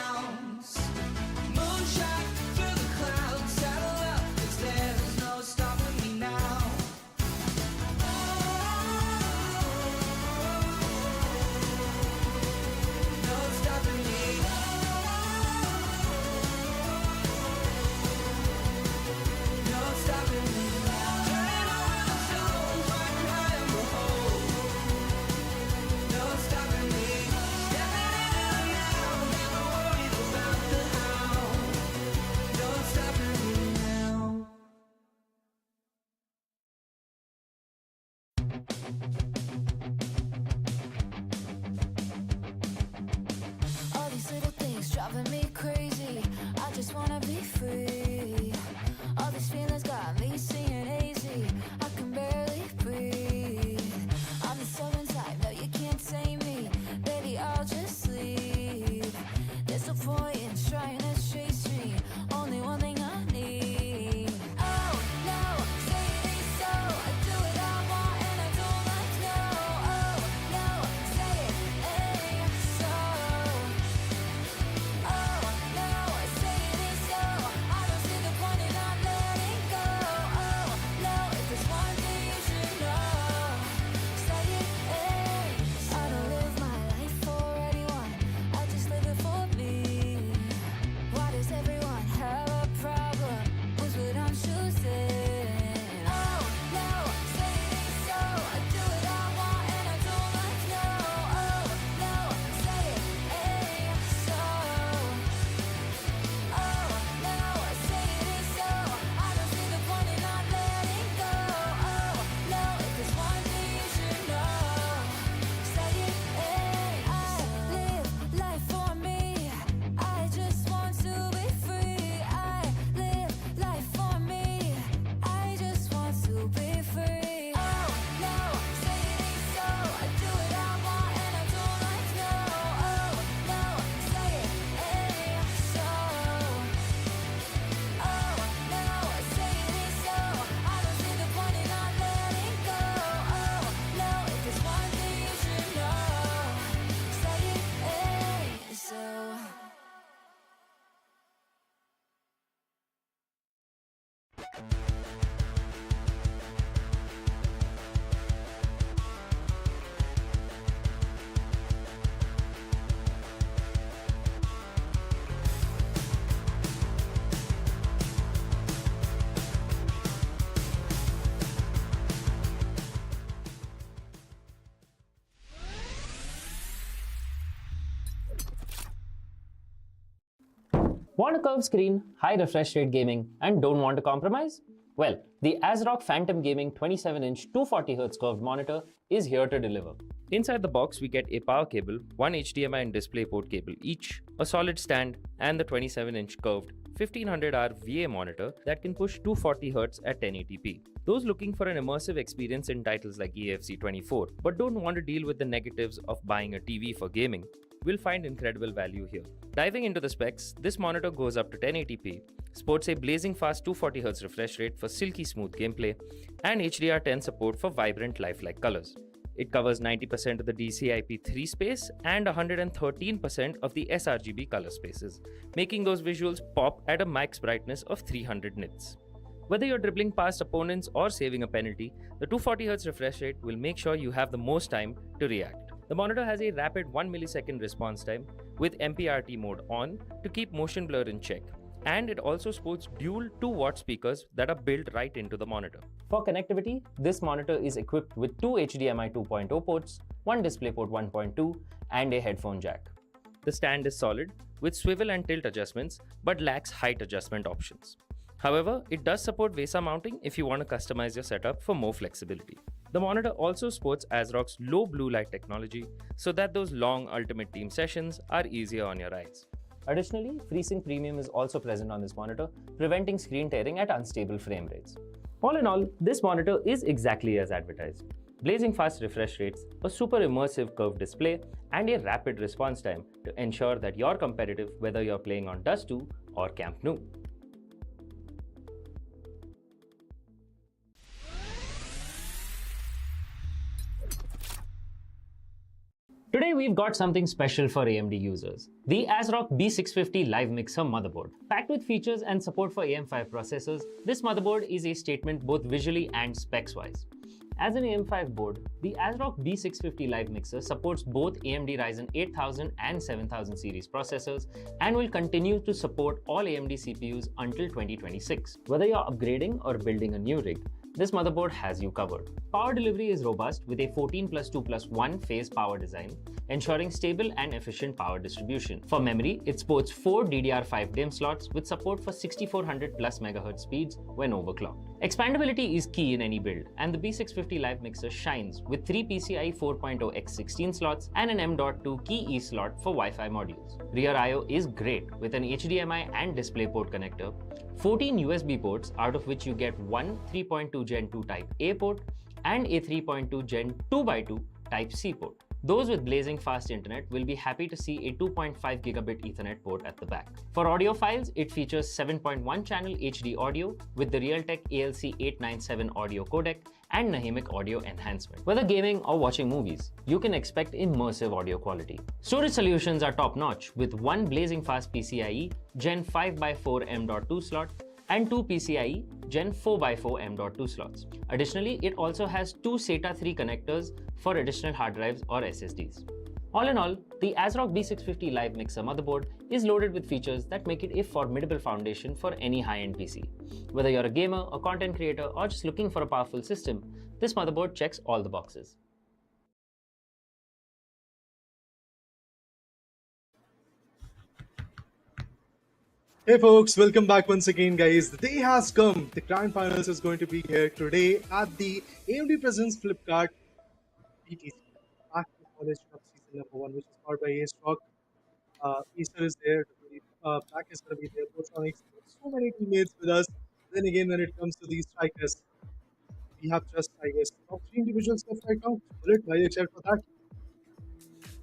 bounce. Moonshot through the clouds, saddle up, 'cause there's no stopping me now. No stopping me. No stopping me. Turning around the stones, riding high and behold. No stopping me. Stepping into the now, never worried about the how. No stopping me now. All these little things driving me crazy. I just wanna be free. All these feelings got me seeing hazy. I can barely breathe. I'm the stubborn type, no you can't tame me. Baby, I'll just leave. There's no point in trying to chase me. Only one thing I need. Oh no, say it ain't so. I do what I want and I don't like no. Oh no, say it ain't so. Oh no, say it ain't so. I don't see the point in not letting go. Oh no, if there's one thing you should know, say it ain't. I don't live my life for anyone. I just live it for me. Why does everyone have a problem with what I'm choosing? Oh no, say it ain't so. I do what I want and I don't like no. Oh no, say it ain't so. Oh no, say it ain't so. I don't see the point in not letting go. Oh no, if there's one thing you should know, say it ain't. I live life for me. I just want to be free. I live life for me. I just want to be free. Oh no, say it ain't so. I do what I want and I don't like no. Oh no, say it ain't so. Oh no, say it ain't so. I don't see the point in not letting go. Oh no, if there's one thing you should know, say it ain't so. Want a curved screen, high refresh rate gaming, and don't want to compromise? Well, the ASRock Phantom Gaming 27-inch 240Hz curved monitor is here to deliver. Inside the box, we get a power cable, one HDMI and DisplayPort cable each, a solid stand, and the 27-inch curved 1500R VA monitor that can push 240Hz at 1080p. Those looking for an immersive experience in titles like EAFC 24 but don't want to deal with the negatives of buying a TV for gaming will find incredible value here. Diving into the specs, this monitor goes up to 1080p, sports a blazing fast 240Hz refresh rate for silky smooth gameplay, and HDR10 support for vibrant lifelike colors. It covers 90% of the DCI-P3 space and 113% of the sRGB color spaces, making those visuals pop at a max brightness of 300 nits. Whether you're dribbling past opponents or saving a penalty, the 240Hz refresh rate will make sure you have the most time to react. The monitor has a rapid 1 millisecond response time with MPRT mode on to keep motion blur in check. And it also sports dual 2-watt speakers that are built right into the monitor. For connectivity, this monitor is equipped with two HDMI 2.0 ports, one DisplayPort 1.2, and a headphone jack. The stand is solid with swivel and tilt adjustments but lacks height adjustment options. However, it does support VESA mounting if you want to customize your setup for more flexibility. The monitor also sports ASRock's low blue light technology so that those long Ultimate Team sessions are easier on your eyes. Additionally, FreeSync Premium is also present on this monitor, preventing screen tearing at unstable frame rates. All in all, this monitor is exactly as advertised. Blazing fast refresh rates, a super immersive curved display, and a rapid response time to ensure that you're competitive whether you're playing on Dust 2 or Camp Nou. Today we've got something special for AMD users. The ASRock B650 Live Mixer motherboard. Packed with features and support for AM5 processors, this motherboard is a statement both visually and specs-wise. As an AM5 board, the ASRock B650 Live Mixer supports both AMD Ryzen 8000 and 7000 series processors and will continue to support all AMD CPUs until 2026. Whether you're upgrading or building a new rig, this motherboard has you covered. Power delivery is robust with a 14+2+1 phase power design, ensuring stable and efficient power distribution. For memory, it sports 4 DDR5 DIMM slots with support for 6400 plus MHz speeds when overclocked. Expandability is key in any build, and the B650 Live Mixer shines with 3 PCIe 4.0x16 slots and an M.2 key E slot for Wi-Fi modules. Rear I/O is great with an HDMI and DisplayPort connector, 14 USB ports, out of which you get one 3.2 Gen 2 Type A port and a 3.2 Gen 2x2 Type C port. Those with blazing fast internet will be happy to see a 2.5 gigabit Ethernet port at the back. For audio files, it features 7.1 channel HD audio with the Realtek ALC897 audio codec and Nahimic audio enhancement. Whether gaming or watching movies, you can expect immersive audio quality. Storage solutions are top-notch with one blazing fast PCIe Gen 5x4 M.2 slot and 2 PCIe Gen 4x4 M.2 slots. Additionally, it also has 2 SATA 3 connectors for additional hard drives or SSDs. All in all, the ASRock B650 Live Mixer motherboard is loaded with features that make it a formidable foundation for any high-end PC. Whether you're a gamer, a content creator, or just looking for a powerful system, this motherboard checks all the boxes. Hey folks, welcome back once again, guys. The day has come. The grand finals is going to be here today at the AMD Presents Flipkart BTC Back to College Cup Season Number 1, which is powered by ASRock. Easter is there. Back is going to be there. Electronics. So many teammates with us. Then again, when it comes to these strikers, we have just, I guess, top 3 individuals left right now. Bullet, are you excited for that?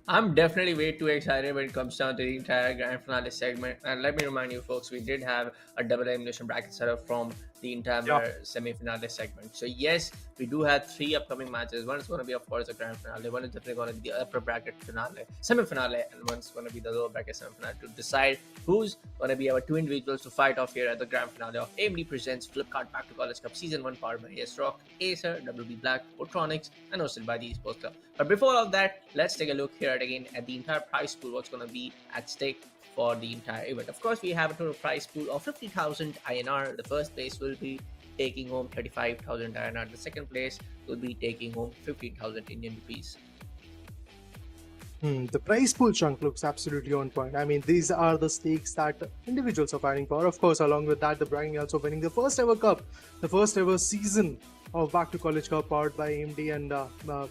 I'm definitely way too excited when it comes down to the entire grand finale segment. And let me remind you, folks, we did have a double elimination bracket set up from the entire semi-finale segment. So yes, we do have 3 upcoming matches. One is going to be, of course, the grand finale. One is definitely going to be the upper bracket finale, semi-finale, and one's going to be the lower bracket semi-finale to decide who's going to be our 2 individuals to fight off here at the grand finale of AMD Presents Flipkart Back to College Cup Season 1, powered by ASRock, Acer, WB Black, Electronics, and hosted by the Esports Club. But before all that, let's take a look here again at the entire prize pool, what's going to be at stake for the entire event. Of course, we have a total prize pool of 50,000 INR. The first place will be taking home 35,000 INR. The second place will be taking home 15,000 Indian rupees. The prize pool chunk looks absolutely on point. I mean, these are the stakes that individuals are fighting for. Of course, along with that, the bragging also winning the first ever cup, the first ever season of Back to College Cup powered by AMD, and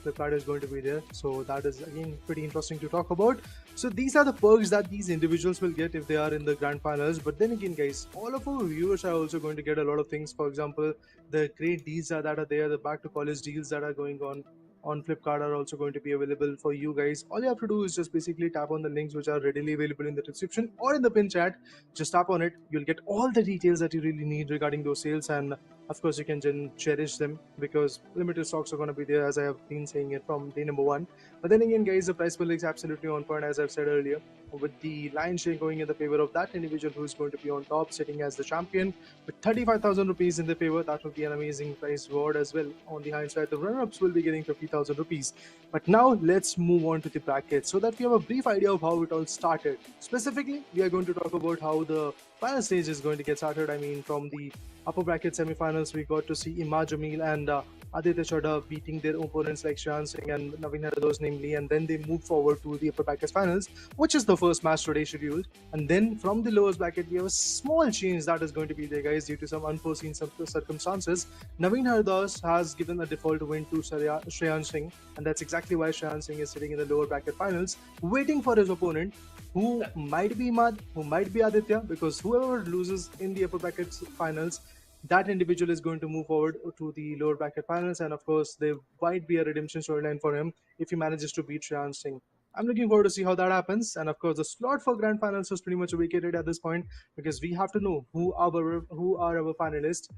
Flipkart is going to be there. So that is again pretty interesting to talk about. So these are the perks that these individuals will get if they are in the grand finals. But then again, guys, all of our viewers are also going to get a lot of things. For example, the great deals that are there, the Back to College deals that are going on Flipkart are also going to be available for you guys. All you have to do is just basically tap on the links which are readily available in the description or in the pin chat. Just tap on it. You'll get all the details that you really need regarding those sales, and of course you can cherish them because limited stocks are going to be there, as I have been saying it from day number 1. But then again, guys, the price pool is absolutely on point, as I've said earlier, with the lion share going in the favor of that individual who is going to be on top, sitting as the champion with 35,000 rupees in the favor. That will be an amazing prize reward as well. On the hindsight, the runner-ups will be getting 50,000 rupees. But now let's move on to the bracket so that we have a brief idea of how it all started. Specifically, we are going to talk about how the final stage is going to get started. I mean, from the upper bracket semi-finals, we got to see Emaad and Aditya Chadha beating their opponents like Shan Singh and Naveen Hardose namely, and then they move forward to the upper bracket finals, which is the first match today scheduled. And then from the lowest bracket, we have a small change that is going to be there, guys, due to some unforeseen circumstances. Naveen Hardose has given a default win to Shreyan Singh, and that's exactly why Shreyan Singh is sitting in the lower bracket finals, waiting for his opponent, who might be Emaad, who might be Aditya, because whoever loses in the upper bracket finals, that individual is going to move forward to the lower bracket finals, and of course there might be a redemption storyline for him if he manages to beat Shreyan Singh. I'm looking forward to see how that happens, and of course the slot for grand finals was pretty much vacated at this point because we have to know who are our finalists,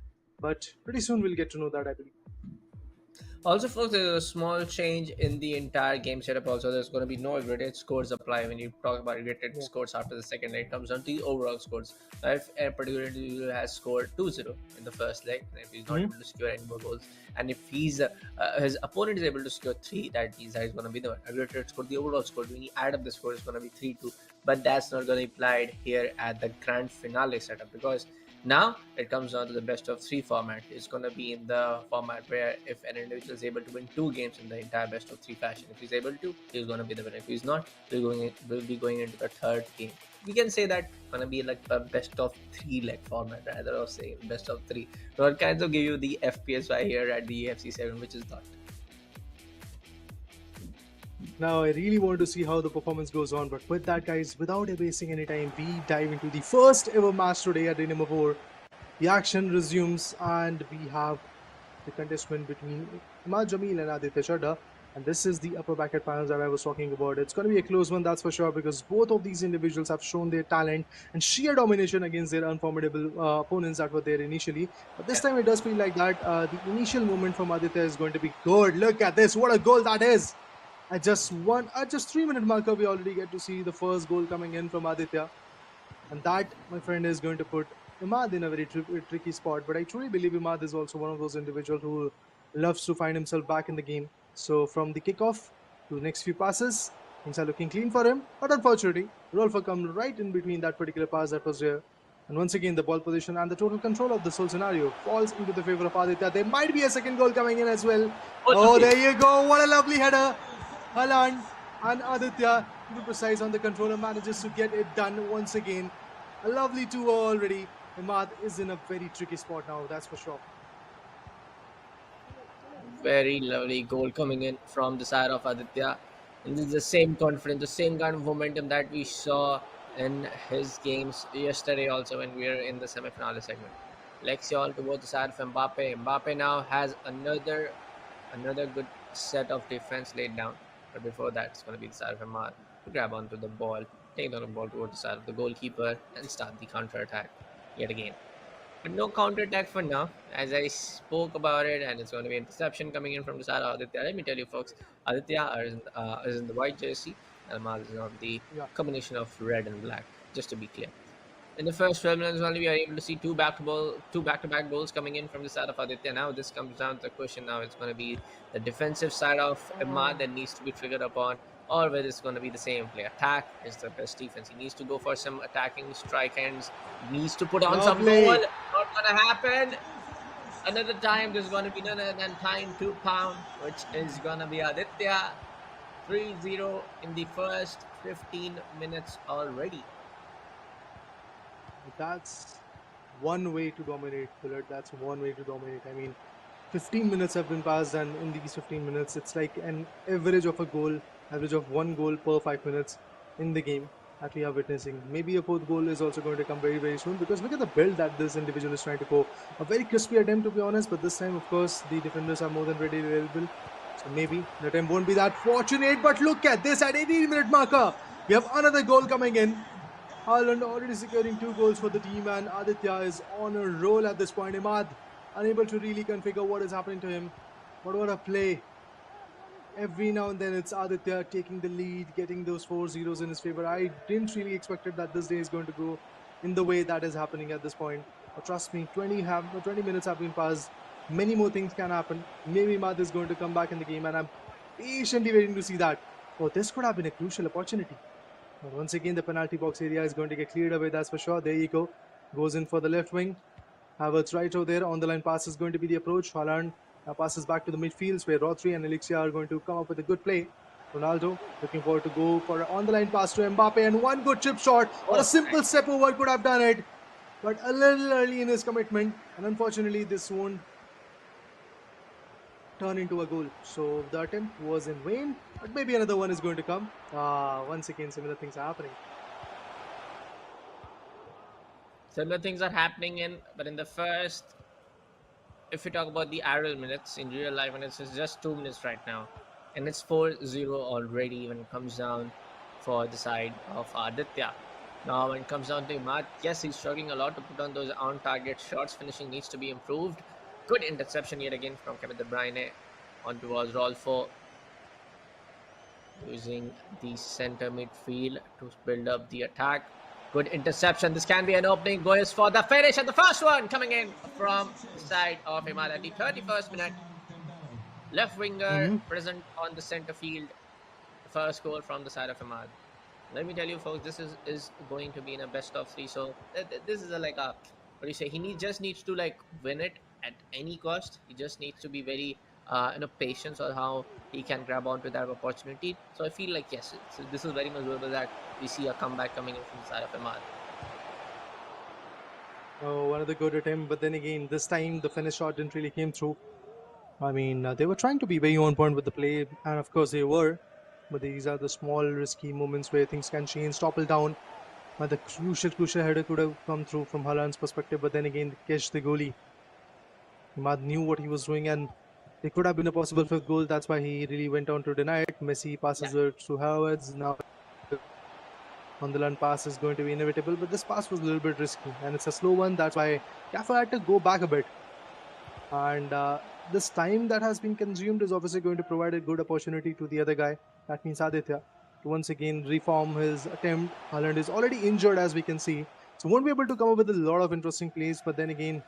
but pretty soon we'll get to know that, I believe. Also, folks, there's a small change in the entire game setup. Also, there's going to be no aggregate scores apply when you talk about aggregate Yeah. scores after the second leg. It comes down to the overall scores. Now, if a particular individual has scored 2-0 in the first leg, and if he's not able to secure any more goals, and if his opponent is able to secure 3, that means that is going to be the aggregate score. The overall score, when you add up the score, is going to be 3-2. But that's not going to be applied here at the grand finale setup, because now it comes down to the best of 3 format. It's going to be in the format where if an individual is able to win 2 games in the entire best of 3 fashion, if he's able to, he's going to be the winner. If he's not, we'll be going into the third game. We can say that going to be like a best of 3 leg format rather of saying best of 3. So it kind of give you the FPSY here at the EAFC 7, which is not. Now, I really want to see how the performance goes on, but with that, guys, without wasting any time, we dive into the first ever match today at day number 4. The action resumes, and we have the contestment between Emaad Jamil and Aditya Chadha. And this is the upper bracket finals that I was talking about. It's going to be a close one, that's for sure, because both of these individuals have shown their talent and sheer domination against their unformidable opponents that were there initially. But this time it does feel like that the initial movement from Aditya is going to be good. Look at this, what a goal that is! At just 3-minute marker, we already get to see the first goal coming in from Aditya. And that, my friend, is going to put Emaad in a very tricky spot. But I truly believe Emaad is also one of those individuals who loves to find himself back in the game. So from the kickoff to the next few passes, things are looking clean for him. But unfortunately, Rolfer comes right in between that particular pass that was there. And once again, the ball position and the total control of this whole scenario falls into the favor of Aditya. There might be a second goal coming in as well. Oh, there you go. What a lovely header. Haaland and Aditya, to be precise, on the controller, manages to get it done once again. A lovely 2 already. Emaad is in a very tricky spot now, that's for sure. Very lovely goal coming in from the side of Aditya. And this is the same confidence, the same kind of momentum that we saw in his games yesterday also when we were in the semi-finale segment. Lexiol towards the side of Mbappe. Mbappe now has another good set of defense laid down. But before that, it's going to be the side of Emaad to grab onto the ball, take on the ball towards the side of the goalkeeper, and start the counter attack yet again. But no counter attack for now, as I spoke about it, and it's going to be interception coming in from the side of Aditya. Let me tell you, folks, Aditya is in the white jersey, and Emaad is on the combination of red and black, just to be clear. In the first 12 minutes only, we are able to see two back-to-back goals coming in from the side of Aditya. Now this comes down to the question. Now it's going to be the defensive side of Emaad that needs to be triggered upon, or whether it's going to be the same play. Attack is the best defense. He needs to go for some attacking strike ends. Needs to put on some Lovely. goal. Not going to happen. Another time, there's going to be none other than time to pound, which is going to be Aditya. 3-0 in the first 15 minutes already. That's one way to dominate, Bullet. That's one way to dominate. I mean, 15 minutes have been passed, and in these 15 minutes, it's like an average of 1 goal per 5 minutes in the game that we are witnessing. Maybe a 4th goal is also going to come very, very soon, because look at the build that this individual is trying to go. A very crispy attempt, to be honest, but this time, of course, the defenders are more than ready available. So maybe the attempt won't be that fortunate, but look at this at 18-minute marker. We have another goal coming in. Haaland already securing 2 goals for the team, and Aditya is on a roll at this point. Emaad unable to really configure what is happening to him. But what a play. Every now and then it's Aditya taking the lead, getting those 4-0s in his favor. I didn't really expect that this day is going to go in the way that is happening at this point. But trust me, 20 minutes have been passed. Many more things can happen. Maybe Emaad is going to come back in the game, and I'm patiently waiting to see that. Oh, this could have been a crucial opportunity. But once again, the penalty box area is going to get cleared away, that's for sure. There you go. Goes in for the left wing. Havertz right over there. On the line pass is going to be the approach. Haaland passes back to the midfields, where Rodri and Elixir are going to come up with a good play. Ronaldo looking forward to go for an on-the-line pass to Mbappe, and one good chip shot. Or a simple step over could have done it. But a little early in his commitment. And unfortunately, this won't turn into a goal. So the attempt was in vain, but maybe another one is going to come. Once again, similar things are happening. Similar things are happening but in the first, if we talk about the aerial minutes, in real life minutes, it's just 2 minutes right now. And it's 4-0 already when it comes down for the side of Aditya. Now, when it comes down to Emaad, yes, he's struggling a lot to put on those on-target shots. Finishing needs to be improved. Good interception yet again from Kevin De Bruyne. On towards Rolfo, using the center midfield to build up the attack. Good interception. This can be an opening. Goes for the finish, and the first one coming in from the side of Emaad at the 31st minute. Left winger present on the center field. The first goal from the side of Emaad. Let me tell you, folks, this is going to be in a best of three. So this is like a, what do you say? Just needs to like win it at any cost. He just needs to be very patience on how he can grab onto that opportunity. So I feel like yes, this is very much doable that we see a comeback coming in from the side of Emaad. Oh, another good attempt, but then again, this time the finish shot didn't really came through. I mean, they were trying to be very on point with the play, and of course they were. But these are the small, risky moments where things can change, topple down. But the crucial header could have come through from Haaland's perspective, but then again, catch the goalie. Imad knew what he was doing, and it could have been a possible fifth goal. That's why he really went on to deny it. Messi passes it to Havertz. Now, on the run pass is going to be inevitable, but this pass was a little bit risky, and it's a slow one. That's why Gaffer had to go back a bit. And this time that has been consumed is obviously going to provide a good opportunity to the other guy. That means Aditya to once again reform his attempt. Haaland is already injured, as we can see, so won't be able to come up with a lot of interesting plays. But then again,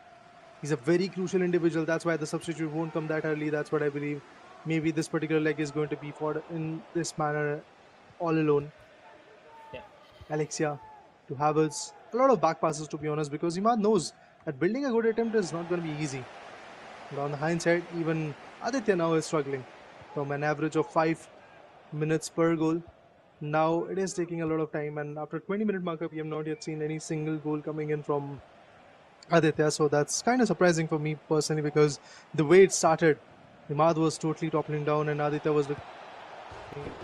he's a very crucial individual. That's why the substitute won't come that early. That's what I believe. Maybe this particular leg is going to be fought in this manner, all alone. Yeah. Alexia to Havertz. A lot of back passes, to be honest, because Emaad knows that building a good attempt is not going to be easy. But on the hindsight, even Aditya now is struggling from an average of 5 minutes per goal. Now it is taking a lot of time, and after 20-minute markup, we have not yet seen any single goal coming in from Aditya. So that's kind of surprising for me personally, because the way it started, Emaad was totally toppling down, and Aditya was.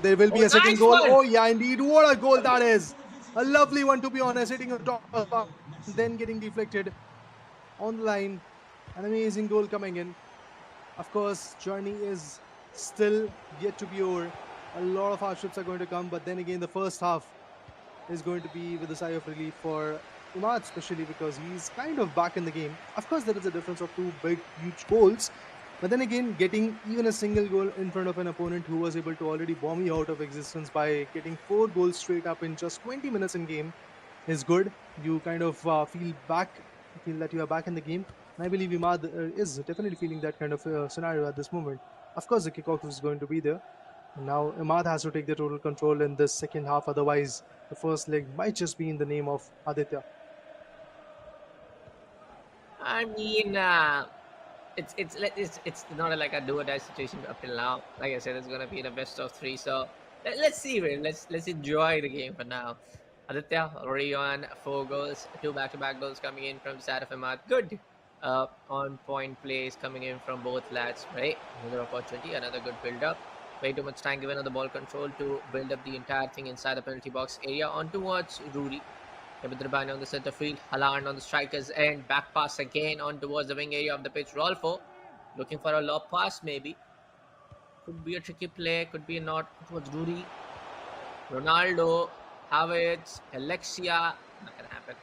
There will be a second nice goal. one. Oh yeah, indeed! What a goal that is! A lovely one, to be honest, hitting on top of the bar, then getting deflected on the line. An amazing goal coming in. Of course, journey is still yet to be over. A lot of hardships are going to come, but then again, the first half is going to be with a sigh of relief for Emaad, especially because he's kind of back in the game. Of course, there is a difference of two big, huge goals, but then again, getting even a single goal in front of an opponent who was able to already bomb you out of existence by getting 4 goals straight up in just 20 minutes in game is good. You kind of feel that you are back in the game. And I believe Emaad is definitely feeling that kind of scenario at this moment. Of course, the kickoff is going to be there. And now Emaad has to take the total control in this second half. Otherwise, the first leg might just be in the name of Aditya. I mean, it's not like a do or die situation up till now. Like I said, it's gonna be in a best of three. So let's see, man. Let's enjoy the game for now. Aditya already on 4 goals, 2 back-to-back goals coming in from the side of Emaad. Good on-point plays coming in from both lads. Right, another opportunity, another good build-up. Way too much time given on the ball control to build up the entire thing inside the penalty box area. On towards Rory. Rabani on the center field, Haaland on the striker's end, back pass again on towards the wing area of the pitch. Rolfo looking for a lob pass, maybe. Could be a tricky play, could be not. Towards Rory. Ronaldo, Havertz, Alexia. Not gonna happen.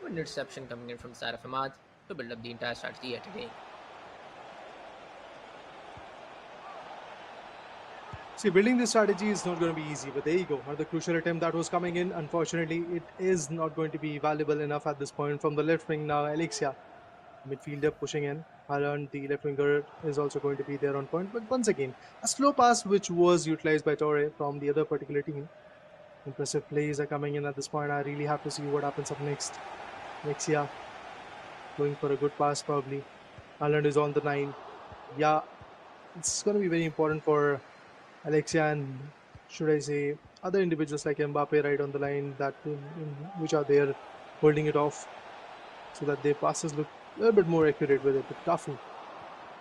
One interception coming in from the side of Emaad to build up the entire strategy yet again. See, building this strategy is not going to be easy, but there you go. Another crucial attempt that was coming in. Unfortunately, it is not going to be valuable enough at this point. From the left wing now, Alexia, midfielder pushing in. Haaland, the left winger, is also going to be there on point. But once again, a slow pass which was utilized by Torre from the other particular team. Impressive plays are coming in at this point. I really have to see what happens up next. Alexia going for a good pass probably. Haaland is on the 9. Yeah, it's going to be very important for Alexia and, should I say, other individuals like Mbappe right on the line which are there holding it off so that their passes look a little bit more accurate with it. But Cafu,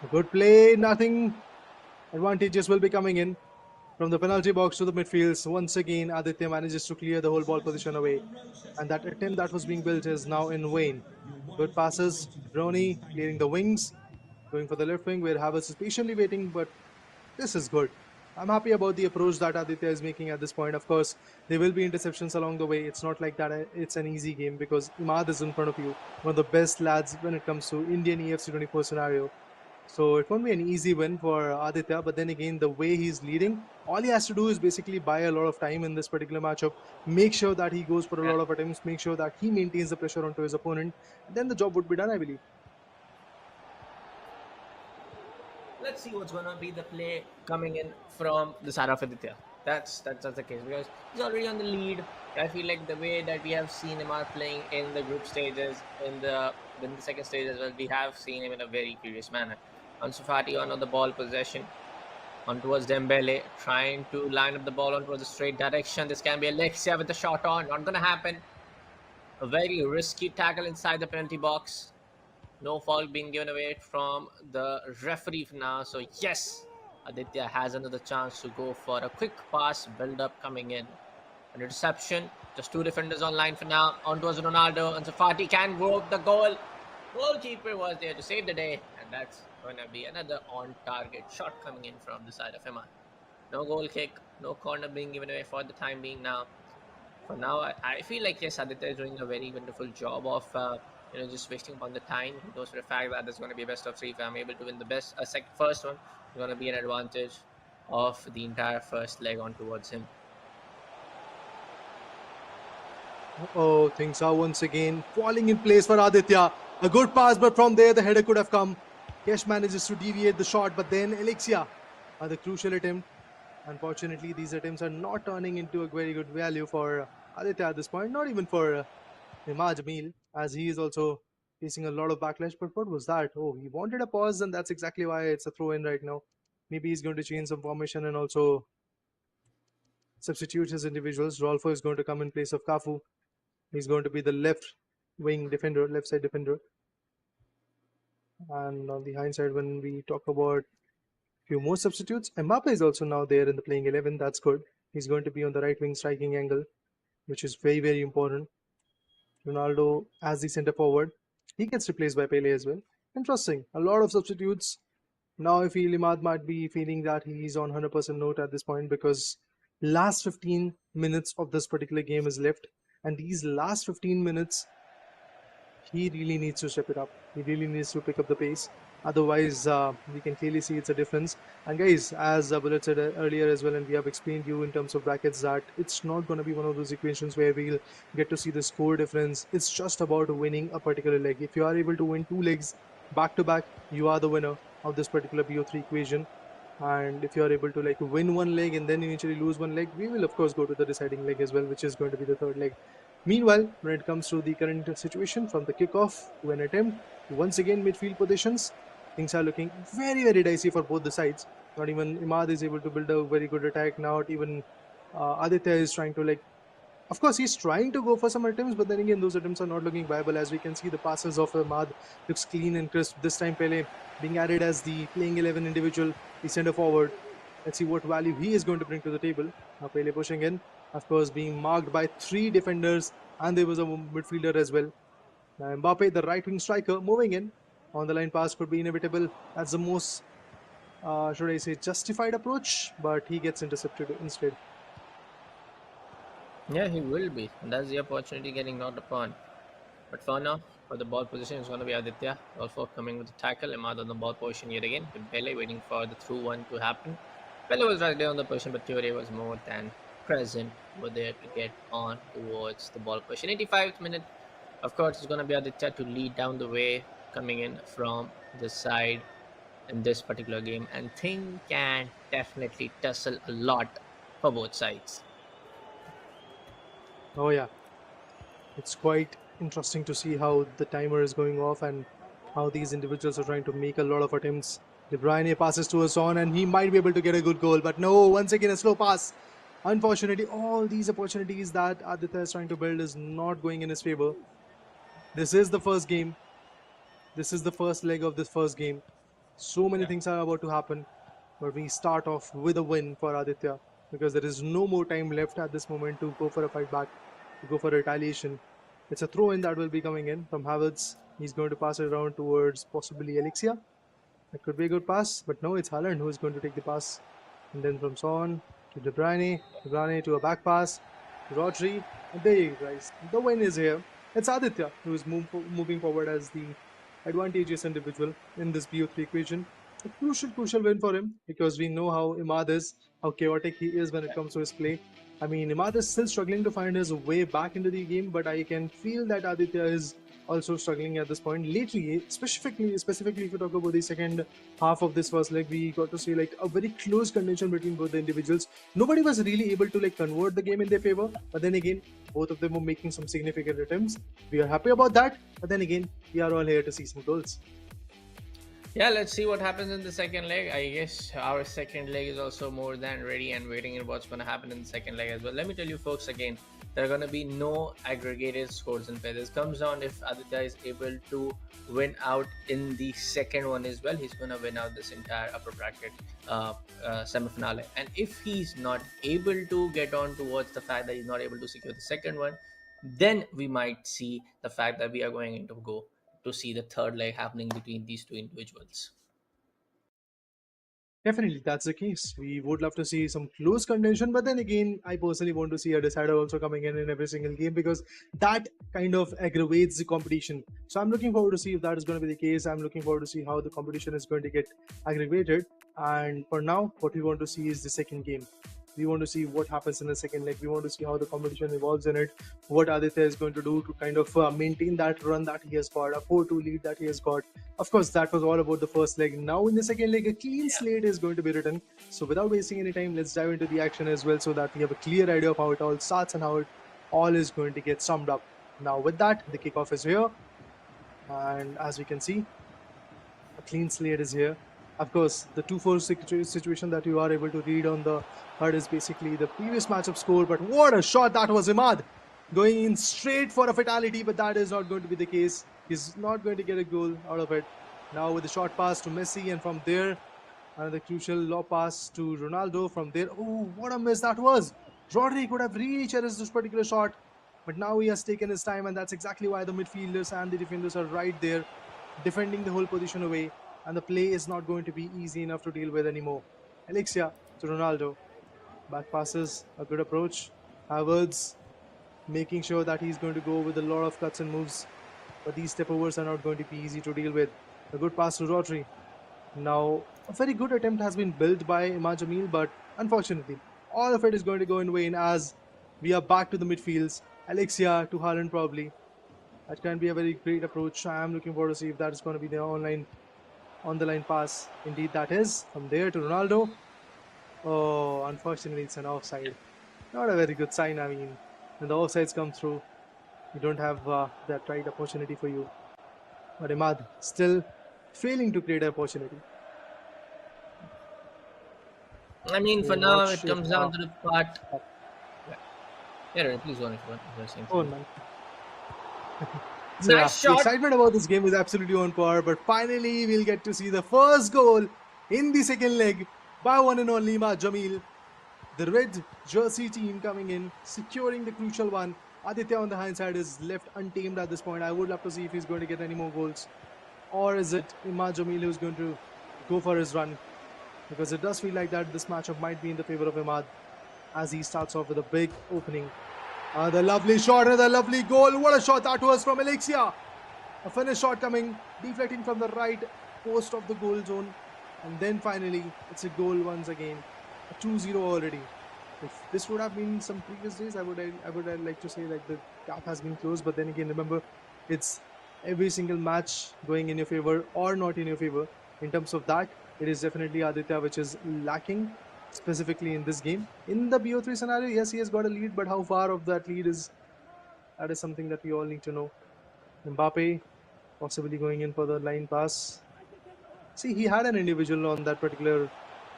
a good play, nothing. Advantages will be coming in from the penalty box to the midfield. So once again, Aditya manages to clear the whole ball position away. And that attempt that was being built is now in vain. Good passes, Brony clearing the wings, going for the left wing where Havertz is patiently waiting, but this is good. I'm happy about the approach that Aditya is making at this point. Of course, there will be interceptions along the way. It's not like that it's an easy game because Emaad is in front of you. One of the best lads when it comes to Indian EAFC 24 scenario. So it won't be an easy win for Aditya, but then again, the way he's leading, all he has to do is basically buy a lot of time in this particular matchup, make sure that he goes for a lot of attempts, make sure that he maintains the pressure onto his opponent, and then the job would be done, I believe. Let's see what's going to be the play coming in from the side of Aditya. That's the case because he's already on the lead. I feel like the way that we have seen Emaad playing in the group stages, in the second stage as well, we have seen him in a very furious manner. Ansu Fati on the ball possession, on towards Dembele, trying to line up the ball on towards the straight direction. This can be Alexia with the shot on. Not going to happen. A very risky tackle inside the penalty box. No foul being given away from the referee now. So yes, Aditya has another chance to go for a quick pass build up coming in. An interception. Just two defenders online for now. On towards Ronaldo. And Safati can go up the goal. Goalkeeper was there to save the day. And that's going to be another on target shot coming in from the side of Emaad. No goal kick. No corner being given away for the time being now. For now, I feel like yes, Aditya is doing a very wonderful job of just wasting upon the time. He knows for the fact that there's going to be a best of three. If I'm able to win the first one, it's going to be an advantage of the entire first leg on towards him. Oh, things are once again falling in place for Aditya. A good pass, but from there the header could have come. Kesh manages to deviate the shot, but then Alexia are the crucial attempt. Unfortunately, these attempts are not turning into a very good value for Aditya at this point, not even for Emaad Jamil, as he is also facing a lot of backlash. But what was that? Oh, he wanted a pause, and that's exactly why it's a throw in right now. Maybe he's going to change some formation and also substitute his individuals. Rolfo is going to come in place of Kafu. He's going to be the left wing defender, left side defender. And on the hindsight, when we talk about few more substitutes, Mbappe is also now there in the playing 11. That's good. He's going to be on the right wing striking angle, which is very, very important. Ronaldo as the centre forward. He gets replaced by Pele as well. Interesting. A lot of substitutes. Now I feel Emaad might be feeling that he's on 100% note at this point because last 15 minutes of this particular game is left. And these last 15 minutes, he really needs to step it up. He really needs to pick up the pace. Otherwise, we can clearly see it's a difference. And guys, as Bullet said earlier as well, and we have explained you in terms of brackets that it's not going to be one of those equations where we'll get to see the score difference. It's just about winning a particular leg. If you are able to win two legs back to back, you are the winner of this particular BO3 equation. And if you are able to like win one leg and then eventually lose one leg, we will of course go to the deciding leg as well, which is going to be the third leg. Meanwhile, when it comes to the current situation from the kickoff to an attempt, once again midfield positions, things are looking very, very dicey for both the sides. Not even Emaad is able to build a very good attack. Not even Aditya is trying to like. Of course, he's trying to go for some attempts, but then again, those attempts are not looking viable. As we can see, the passes of Emaad looks clean and crisp. This time, Pele being added as the playing 11 individual, the centre forward. Let's see what value he is going to bring to the table. Now Pele pushing in, of course, being marked by three defenders, and there was a midfielder as well. Now Mbappe, the right wing striker, moving in. On the line pass could be inevitable. That's the most, should I say, justified approach, but he gets intercepted instead. Yeah, he will be. And that's the opportunity getting knocked upon. But for now, for the ball position, it's going to be Aditya. Also coming with the tackle. Emaad on the ball position yet again. With Pele waiting for the through one to happen. Pele was right there on the position, but Theory was more than present over there to get on towards the ball position. 85th minute. Of course, it's going to be Aditya to lead down the way coming in from the side in this particular game. And thing can definitely tussle a lot for both sides. Oh yeah, it's quite interesting to see how the timer is going off and how these individuals are trying to make a lot of attempts. De Bruyne passes to Son and he might be able to get a good goal, but no, once again a slow pass. Unfortunately, all these opportunities that Aditya is trying to build is not going in his favor. This is the first game. This is the first leg of this first game. So many things are about to happen, but we start off with a win for Aditya because there is no more time left at this moment to go for a fight back, to go for a retaliation. It's a throw in that will be coming in from Havertz. He's going to pass it around towards possibly Alexia. That could be a good pass, but no, it's Haaland who is going to take the pass. And then from Son to De Bruyne to a back pass to Rodri. And there you guys, the win is here. It's Aditya who is moving forward as the advantageous individual in this BO3 equation. A crucial win for him because we know how Emaad is, how chaotic he is when it comes to his play. I mean, Emaad is still struggling to find his way back into the game, but I can feel that Aditya is also struggling at this point. Lately, specifically if you talk about the second half of this first leg, we got to see like a very close contention between both the individuals. Nobody was really able to like convert the game in their favor, but then again, both of them were making some significant attempts. We are happy about that, but then again, we are all here to see some goals. Yeah, let's see what happens in the second leg. I guess our second leg is also more than ready and waiting in what's going to happen in the second leg as well. Let me tell you folks again, there are going to be no aggregated scores in play. This comes down if Aditya is able to win out in the second one as well. He's going to win out this entire upper bracket semi-finale. And if he's not able to get on towards the fact that he's not able to secure the second one, then we might see the fact that we are going to go to see the third leg happening between these two individuals. Definitely, that's the case. We would love to see some close contention, but then again, I personally want to see a decider also coming in every single game because that kind of aggravates the competition. So I'm looking forward to see if that is going to be the case. I'm looking forward to see how the competition is going to get aggravated. And for now, what we want to see is the second game. We want to see what happens in the second leg. We want to see how the competition evolves in it, what Aditya is going to do to kind of maintain that run that he has got, a 4-2 lead that he has got. Of course, that was all about the first leg. Now in the second leg, a clean slate is going to be written. So without wasting any time, let's dive into the action as well so that we have a clear idea of how it all starts and how it all is going to get summed up. Now with that, the kickoff is here. And as we can see, a clean slate is here. Of course, the 2-4 situation that you are able to read on the HUD is basically the previous matchup score. But what a shot that was, Emaad going in straight for a fatality, but that is not going to be the case. He's not going to get a goal out of it. Now with the short pass to Messi, and from there, another crucial low pass to Ronaldo. From there, oh, what a miss that was. Rodri could have recherished this particular shot, but now he has taken his time, and that's exactly why the midfielders and the defenders are right there, defending the whole position away. And the play is not going to be easy enough to deal with anymore. Alexia to Ronaldo. Back passes, a good approach. Havertz making sure that he's going to go with a lot of cuts and moves. But these step overs are not going to be easy to deal with. A good pass to Rodri. Now, a very good attempt has been built by Emaad, but unfortunately, all of it is going to go in vain as we are back to the midfields. Alexia to Haaland probably. That can be a very great approach. I am looking forward to see if that is going to be the on the line pass. Indeed that is. From there to Ronaldo. Oh, unfortunately it's an offside. Not a very good sign. I mean, when the offsides come through, you don't have that right opportunity for you. But Emaad still failing to create an opportunity. I mean, for Okay, now, watch it comes if, down to the part. Yeah, please go on if you want. Oh man. So Nice yeah, the shot. excitement about this game is absolutely on par, but finally we'll get to see the first goal in the second leg by one and only Emaad Jamil. The red jersey team coming in, securing the crucial one. Aditya on the hindsight is left untamed at this point. I would love to see if he's going to get any more goals. Or is it Emaad Jamil who's going to go for his run? Because it does feel like that this matchup might be in the favor of Emaad as he starts off with a big opening. The lovely shot and the lovely goal. What a shot that was from Alexia. A finished shot coming, deflecting from the right post of the goal zone. And then finally, it's a goal once again. A 2-0 already. If this would have been some previous days, I would like to say like the gap has been closed. But then again, remember, it's every single match going in your favor or not in your favor. In terms of that, it is definitely Aditya which is lacking, specifically in this game. In the BO3 scenario, yes, he has got a lead, but how far of that lead is, that is something that we all need to know. Mbappe possibly going in for the line pass. See, he had an individual on that particular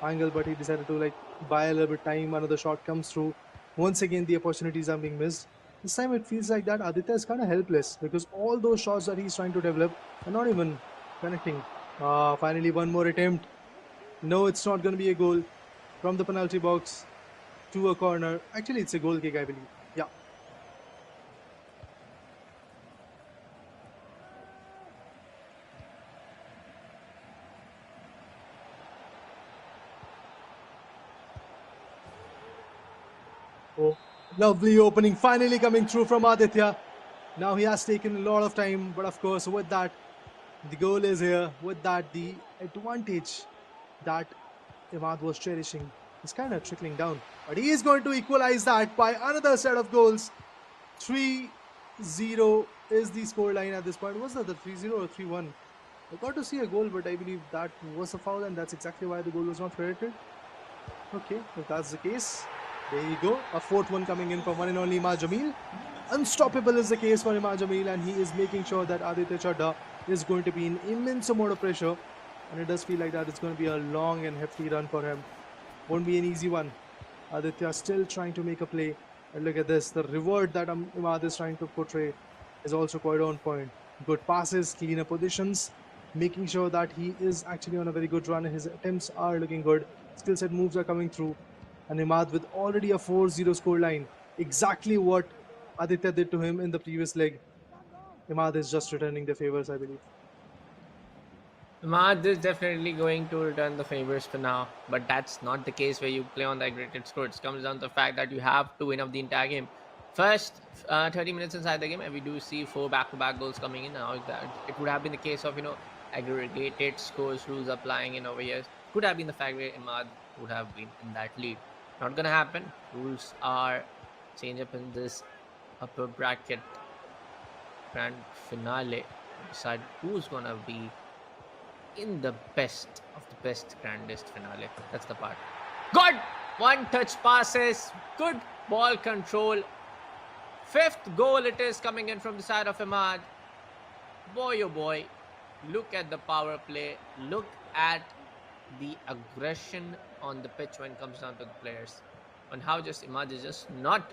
angle, but he decided to like buy a little bit time. Another shot comes through. Once again, the opportunities are being missed. This time it feels like that Aditya is kind of helpless because all those shots that he's trying to develop are not even connecting. Finally, one more attempt. No, it's not going to be a goal. From the penalty box to a corner. Actually, it's a goal kick, I believe. Yeah. Oh, lovely opening finally coming through from Aditya. Now he has taken a lot of time, but of course with that, The goal is here. With that, the advantage that Emaad was cherishing is kind of trickling down. But he is going to equalize that by another set of goals. 3-0 is the scoreline at this point. Was that the 3-0 or 3-1? I got to see a goal, but I believe that was a foul, and that's exactly why the goal was not credited. Okay, if that's the case, there you go. A fourth one coming in from one and only Emaad Jamil. Unstoppable is the case for Emaad Jamil, and he is making sure that Aditya Chadha is going to be in immense amount of pressure. And it does feel like that it's going to be a long and hefty run for him. Won't be an easy one. Aditya still trying to make a play. And look at this. The reward that Emaad is trying to portray is also quite on point. Good passes, cleaner positions, making sure that he is actually on a very good run. His attempts are looking good. Skill set moves are coming through. And Emaad with already a 4-0 scoreline. Exactly what Aditya did to him in the previous leg. Emaad is just returning the favors, I believe. Emaad is definitely going to return the favors for now, but that's not the case where you play on the aggregated score. It comes down to the fact that you have to win up the entire game. First 30 minutes inside the game, and we do see 4 back-to-back goals coming in. Now it would have been the case of aggregated scores rules applying in over here. Could have been the fact where Emaad would have been in that lead. Not gonna happen. Rules are changed up in this upper bracket grand finale. Decide who's gonna be in the best of the best grandest finale. That's the part. Good one touch passes, good ball control. 5th goal it is coming in from the side of Emaad. Boy oh boy, look at the power play, look at the aggression on the pitch when it comes down to the players, on how just Emaad is just not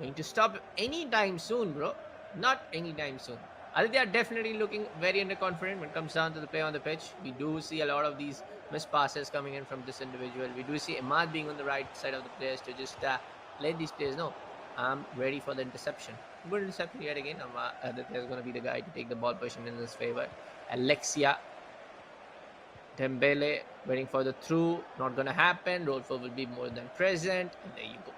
going to stop anytime soon, bro. Not anytime soon. Aditya definitely looking very underconfident when it comes down to the play on the pitch. We do see a lot of these missed passes coming in from this individual. We do see Emaad being on the right side of the players to just let these players know, I'm ready for the interception. Good interception yet again. Aditya is going to be the guy to take the ball position in his favor. Alexia Dembele waiting for the through. Not going to happen. Rolfo will be more than present. And there you go.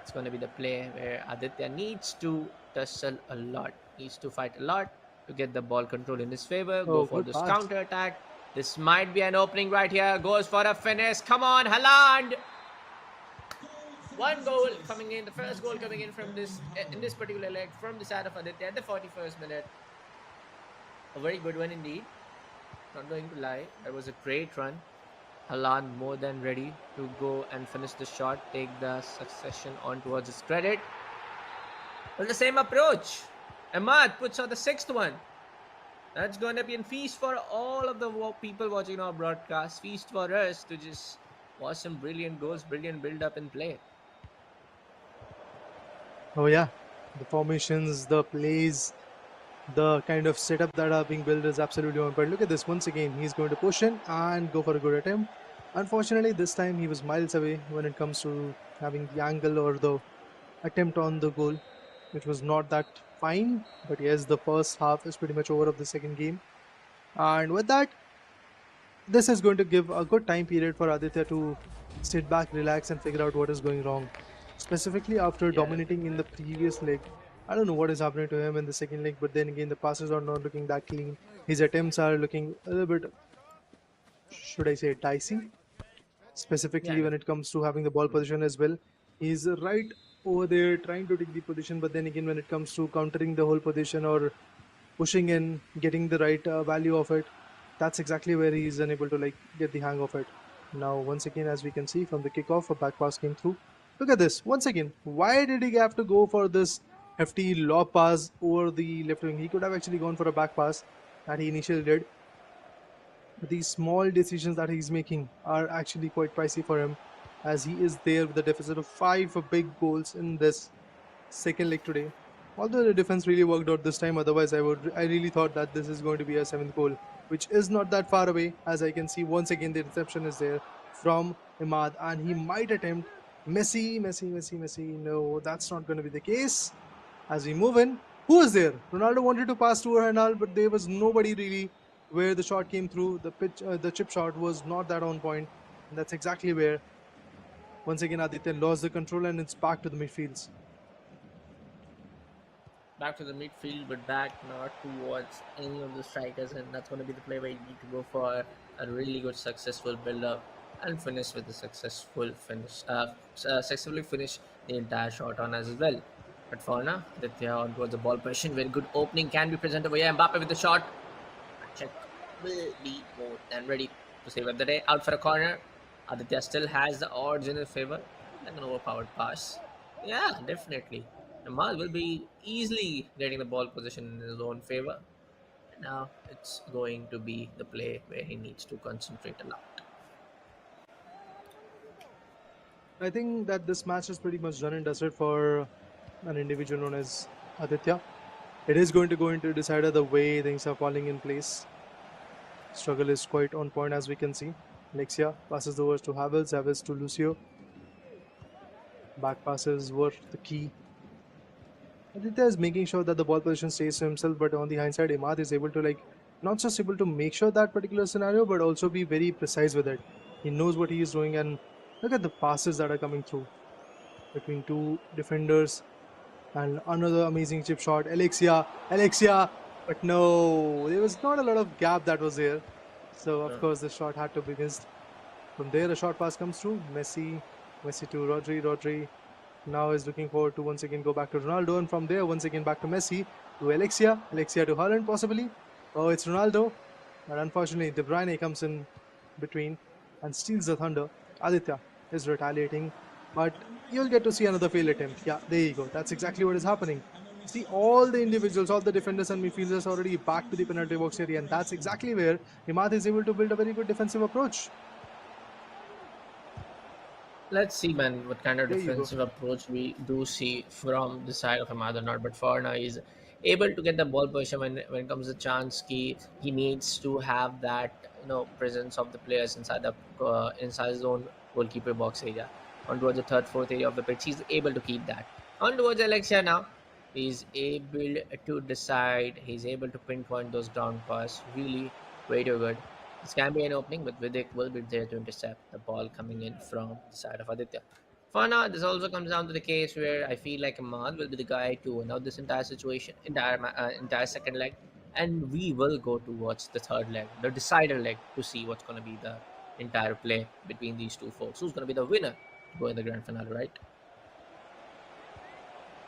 It's going to be the play where Aditya needs to tussle a lot, needs to fight a lot to get the ball control in his favor. Go for this counter attack. This might be an opening right here. Goes for a finish. Come on, Haaland. One goal coming in. The first goal coming in from this in this particular leg from the side of Aditya at the 41st minute. A very good one indeed. Not going to lie. That was a great run. Haaland more than ready to go and finish the shot, take the succession on towards his credit. Well, the same approach. Emaad puts on the 6th one. That's going to be a feast for all of the people watching our broadcast. Feast for us to just watch some brilliant goals, brilliant build-up and play. Oh yeah, the formations, the plays, the kind of setup that are being built is absolutely on. But look at this, once again, he's going to push in and go for a good attempt. Unfortunately, this time he was miles away when it comes to having the angle or the attempt on the goal, which was not that fine. But yes, the first half is pretty much over of the second game. And with that, this is going to give a good time period for Aditya to sit back, relax, and figure out what is going wrong. Specifically after dominating in the previous leg. I don't know what is happening to him in the second leg, but then again, the passes are not looking that clean. His attempts are looking a little bit, should I say, dicey. Specifically when it comes to having the ball position as well. He's right over there trying to take the position, but then again, when it comes to countering the whole position or pushing in, getting the right value of it, that's exactly where he's unable to get the hang of it. Now, once again, as we can see from the kickoff, a back pass came through. Look at this. Once again, why did he have to go for this hefty lob pass over the left wing? He could have actually gone for a back pass that he initially did. But these small decisions that he's making are actually quite pricey for him, as he is there with a deficit of 5 big goals in this second leg today. Although the defense really worked out this time, otherwise I really thought that this is going to be a 7th goal, which is not that far away. As I can see, once again the interception is there from Emaad, and he might attempt Messi. No, that's not going to be the case. As we move in, who is there? Ronaldo wanted to pass to Ronaldo, but there was nobody really where the shot came through. The chip shot was not that on point, and that's exactly where once again Aditya lost the control, and it's back to the midfields. back to the midfield, but back not towards any of the strikers, and that's going to be the play where you need to go for a really good, successful build-up and finish with a successful finish. Successfully finish the entire shot on as well. But for now, Aditya on towards the ball position, very good opening can be presented over here. Mbappe with the shot. Check will be more than ready to save up the day. Out for a corner. Aditya still has the odds in his favor. Like an overpowered pass. Yeah, definitely. Emaad will be easily getting the ball position in his own favor. And now it's going to be the play where he needs to concentrate a lot. I think that this match is pretty much done and dusted for an individual known as Aditya. It is going to go into decider the way things are falling in place. Struggle is quite on point as we can see. Alexia passes the words to Havertz, Havertz to Lucio. Back passes were the key. Aditya is making sure that the ball position stays to himself, but on the hindsight, Emaad is able to not just able to make sure that particular scenario, but also be very precise with it. He knows what he is doing, and look at the passes that are coming through between two defenders, and another amazing chip shot. Alexia, but no, there was not a lot of gap that was there. So of course the shot had to be missed. From there, a short pass comes through. Messi to Rodri now is looking forward to once again go back to Ronaldo, and from there once again back to Messi to Alexia to Haaland possibly. Oh, it's Ronaldo, but unfortunately De Bruyne comes in between and steals the thunder. Aditya is retaliating, but you'll get to see another failed attempt. Yeah, there you go. That's exactly what is happening. See, all the individuals, all the defenders and midfielders already back to the penalty box area, and that's exactly where Emaad is able to build a very good defensive approach. Let's see, man, what kind of There you go. defensive approach we do see from the side of Emaad or not. But for now, he's able to get the ball position when it comes to chance. He needs to have that presence of the players inside the inside his own goalkeeper box area. On towards the third, fourth area of the pitch, he's able to keep that. On towards Alexia now, he's able to decide. He's able to pinpoint those ground pass. Really, way too good. This can be an opening, but Vidic will be there to intercept the ball coming in from the side of Aditya. For now, this also comes down to the case where I feel like Emaad will be the guy to win out this entire situation, entire second leg, and we will go towards the third leg, the decider leg, to see what's going to be the entire play between these two folks. Who's going to be the winner to go in the grand finale, right?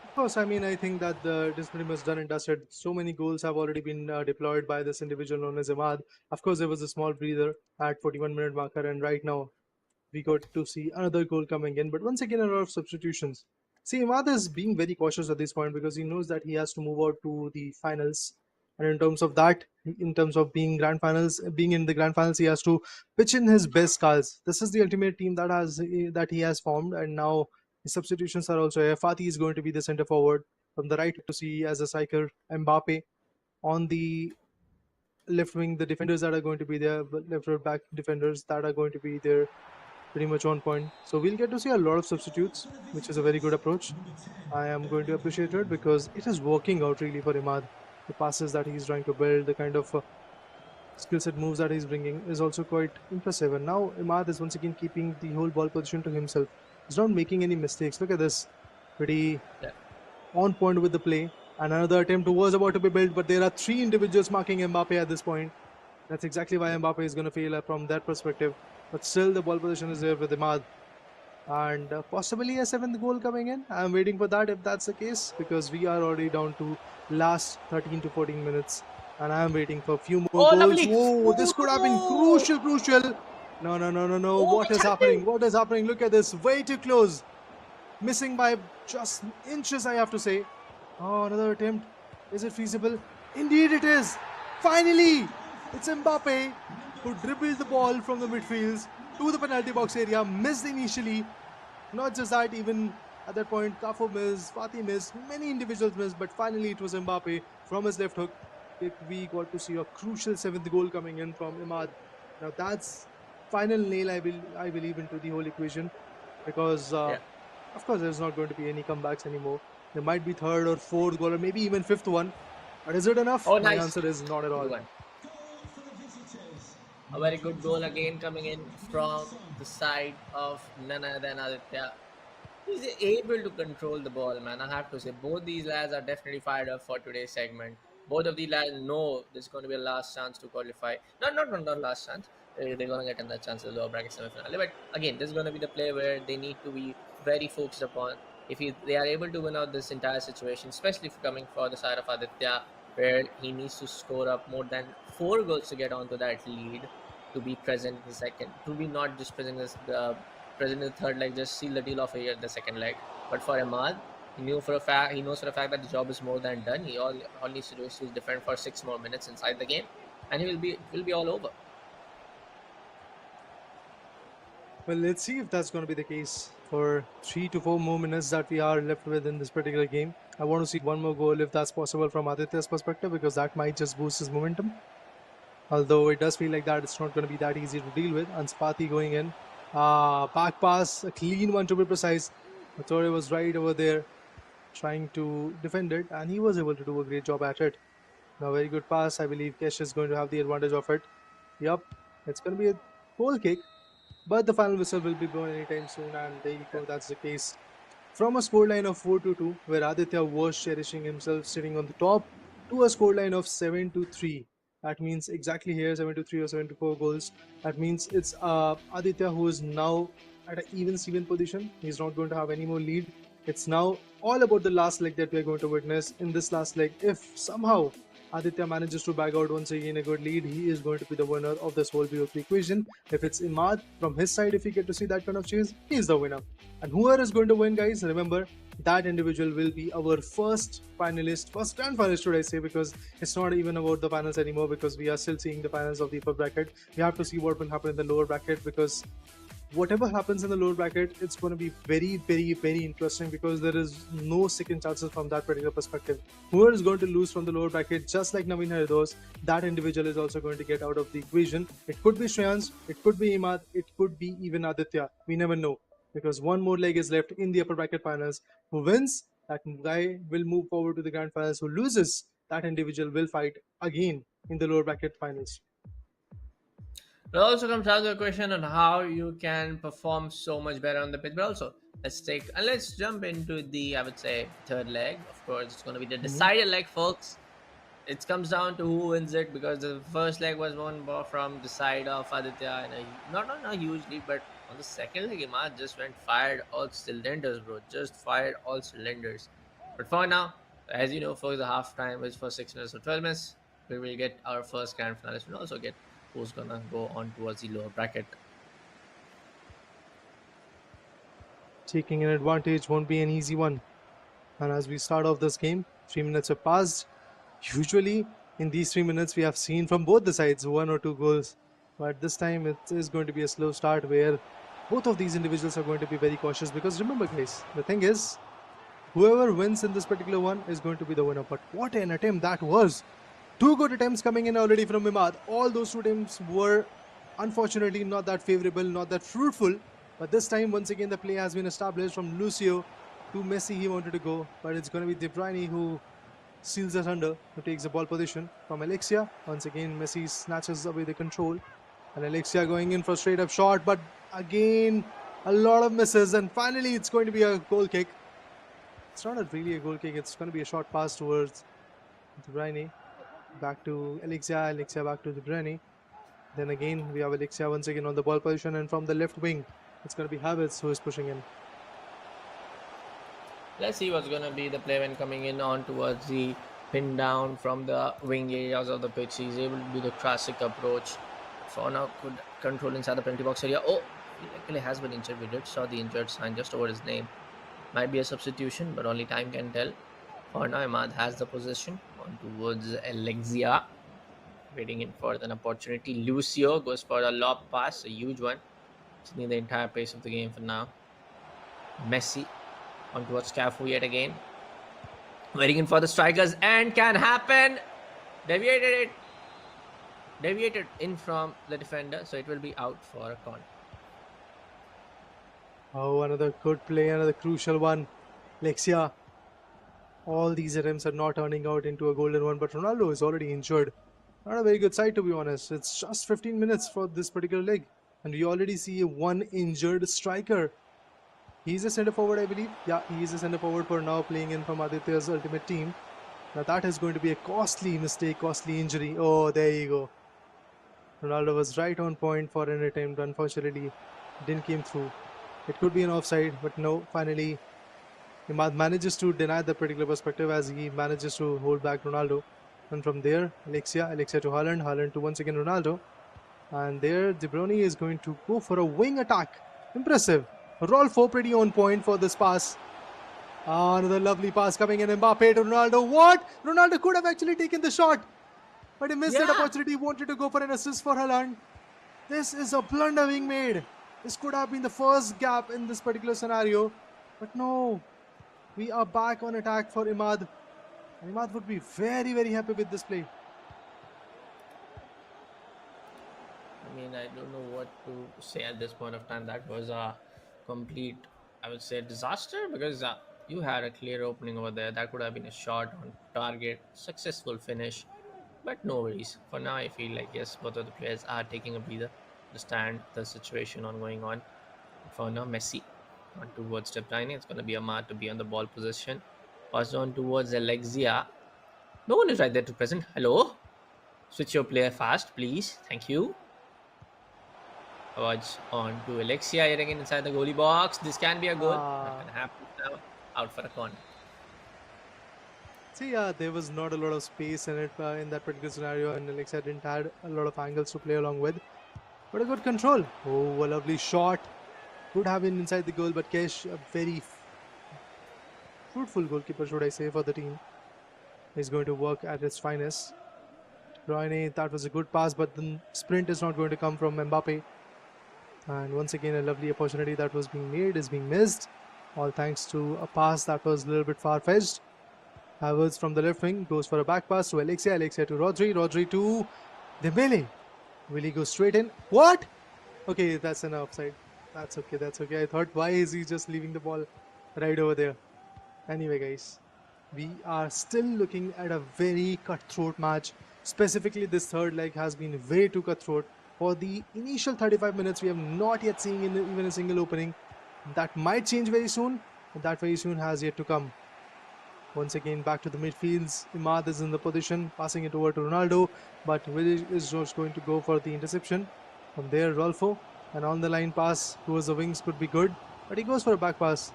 Of course, I mean, I think that it is pretty much done and dusted. So many goals have already been deployed by this individual known as Emaad. Of course, there was a small breather at 41-minute marker, and right now we got to see another goal coming in. But once again, a lot of substitutions. See, Emaad is being very cautious at this point because he knows that he has to move out to the finals. And in terms of that, in terms of being in the grand finals, he has to pitch in his best cards. This is the ultimate team that he has formed, and now the substitutions are also here. Fatih is going to be the center forward. From the right to see as a striker, Mbappe. On the left wing, the defenders that are going to be there, left or back defenders that are going to be there, pretty much on point. So we'll get to see a lot of substitutes, which is a very good approach. I am going to appreciate it because it is working out really for Emaad. The passes that he's trying to build, the kind of skill set moves that he's bringing is also quite impressive. And now Emaad is once again keeping the whole ball position to himself. He's not making any mistakes. Look at this. Pretty on point with the play. And another attempt was about to be built, but there are three individuals marking Mbappe at this point. That's exactly why Mbappe is going to fail from that perspective. But still, the ball position is there with Emaad. And possibly a seventh goal coming in. I'm waiting for that if that's the case, because we are already down to last 13 to 14 minutes. And I'm waiting for a few more goals. Lovely. Whoa, this could have been crucial. No. What is happening? Look at this. Way too close. Missing by just inches, I have to say. Oh, another attempt. Is it feasible? Indeed it is. Finally, it's Mbappe who dribbled the ball from the midfields to the penalty box area. Missed initially. Not just that, even at that point, Cafu missed, Fatih missed, many individuals missed, but finally it was Mbappe from his left hook. We got to see a crucial seventh goal coming in from Emaad. Now that's final nail, I believe, into the whole equation, because of course there's not going to be any comebacks anymore. There might be third or fourth goal or maybe even fifth one, but is it enough? Oh, My nice. answer is not at all. A very good goal again coming in from the side of none other than Aditya. He's able to control the ball, man. I have to say, both these lads are definitely fired up for today's segment. Both of these lads know this is going to be a last chance to qualify. Not last chance. They're going to get another chance at the lower bracket semifinal. But again, this is going to be the play where they need to be very focused upon. If they are able to win out this entire situation, especially if coming for the side of Aditya, where he needs to score up more than 4 goals to get onto that lead, to be present in the second, to be not just present as the present in the third leg, just seal the deal off here in the second leg. But for Emaad, he knows for a fact that the job is more than done. He all needs to do is to defend for 6 more minutes inside the game, and it will be all over. Well, let's see if that's going to be the case for 3 to 4 more minutes that we are left with in this particular game. I want to see one more goal if that's possible from Aditya's perspective, because that might just boost his momentum. Although it does feel like that it's not going to be that easy to deal with. Anspati going in. Back pass, a clean one to be precise. Mathore was right over there trying to defend it, and he was able to do a great job at it. Now, very good pass. I believe Kesh is going to have the advantage of it. Yep, it's going to be a goal kick, but the final whistle will be blown anytime soon, and there you go, that's the case. From a scoreline of 4-2, where Aditya was cherishing himself sitting on the top, to a scoreline of 7-3. That means exactly here 7-3 or 7-4 goals. That means it's Aditya who is now at an even Steven position. He's not going to have any more lead. It's now all about the last leg that we're going to witness. In this last leg, if somehow Aditya manages to bag out once again a good lead, he is going to be the winner of this whole BO3 equation. If it's Emaad from his side, if we get to see that kind of chase, he is the winner. And whoever is going to win, guys, remember that individual will be our first finalist, first grand finalist, should I say, because it's not even about the finals anymore, because we are still seeing the finals of the upper bracket. We have to see what will happen in the lower bracket, because whatever happens in the lower bracket, it's going to be very, very, very interesting, because there is no second chances from that particular perspective. Whoever is going to lose from the lower bracket, just like Naveen Haridos, that individual is also going to get out of the equation. It could be Shreyans, it could be Emaad, it could be even Aditya. We never know, because one more leg is left in the upper bracket finals. Who wins, that guy will move forward to the grand finals. Who loses, that individual will fight again in the lower bracket finals. It also comes down to a question on how you can perform so much better on the pitch. But also, let's jump into the, I would say, third leg. Of course, it's going to be the decided leg, folks. It comes down to who wins it, because the first leg was won from the side of Aditya, and not on a huge lead, but on the second leg, Emaad just fired all cylinders, bro. Just fired all cylinders. But for now, as you know, for the half time is for 6 minutes or 12 minutes. We will get our first grand finalist. We'll also get who's gonna go on towards the lower bracket. Taking an advantage won't be an easy one. And as we start off this game, 3 minutes have passed. Usually, in these 3 minutes, we have seen from both the sides 1 or 2 goals. But this time, it is going to be a slow start where both of these individuals are going to be very cautious. Because remember, guys, the thing is, whoever wins in this particular one is going to be the winner. But what an attempt that was! 2 good attempts coming in already from Emaad. All those 2 attempts were unfortunately not that favorable, not that fruitful. But this time, once again, the play has been established from Lucio to Messi. He wanted to go, but it's going to be De Bruyne who seals it under, who takes the ball position from Alexia. Once again, Messi snatches away the control. And Alexia going in for a straight up shot, but again, a lot of misses. And finally, it's going to be a goal kick. It's not really a goal kick, it's going to be a short pass towards De Bruyne. Back to Alexia, Alexia back to De Bruyne. Then again, we have Alexia once again on the ball position, and from the left wing, it's going to be Havertz who is pushing in. Let's see what's going to be the play when coming in on towards the pin down from the wing areas of the pitch. He's able to do the classic approach. For now, could control inside the penalty box area. Oh, he actually has been injured. We did saw the injured sign just over his name. Might be a substitution, but only time can tell. For now, Emaad has the possession on towards Alexia. Waiting in for an opportunity. Lucio goes for a lob pass, a huge one. Changing the entire pace of the game for now. Messi on towards Cafu yet again. Waiting in for the strikers, and can happen. Deviated in from the defender, so it will be out for a corner. Oh, another good play, another crucial one. Alexia. All these attempts are not turning out into a golden one, but Ronaldo is already injured. Not a very good side, to be honest. It's just 15 minutes for this particular leg, and we already see one injured striker. He's a centre forward, I believe. Yeah, he's a centre forward for now, playing in from Aditya's ultimate team. Now that is going to be a costly mistake, costly injury. Oh, there you go. Ronaldo was right on point for an attempt. Unfortunately, didn't came through. It could be an offside, but no. Finally, Emaad manages to deny the particular perspective as he manages to hold back Ronaldo. And from there, Alexia to Haaland to once again Ronaldo. And there, De Bruyne is going to go for a wing attack. Impressive. Rolfo pretty on point for this pass. Another lovely pass coming in. Mbappe to Ronaldo. What? Ronaldo could have actually taken the shot, but he missed that Yeah. opportunity. He wanted to go for an assist for Haaland. This is a blunder being made. This could have been the first gap in this particular scenario, but no. We are back on attack for Emaad. Emaad would be very, very happy with this play. I mean, I don't know what to say at this point of time. That was a complete, I would say, disaster because you had a clear opening over there. That could have been a shot on target, successful finish. But no worries. For now, I feel like yes, both of the players are taking a breather, understand the situation going on. For now, Messi on towards De Bruyne. It's going to be Emaad to be on the ball position. Pass on towards Alexia. No one is right there to present. Hello. Switch your player fast, please. Thank you. Towards on to Alexia yet again inside the goalie box. This can be a goal. Not going to happen now. Out for a corner. See, there was not a lot of space in it in that particular scenario, and Alexa didn't had a lot of angles to play along with. But a good control. Oh, a lovely shot. Could have been inside the goal, but Kesh, a very fruitful goalkeeper, should I say, for the team. He's going to work at his finest. Bruyne, that was a good pass, but the sprint is not going to come from Mbappe. And once again, a lovely opportunity that was being made is being missed. All thanks to a pass that was a little bit far-fetched. Havertz from the left wing goes for a back pass to Alexia. Alexia to Rodri. Rodri to Dembele. Will he go straight in? What? Okay, that's an offside. That's okay. That's okay. I thought, why is he just leaving the ball right over there? Anyway, guys, we are still looking at a very cutthroat match. Specifically, this third leg has been way too cutthroat. For the initial 35 minutes, we have not yet seen even a single opening. That might change very soon. But that very soon has yet to come. Once again, back to the midfields. Emaad is in the position, passing it over to Ronaldo, but Willis is just going to go for the interception. From there, Rolfo, an on-the-line pass towards the wings could be good, but he goes for a back pass.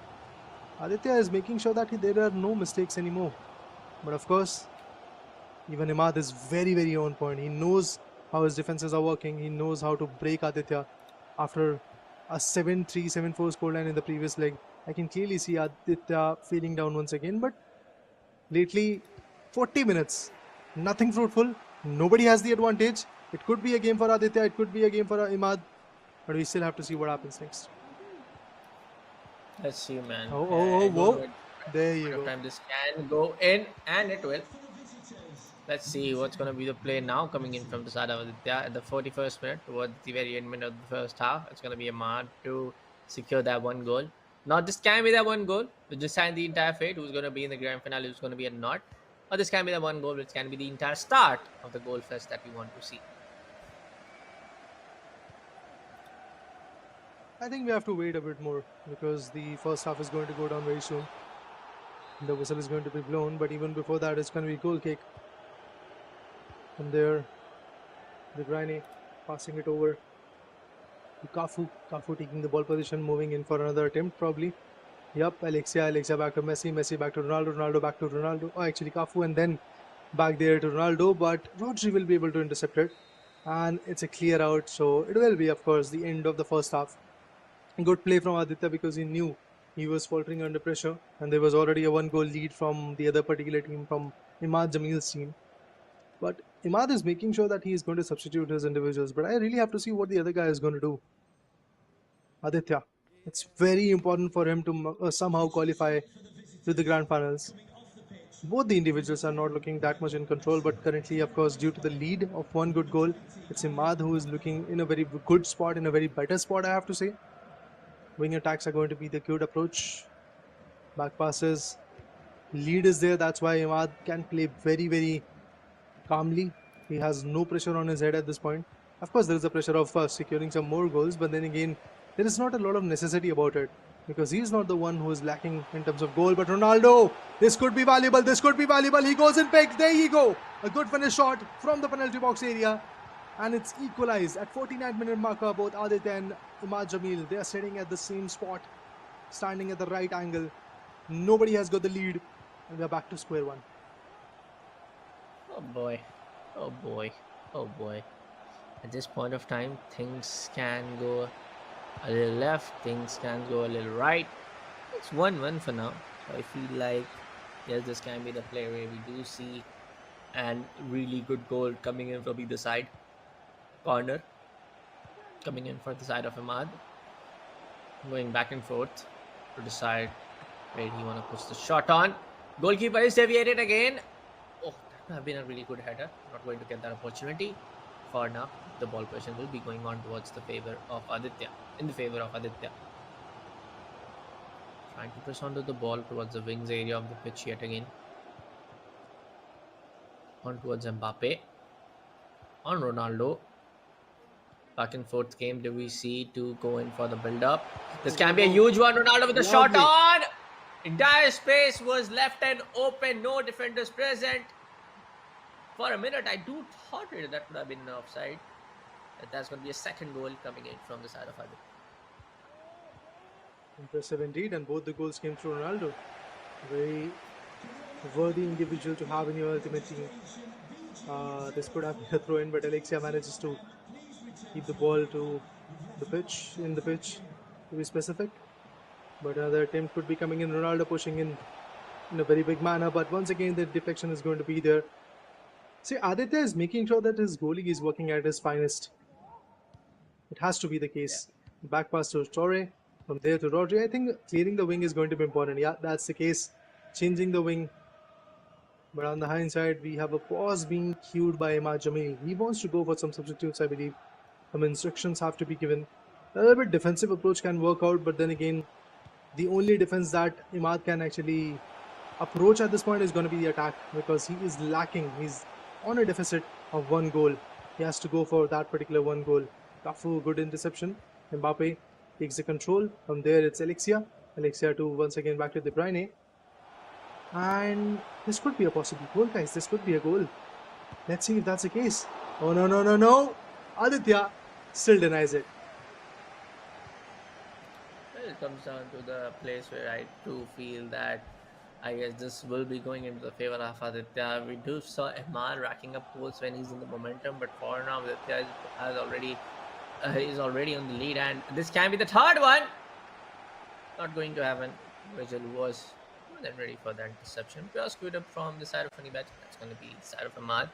Aditya is making sure that there are no mistakes anymore. But of course, even Emaad is very, very on point. He knows how his defenses are working. He knows how to break Aditya. After a 7-3, 7-4 scoreline in the previous leg, I can clearly see Aditya feeling down once again, but lately, 40 minutes, nothing fruitful. Nobody has the advantage. It could be a game for Aditya, it could be a game for Emaad, but we still have to see what happens next. Let's see, man. Whoa. There you go. Time this can go in, and it will. Let's see what's going to be the play now coming in from the side of Aditya at the 41st minute towards the very end minute of the first half. It's going to be Emaad to secure that one goal. Not this can be that one goal to decide the entire fate. Who's going to be in the grand finale? Who's going to be or not? Or this can be the one goal which can be the entire start of the goal fest that we want to see. I think we have to wait a bit more because the first half is going to go down very soon. The whistle is going to be blown, but even before that, it's going to be a goal kick. From there, De Bruyne passing it over to Cafu. Cafu taking the ball position, moving in for another attempt probably. Yep, Alexia back to Messi, Messi back to Ronaldo, Ronaldo back to Ronaldo. Oh, actually Cafu and then back there to Ronaldo, but Rodri will be able to intercept it. And it's a clear out, so it will be, of course, the end of the first half. Good play from Aditya because he knew he was faltering under pressure, and there was already a 1-goal lead from the other particular team, from Emaad Jamil's team. But Emaad is making sure that he is going to substitute his individuals, but I really have to see what the other guy is going to do. Aditya, it's very important for him to somehow qualify to the grand finals. Both the individuals are not looking that much in control, but currently, of course, due to the lead of one good goal, it's Emaad who is looking in a very good spot, in a very better spot, I have to say. Wing attacks are going to be the good approach. Back passes. Lead is there, that's why Emaad can play very, very calmly. He has no pressure on his head at this point. Of course, there is a pressure of securing some more goals, but then again, there is not a lot of necessity about it. because he's not the one who is lacking in terms of goal. But Ronaldo, this could be valuable. This could be valuable. He goes and picks. There you go. A good finish shot from the penalty box area. And it's equalized at 49th-minute marker. Both Aditya and Emaad Jamil, they are sitting at the same spot, standing at the right angle. Nobody has got the lead. And we are back to square one. Oh boy. Oh boy. Oh boy. At this point of time, things can go a little left, things can go a little right. It's 1-1 for now. So I feel like, yes, this can be the play where we do see and really good goal coming in from either side. Corner coming in for the side of Emaad. Going back and forth to decide where he want to push the shot on. Goalkeeper is deviated again. Oh, that would have been a really good header. Not going to get that opportunity. For now, the ball position will be going on towards the favor of Aditya. In the favor of Aditya. Trying to press onto the ball towards the wings area of the pitch yet again. On towards Mbappe. On Ronaldo. Back and forth game do we see to go in for the build-up. This can be a huge one. Ronaldo with the shot on. Entire space was left and open. No defenders present. For a minute, I do thought that would have been an offside. That's going to be a second goal coming in from the side of Aditya. Impressive indeed, and both the goals came through Ronaldo. Very worthy individual to have in your ultimate team. This could have been a throw-in, but Alexia manages to keep the ball to the pitch, to be specific. But another attempt could be coming in. Ronaldo pushing in a very big manner, but once again the deflection is going to be there. See, Aditya is making sure that his goalie is working at his finest. It has to be the case. Back pass to Torre, from there to Rodri. I think clearing the wing is going to be important. Yeah, that's the case. Changing the wing. But on the hindsight, we have a pause being cued by Emaad Jamil. He wants to go for some substitutes, I believe. Some instructions have to be given. A little bit defensive approach can work out, but then again, the only defense that Emaad can actually approach at this point is going to be the attack, because he is lacking. He's on a deficit of 1 goal. He has to go for that particular 1 goal. Tafu, good interception. Mbappe takes the control. From there, it's Alexia. Alexia to once again back to De Bruyne. And this could be a possible goal, guys. This could be a goal. Let's see if that's the case. Oh, no, no, no, no. Aditya still denies it. Well, it comes down to the place where I do feel that I guess this will be going into the favor of Aditya. We do saw Emaad racking up goals when he's in the momentum, but for now, Aditya is already on the lead, and this can be the third one. Not going to happen. Virgil was more than ready for that interception. Pure screwed up from the side of Funibet. That's going to be the side of Emaad.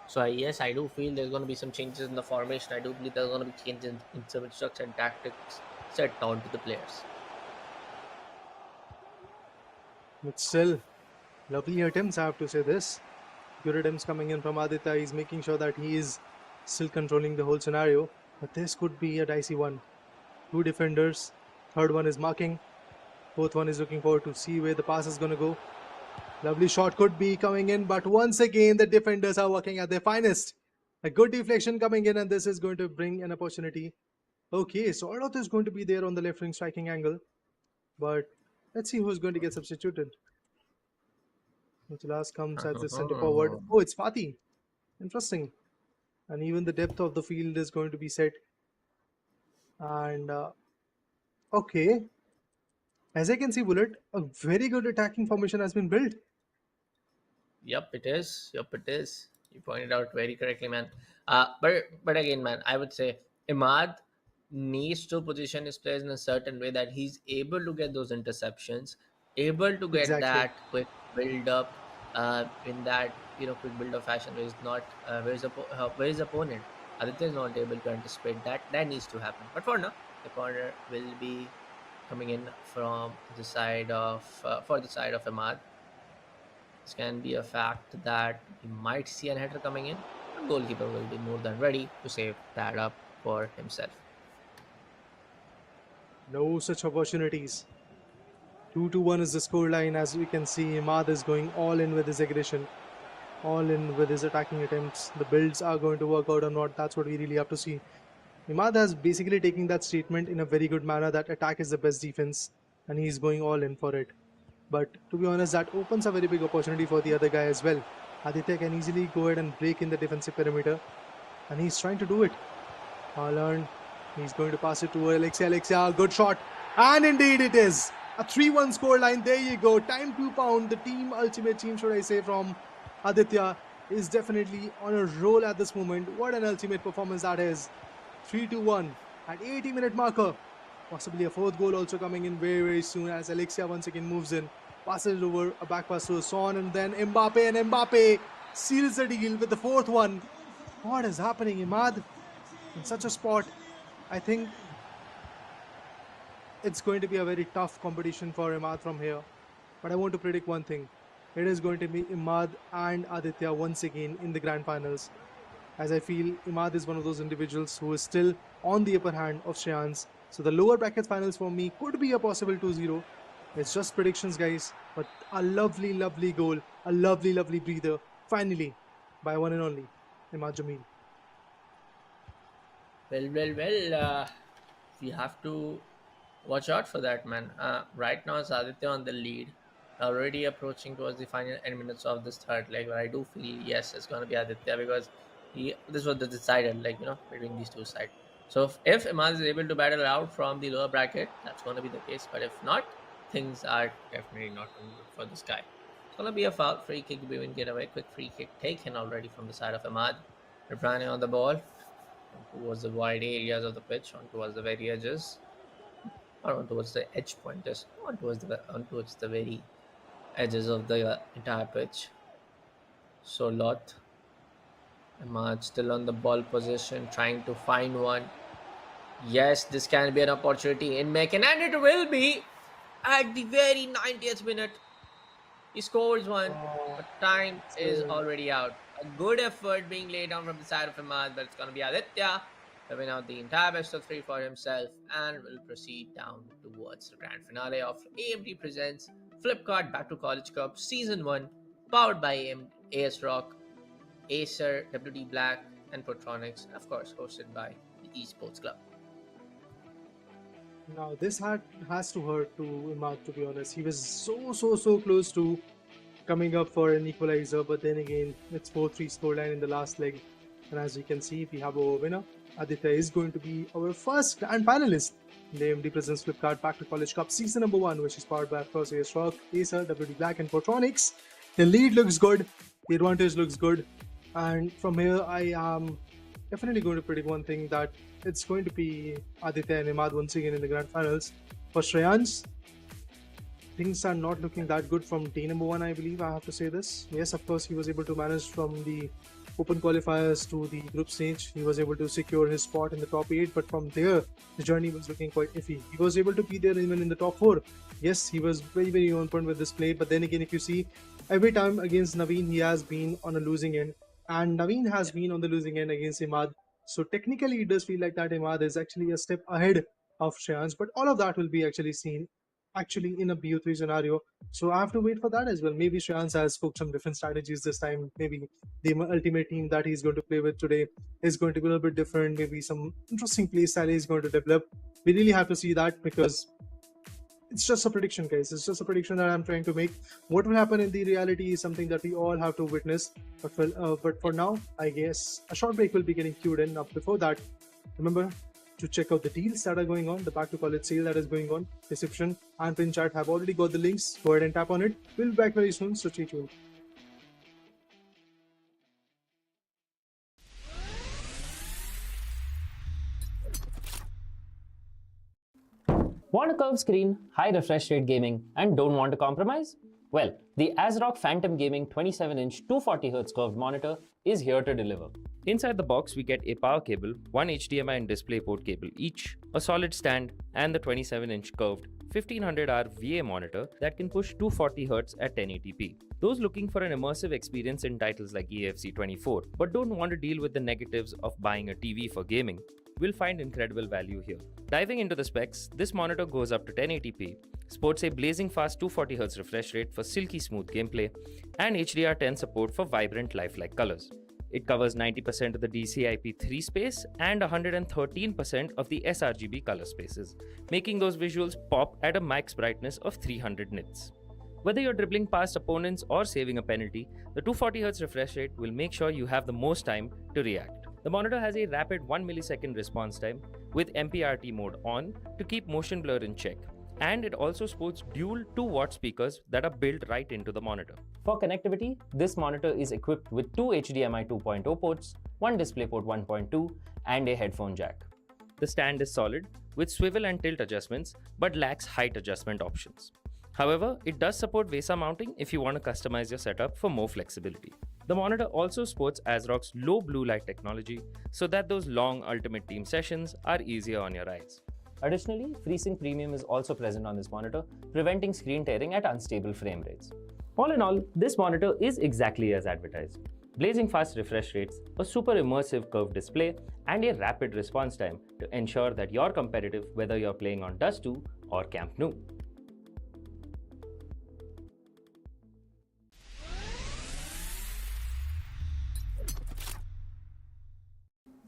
So yes, I do feel there's going to be some changes in the formation. I do believe there's going to be changes in some instructions and tactics set down to the players. But still, lovely attempts, I have to say this. Good attempts coming in from Aditya. He's making sure that he is still controlling the whole scenario. But this could be a dicey one. 2 defenders. Third one is marking. Fourth one is looking forward to see where the pass is going to go. Lovely shot could be coming in. But once again, the defenders are working at their finest. A good deflection coming in, and this is going to bring an opportunity. Okay, so Ardot is going to be there on the left wing striking angle. But let's see who's going to get substituted. Nicholas comes as the centre forward. Oh, it's Fatih. Interesting. And even the depth of the field is going to be set. And okay. As I can see, Bullet, a very good attacking formation has been built. Yep, it is. Yep, it is. You pointed out very correctly, man. But again, man, I would say Emaad needs to position his players in a certain way that he's able to get those interceptions, able to get that quick build up in that quick build up fashion where he's not where his opponent Aditya is not able to anticipate that. That needs to happen. But for now, the corner will be coming in from the side of for the side of Emaad. This can be a fact that we might see an header coming in. The goalkeeper will be more than ready to save that up for himself. No such opportunities. 2-1 is the scoreline. As we can see, Emaad is going all in with his aggression, all in with his attacking attempts. The builds are going to work out or not. That's what we really have to see. Emaad has basically taken that statement in a very good manner that attack is the best defense. and he's going all in for it. But to be honest, that opens a very big opportunity for the other guy as well. Aditya can easily go ahead and break in the defensive perimeter, and he's trying to do it. Haaland, he's going to pass it to Alexia. Alexia, good shot. And indeed it is. A 3-1 scoreline. There you go. Time to pound. The team, ultimate team, should I say, from Aditya is definitely on a roll at this moment. What an ultimate performance that is. 3-1 at 80-minute marker. Possibly a fourth goal also coming in very, very soon as Alexia once again moves in. Passes it over, a back pass to Son, and then Mbappe, and Mbappe seals the deal with the fourth one. What is happening, Emaad? In such a spot, I think it's going to be a very tough competition for Emaad from here. But I want to predict one thing. It is going to be Emaad and Aditya once again in the grand finals. As I feel Emaad is one of those individuals who is still on the upper hand of Shreyansh. So the lower brackets finals for me could be a possible 2-0. It's just predictions, guys. But a lovely, lovely goal. A lovely, lovely breather. Finally, by one and only, Emaad Jamil. Well, we have to watch out for that, man. Right now, it's Aditya on the lead, already approaching towards the final 10 minutes of this third leg. But I do feel, yes, it's going to be Aditya because this was the decided, between these two sides. So if Emaad is able to battle out from the lower bracket, that's going to be the case. But if not, things are definitely not going to be good for this guy. It's going to be a foul, free kick, Bivin get away. Quick free kick taken already from the side of Emaad. Reprane on the ball towards the wide areas of the pitch, on towards the very edges, or on towards the edge pointers, on towards the very edges of the entire pitch. So Lot, Emaad still on the ball position, trying to find one. Yes, this can be an opportunity in making, and it will be at the very 90th minute. He scores one, but time is already out. A good effort being laid down from the side of Emaad, but it's going to be Aditya to win out the entire best of 3 for himself and will proceed down towards the grand finale of AMD presents Flipkart Back to College Cup Season 1, powered by AS Rock, Acer, WD Black, and Portronics, and of course hosted by the Esports Club. Now this has to hurt to Emaad, to be honest. He was so close to coming up for an equalizer, but then again it's 4-3 scoreline in the last leg, and as you can see, we have our winner. Aditya is going to be our first grand finalist in the AMD Presents Flipkart Back to College Cup Season number 1, which is powered by, of course, AS Rock, Acer, WD Black, and Portronics. The lead looks good, the advantage looks good, and from here I am definitely going to predict one thing, that it's going to be Aditya and Emaad once again in the grand finals. For Shreyansh, things are not looking that good from day number 1, I believe. I have to say this. Yes, of course, he was able to manage from the open qualifiers to the group stage. He was able to secure his spot in the top 8, but from there, the journey was looking quite iffy. He was able to be there even in the top 4. Yes, he was very on point with this play, but then again, if you see, every time against Naveen, he has been on a losing end, and Naveen has been on the losing end against Emaad. So technically, it does feel like that Emaad is actually a step ahead of Shreyansh, but all of that will be actually seen in a BO3 scenario. So I have to wait for that as well. Maybe Shreyansh has cooked some different strategies this time. Maybe the ultimate team that he's going to play with today is going to be a little bit different. Maybe some interesting play style he's going to develop. We really have to see that, because it's just a prediction, guys. It's just a prediction that I'm trying to make. What will happen in the reality is something that we all have to witness. But for now, I guess a short break will be getting queued in. Now, before that, remember to check out the deals that are going on, the Back to College sale that is going on. Description and pin chat have already got the links. Go ahead and tap on it. We'll be back very soon, so stay tuned. Want a curved screen, high refresh rate gaming, and don't want to compromise? Well, the ASRock Phantom Gaming 27-inch 240Hz curved monitor is here to deliver. Inside the box, we get a power cable, one HDMI and DisplayPort cable each, a solid stand, and the 27-inch curved 1500R VA monitor that can push 240Hz at 1080p. Those looking for an immersive experience in titles like EAFC 24 but don't want to deal with the negatives of buying a TV for gaming will find incredible value here. Diving into the specs, this monitor goes up to 1080p, sports a blazing fast 240Hz refresh rate for silky smooth gameplay, and HDR10 support for vibrant lifelike colors. It covers 90% of the DCI-P3 space and 113% of the sRGB color spaces, making those visuals pop at a max brightness of 300 nits. Whether you're dribbling past opponents or saving a penalty, the 240Hz refresh rate will make sure you have the most time to react. The monitor has a rapid 1 millisecond response time with MPRT mode on to keep motion blur in check. And it also sports dual 2-watt speakers that are built right into the monitor. For connectivity, this monitor is equipped with two HDMI 2.0 ports, one DisplayPort 1.2, and a headphone jack. The stand is solid with swivel and tilt adjustments but lacks height adjustment options. However, it does support VESA mounting if you want to customize your setup for more flexibility. The monitor also sports ASRock's low blue light technology so that those long Ultimate Team sessions are easier on your eyes. Additionally, FreeSync Premium is also present on this monitor, preventing screen tearing at unstable frame rates. All in all, this monitor is exactly as advertised. Blazing fast refresh rates, a super immersive curved display, and a rapid response time to ensure that you're competitive whether you're playing on Dust 2 or Camp Nou.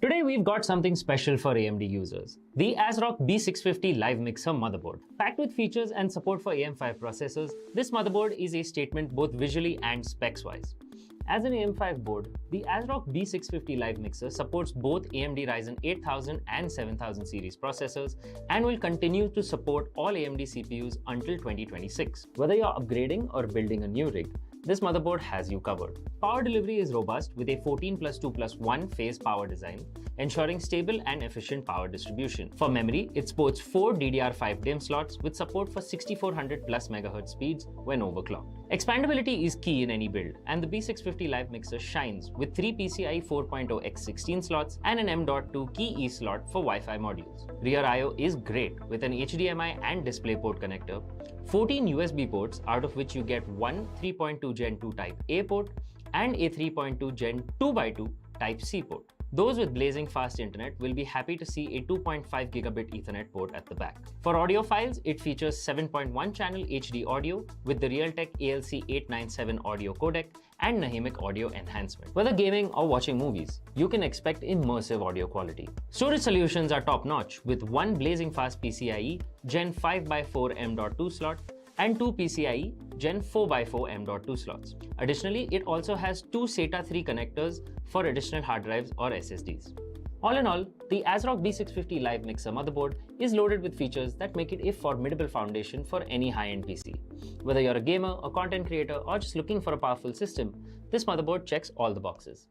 Today we've got something special for AMD users. The ASRock B650 Live Mixer motherboard. Packed with features and support for AM5 processors, this motherboard is a statement both visually and specs-wise. As an AM5 board, the ASRock B650 Live Mixer supports both AMD Ryzen 8000 and 7000 series processors and will continue to support all AMD CPUs until 2026. Whether you're upgrading or building a new rig, this motherboard has you covered. Power delivery is robust with a 14+2+1 phase power design, ensuring stable and efficient power distribution. For memory, it sports 4 DDR5 DIMM slots with support for 6400+ MHz speeds when overclocked. Expandability is key in any build, and the B650 Live Mixer shines with 3 PCIe 4.0x16 slots and an M.2 key E slot for Wi-Fi modules. Rear I/O is great with an HDMI and DisplayPort connector, 14 USB ports, out of which you get one 3.2 Gen 2 Type A port and a 3.2 Gen 2x2 Type C port. Those with blazing fast internet will be happy to see a 2.5 gigabit Ethernet port at the back. For audiophiles, it features 7.1 channel HD audio with the Realtek ALC897 audio codec and Nahimic audio enhancement. Whether gaming or watching movies, you can expect immersive audio quality. Storage solutions are top-notch with one blazing fast PCIe Gen 5x4 M.2 slot and 2 PCIe Gen 4x4 M.2 slots. Additionally, it also has 2 SATA 3 connectors for additional hard drives or SSDs. All in all, the ASRock B650 Live Mixer motherboard is loaded with features that make it a formidable foundation for any high-end PC. Whether you're a gamer, a content creator, or just looking for a powerful system, this motherboard checks all the boxes.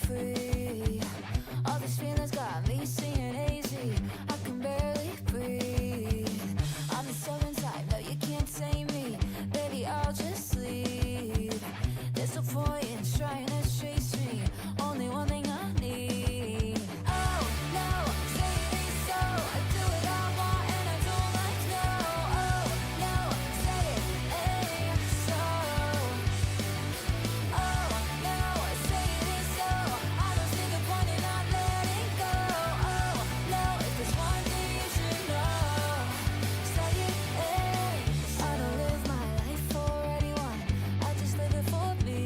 free. All these feelings got me seeing hazy. I can barely breathe. I'm the stubborn type, no you can't tame me. Baby, I'll just leave. There's no point in trying to chase me. Only one thing I need. Oh no, say it ain't so. I do what I want and I don't like no. Oh no, say it ain't so. Oh no, say it ain't so. I don't see the point in not letting go. Oh no, if there's one thing you should know, say it ain't. I don't live my life for anyone. I just live it for me.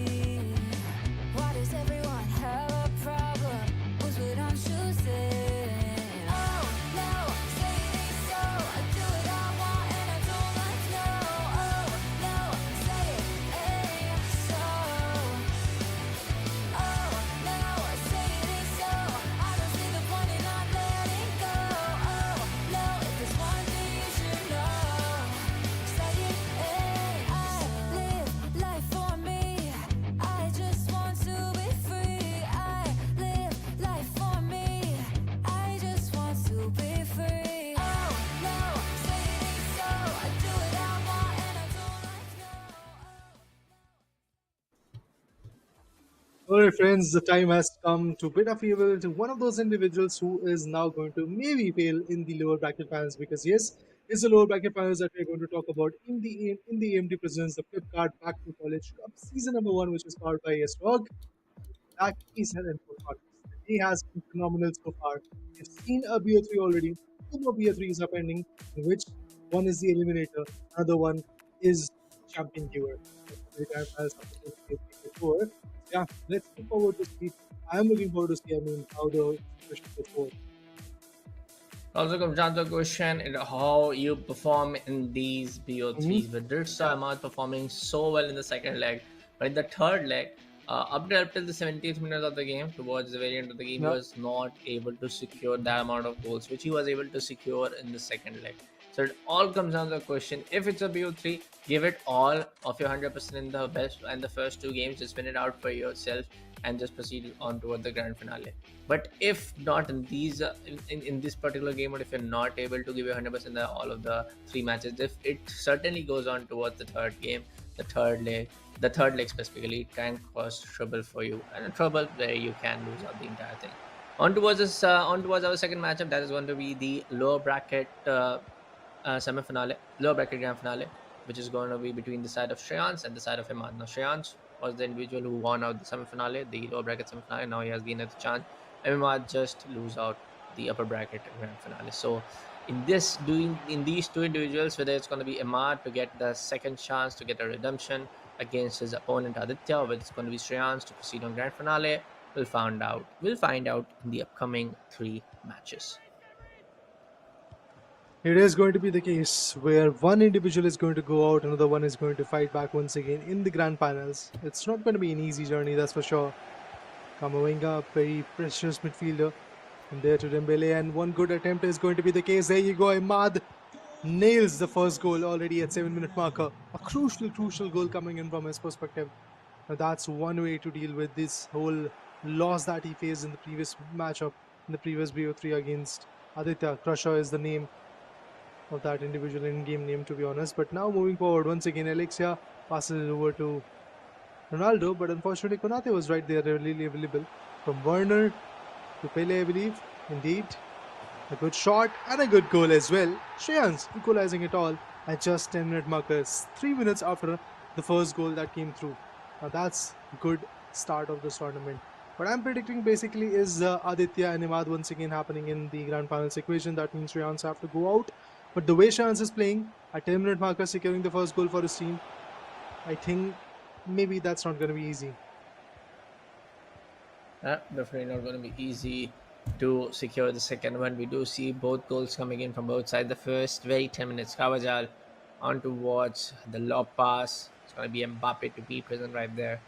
Why does everyone have a problem with what I'm choosing? Oh no, say it ain't so. I do what I want and I don't like no. Oh no, say it ain't so. Oh no, say it ain't so. I don't see the point in not letting go. Oh no, if there's one thing you should know, say it ain't. I live life for me. I just want to be free. I live life for me. I just want to be free. Oh no, say it ain't so. I do what I want and I don't like no. Alright, friends, the time has come to bid a farewell to one of those individuals who is now going to maybe fail in the lower bracket finals, because yes, it's the lower bracket finals that we're going to talk about in the AMD presents the Flipkart Back to College Cup season number 1, which is powered by Rock. That is an info podcast. The day has been phenomenal so far. We've seen a BO3 already. Two more BO3s are pending, in which one is the Eliminator, another one is Champion Giver. The grand finals are supposed to be before. So yeah, let's look forward to see. I'm looking forward to see, how the situation goes forward. Also comes down to the question in how you perform in these BO3s. We did saw Emaad performing so well in the second leg, but in the third leg, up till the 70th minute of the game, towards the very end of the game, Yeah. he was not able to secure that amount of goals, which he was able to secure in the second leg. So it all comes down to the question: if it's a BO3, give it all of your 100% in the best and the first two games, just win it out for yourself, and just proceed on toward the grand finale. But if not in these in this particular game, or if you're not able to give you 100% in all of the three matches, if it certainly goes on towards the third game, the third leg specifically can cause trouble for you, and a trouble where you can lose out the entire thing. On towards our second matchup, that is going to be the lower bracket semi-finale, lower bracket grand finale, which is going to be between the side of Shreyans and the side of Emaad. Now, Shreyans was the individual who won out the semi-finale, the lower bracket semi-finale. Now he has gained another chance. Emaad just lose out the upper bracket grand finale. So, in these two individuals, whether it's going to be Emaad to get the second chance to get a redemption against his opponent Aditya, or whether it's going to be Shreyans to proceed on grand finale, we'll find out. We'll find out in the upcoming three matches. It is going to be the case where one individual is going to go out, another one is going to fight back once again in the grand finals. It's not going to be an easy journey, that's for sure. Kamavinga, very precious midfielder. And there to Dembele, and one good attempt is going to be the case. There you go, Emaad nails the first goal already at 7-minute marker. A crucial goal coming in from his perspective. Now that's one way to deal with this whole loss that he faced in the previous matchup, in the previous BO3 against Aditya. Crusher is the name of that individual in-game name, to be honest. But now moving forward, once again, Alexia passes it over to Ronaldo, but unfortunately Konate was right there, readily available. From Werner to Pele, I believe. Indeed, a good shot and a good goal as well. Shreyans equalizing it all at just 10-minute markers, 3 minutes after the first goal that came through. Now that's a good start of this tournament. What I'm predicting basically is Aditya and Emaad once again happening in the grand finals equation. That means Shreyans have to go out. But the way Shreyans is playing, at 10-minute marker securing the first goal for his team, I think maybe that's not going to be easy. Definitely not going to be easy to secure the second one. We do see both goals coming in from both sides. The first very 10 minutes, Kavajal on towards the lob pass. It's going to be Mbappe to be present right there.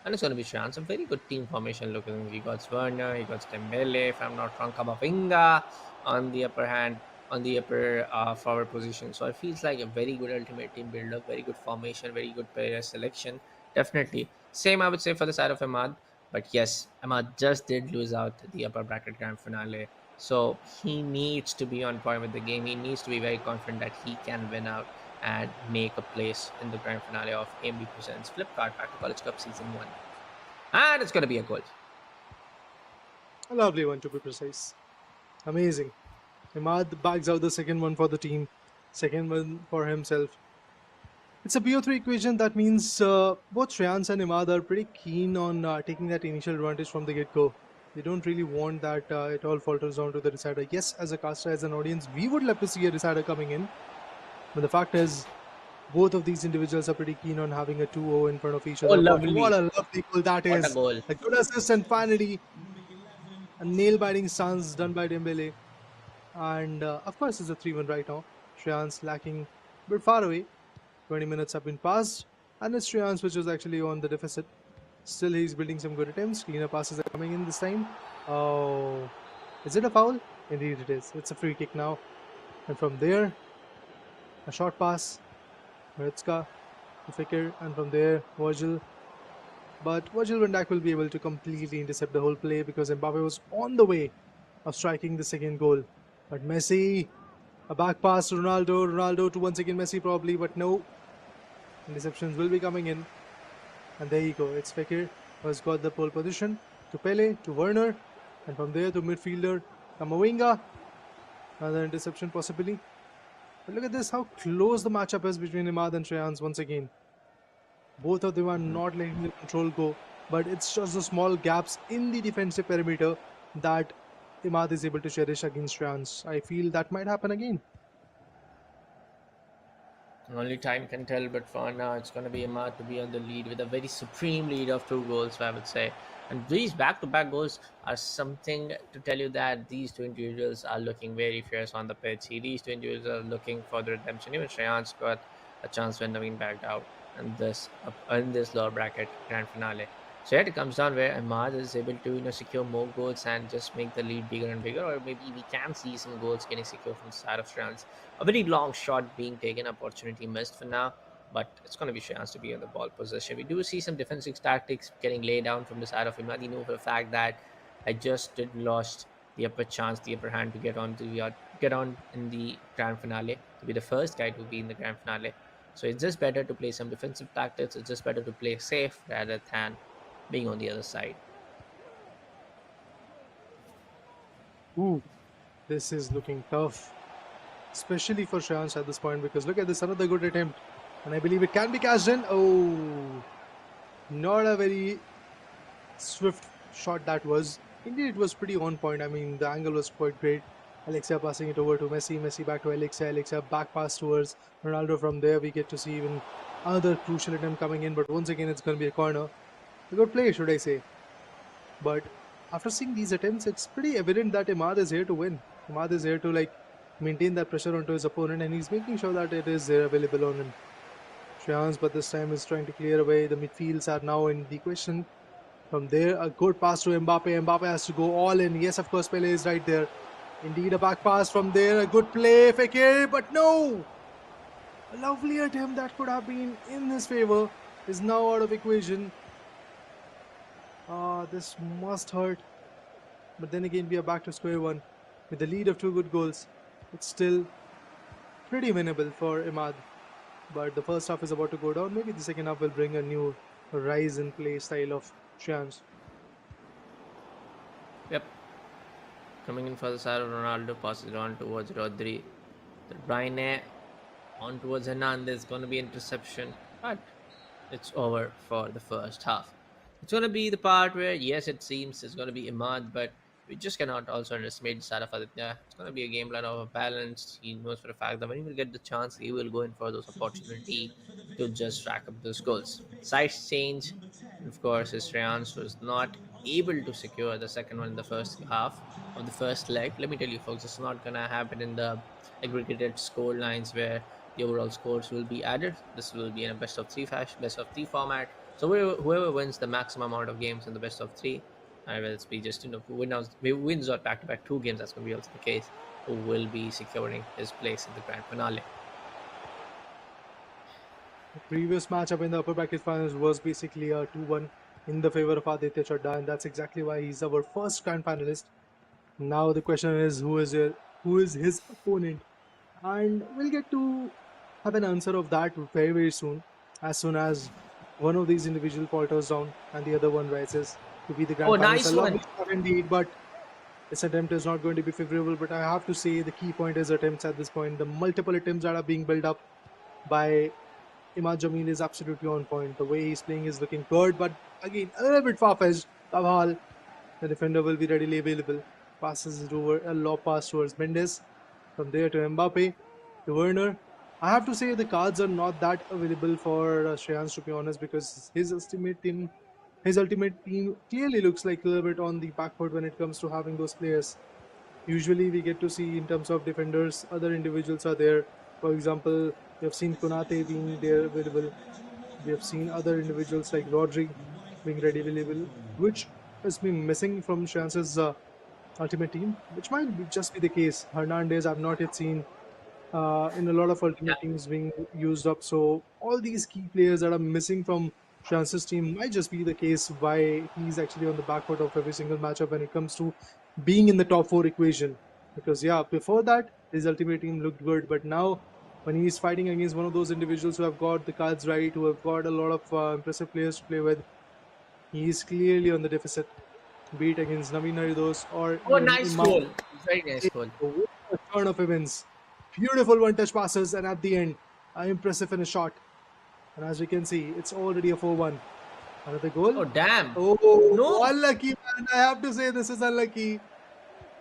And it's going to be Shreyans. A very good team formation looking. He got Werner, he got Dembele, if I'm not wrong, Kamavinga on the upper hand, on the upper forward position. So it feels like a very good ultimate team build-up, very good formation, very good player selection. Definitely. Same, I would say, for the side of Emaad. But yes, Emaad just did lose out the upper bracket grand finale. So he needs to be on point with the game. He needs to be very confident that he can win out and make a place in the grand finale of AMD presents Flipkart Back to College Cup Season 1. And it's going to be a goal. A lovely one, to be precise. Amazing. Emaad bags out the second one for the team, second one for himself. It's a BO3 equation. That means both Shreyans and Emaad are pretty keen on taking that initial advantage from the get-go. They don't really want that it all falters down to the decider. Yes, as a caster, as an audience, we would love to see a decider coming in. But the fact is, both of these individuals are pretty keen on having a 2-0 in front of each Oh, other. But lovely. what a lovely goal that What a is. goal. A good assist, and finally a nail-biting stance done by Dembele. And of course, it's a 3-1 right now. Shreyan's lacking a bit far away. 20 minutes have been passed, and it's Shreyans which was actually on the deficit. Still, he's building some good attempts. Cleaner passes are coming in this time. Oh, is it a foul? Indeed, it is. It's a free kick now. And from there, a short pass. Maritska to Fikir, and from there, Virgil. But Virgil van Dijk will be able to completely intercept the whole play because Mbappe was on the way of striking the second goal. But Messi, a back pass to Ronaldo. Ronaldo to once again Messi probably, but no. Interceptions will be coming in. And there you go. It's Fekir who has got the pole position. To Pele, to Werner. And from there to midfielder Kamavinga. Another interception possibly. But look at this, how close the matchup is between Emaad and Shreyans once again. Both of them are not letting the control go. But it's just the small gaps in the defensive perimeter that Emaad is able to cherish against Shreyans. I feel that might happen again. Only time can tell, but for now, it's going to be Emaad to be on the lead with a very supreme lead of 2 goals, I would say. And these back to back goals are something to tell you that these two individuals are looking very fierce on the pitch. These two individuals are looking for the redemption. Even Shreyans got a chance when Naveen backed out in this lower bracket grand finale. So yet it comes down where Emaad is able to secure more goals and just make the lead bigger and bigger, or maybe we can see some goals getting secured from the side of Shreyans. A very long shot being taken, opportunity missed for now, but it's going to be Shreyans to be on the ball possession. We do see some defensive tactics getting laid down from the side of Emaad. You know for the fact that I just did lost the upper chance, the upper hand to get on in the grand finale, to be the first guy to be in the grand finale. So it's just better to play some defensive tactics. It's just better to play safe rather than being on the other side. Ooh, this is looking tough. Especially for Shreyans at this point, because look at this, another good attempt. And I believe it can be cashed in. Oh, not a very swift shot that was. Indeed, it was pretty on point. I mean, the angle was quite great. Alexia passing it over to Messi. Messi back to Alexia. Alexia back pass towards Ronaldo. From there, we get to see even another crucial attempt coming in. But once again, it's going to be a corner. A good play, should I say. But after seeing these attempts, it's pretty evident that Emaad is here to win. Emaad is here to maintain that pressure onto his opponent, and he's making sure that it is there available on him. Shreyans, but this time is trying to clear away. The midfields are now in the question. From there, a good pass to Mbappe. Mbappe has to go all in. Yes, of course, Pele is right there. Indeed, a back pass from there. A good play, Fekir, but no! A lovely attempt that could have been in his favor is now out of equation. This must hurt. But then again, we are back to square one. With the lead of 2 good goals, it's still pretty winnable for Emaad. But the first half is about to go down. Maybe the second half will bring a new rise in play style of Shreyans. Yep. Coming in for the side of Ronaldo, passes it on towards Rodri. The Bruyne on towards Hernandez. Going to be interception. But it's over for the first half. It's going to be the part where, yes, it seems it's going to be Emaad, but we just cannot also underestimate the side of Aditya. It's going to be a game plan of a balance. He knows for a fact that when he will get the chance, he will go in for those opportunity to just rack up those goals. Sides change. And of course, his Shreyans was not able to secure the second one in the first half of the first leg. Let me tell you, folks, it's not going to happen in the aggregated score lines where the overall scores will be added. This will be in a best of 3 fashion, best of 3 format. So whoever wins the maximum amount of games in the best of 3, whether it's be just who wins or back-to-back 2 games, that's going to be also the case, who will be securing his place in the grand finale. The previous matchup in the upper bracket finals was basically a 2-1 in the favor of Aditya Chadda, and that's exactly why he's our first grand finalist. Now the question is, who is his opponent? And we'll get to have an answer of that very, very soon as one of these individual falters down and the other one rises to be the Oh, grand finalist. nice A lovely one. shot indeed, but this attempt is not going to be favorable. But I have to say the key point is attempts at this point. The multiple attempts that are being built up by Emaad Jamil is absolutely on point. The way he's playing is looking good, but again, a little bit far-fetched. Tabhal, the defender will be readily available. Passes it over a low pass towards Mendes. From there to Mbappe, to Werner. I have to say the cards are not that available for Shreyans, to be honest, because his ultimate team clearly looks like a little bit on the back foot when it comes to having those players. Usually, we get to see in terms of defenders, other individuals are there. For example, we have seen Konate being there available. We have seen other individuals like Rodri being ready available, which has been missing from Shreyans' ultimate team, which might just be the case. Hernandez, I've not yet seen in a lot of Yeah. ultimate teams being used up. So all these key players that are missing from Chance's team might just be the case why he's actually on the back foot of every single matchup when it comes to being in the top four equation. Because yeah, before that his ultimate team looked good, but now when he's fighting against one of those individuals who have got the cards right, who have got a lot of impressive players to play with, he is clearly on the deficit. Be it against Naveen Haridos or Oh, even nice Imam. goal. Very nice goal. What a turn of events. Beautiful one-touch passes, and at the end, an impressive finish shot. And as we can see, it's already a 4-1. Another goal. Oh, damn. Oh, No. unlucky, man. I have to say this is unlucky.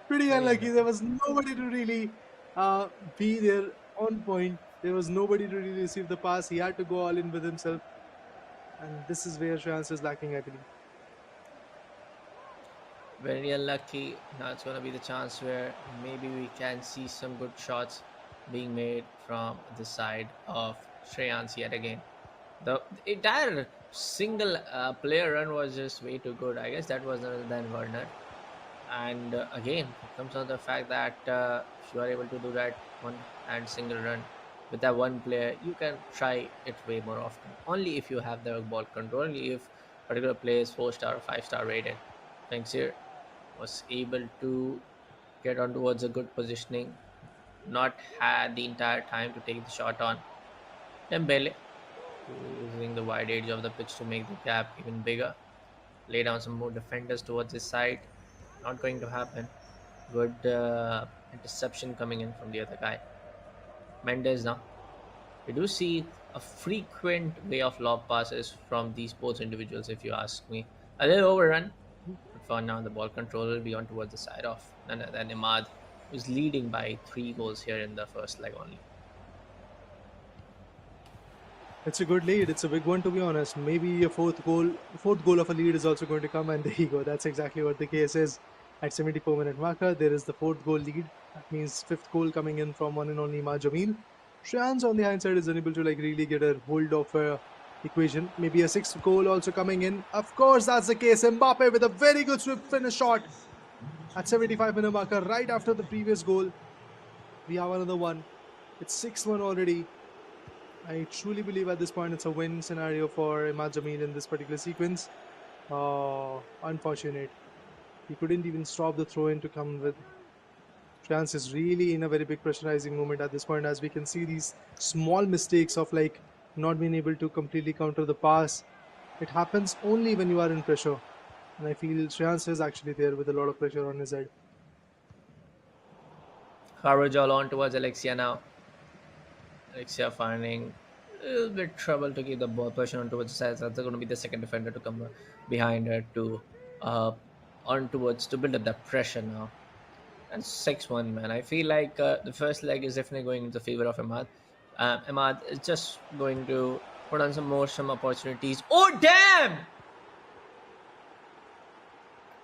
Pretty Very unlucky. There unlucky. was nobody to really uh, be there on point. There was nobody to really receive the pass. He had to go all in with himself. And this is where Shreyans is lacking, I believe. Very unlucky. Now it's going to be the chance where maybe we can see some good shots being made from the side of Shreyans yet again. The entire single player run was just way too good. I guess that was none other than Werner. And again, it comes on the fact that if you are able to do that one and single run with that one player, you can try it way more often. Only if you have the ball control, only if particular player is 4-star or 5-star rated. Thanks here was able to get on towards a good positioning, not had the entire time to take the shot on. Dembele using the wide edge of the pitch to make the gap even bigger. Lay down some more defenders towards his side. Not going to happen. Good interception coming in from the other guy. Mendes now. We do see a frequent way of lob passes from these both individuals, if you ask me. A little overrun, but for now the ball control will be on towards the side of none other than Emaad, who's leading by 3 goals here in the first leg only. It's a good lead. It's a big one, to be honest. Maybe a fourth goal of a lead is also going to come, and there you go. That's exactly what the case is. At 74-minute marker, there is the fourth goal lead. That means fifth goal coming in from one and only Emaad Jamil. Shreyans on the hindsight is unable to really get a hold of a equation. Maybe a sixth goal also coming in. Of course, that's the case. Mbappe with a very good swift finish shot at 75-minute marker, right after the previous goal. We have another one. It's 6-1 already. I truly believe at this point it's a win scenario for Emaad Jamil in this particular sequence. Unfortunate. He couldn't even stop the throw in to come with. Shreyans is really in a very big pressurizing moment at this point, as we can see these small mistakes of like not being able to completely counter the pass. It happens only when you are in pressure. And I feel Shreyans is actually there with a lot of pressure on his head. Carvajal on towards Alexia now. Alexia finding a little bit trouble to keep the ball pushing on towards the side. That's going to be the second defender to come behind her to on towards to build up that pressure now. And 6-1, man. I feel like the first leg is definitely going in the favor of Emaad. Emaad is just going to put on some opportunities. Oh, damn!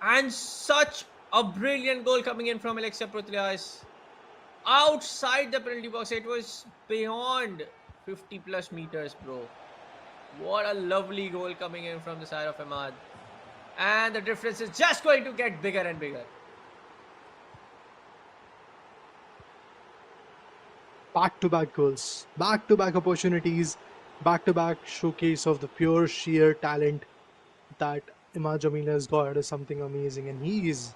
And such a brilliant goal coming in from Alexia Putellas. Outside the penalty box, it was beyond 50 plus meters, bro. What a lovely goal coming in from the side of Emaad. And the difference is just going to get bigger and bigger. Back-to-back goals, back-to-back opportunities, back-to-back showcase of the pure sheer talent that Emaad Jamil has got is something amazing, and he is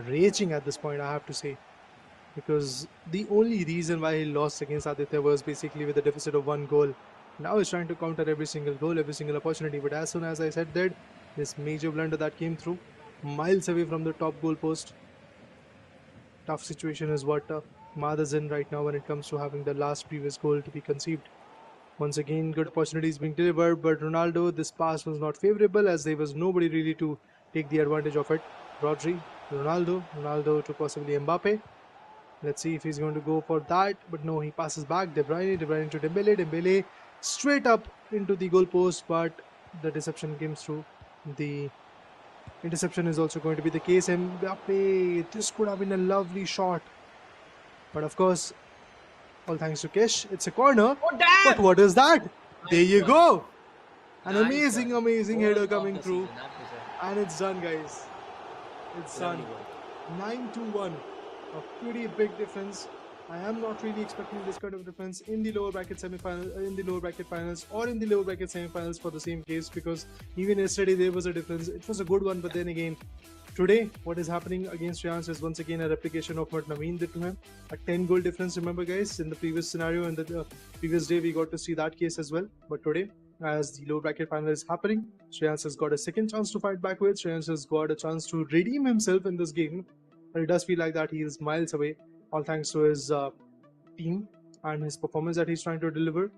raging at this point, I have to say, because the only reason why he lost against Aditya was basically with a deficit of 1 goal. Now he's trying to counter every single goal, every single opportunity, but as soon as I said that, this major blunder that came through, miles away from the top goal post. Tough situation is what Emaad is in right now when it comes to having the last previous goal to be conceived. Once again, good opportunities being delivered, but Ronaldo, this pass was not favorable as there was nobody really to take the advantage of it. Rodri, Ronaldo to possibly Mbappe. Let's see if he's going to go for that, but no, he passes back. De Bruyne to Dembele straight up into the goal post, but the deception came through. The interception is also going to be the case. Mbappe, this could have been a lovely shot, but of course, all thanks to Kesh, it's a corner. Oh, damn! But what is that? There you one. go. An Nice amazing one. header Goal of coming the through, season, I have to say. and it's done, guys. It's done. Lovely goal. 9-1. A pretty big difference. I am not really expecting this kind of difference in the lower bracket semi-final, in the lower bracket finals, or in the lower bracket semi-finals for the same case, because even yesterday there was a difference. It was a good one, but then again, today what is happening against Riyans is once again a replication of what Naveen did to him. A 10-goal difference, remember guys, in the previous scenario, and the previous day we got to see that case as well. But today, as the low bracket final is happening, Shreyans has got a second chance to fight back with. Shreyans has got a chance to redeem himself in this game. But it does feel like that he is miles away, all thanks to his team and his performance that he's trying to deliver.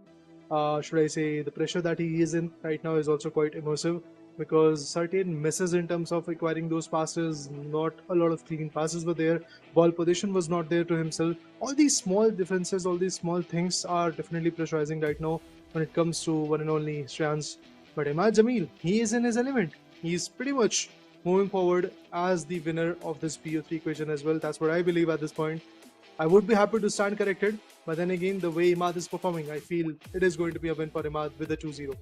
Should I say the pressure that he is in right now is also quite immersive, because certain misses in terms of acquiring those passes, not a lot of clean passes were there, ball position was not there to himself. All these small differences, all these small things are definitely pressurizing right now when it comes to one and only Shreyans. But Emaad Jamil, he is in his element. He's pretty much moving forward as the winner of this BO3 equation as well. That's what I believe at this point. I would be happy to stand corrected, but then again, the way Emaad is performing, I feel it is going to be a win for Emaad with a 2-0.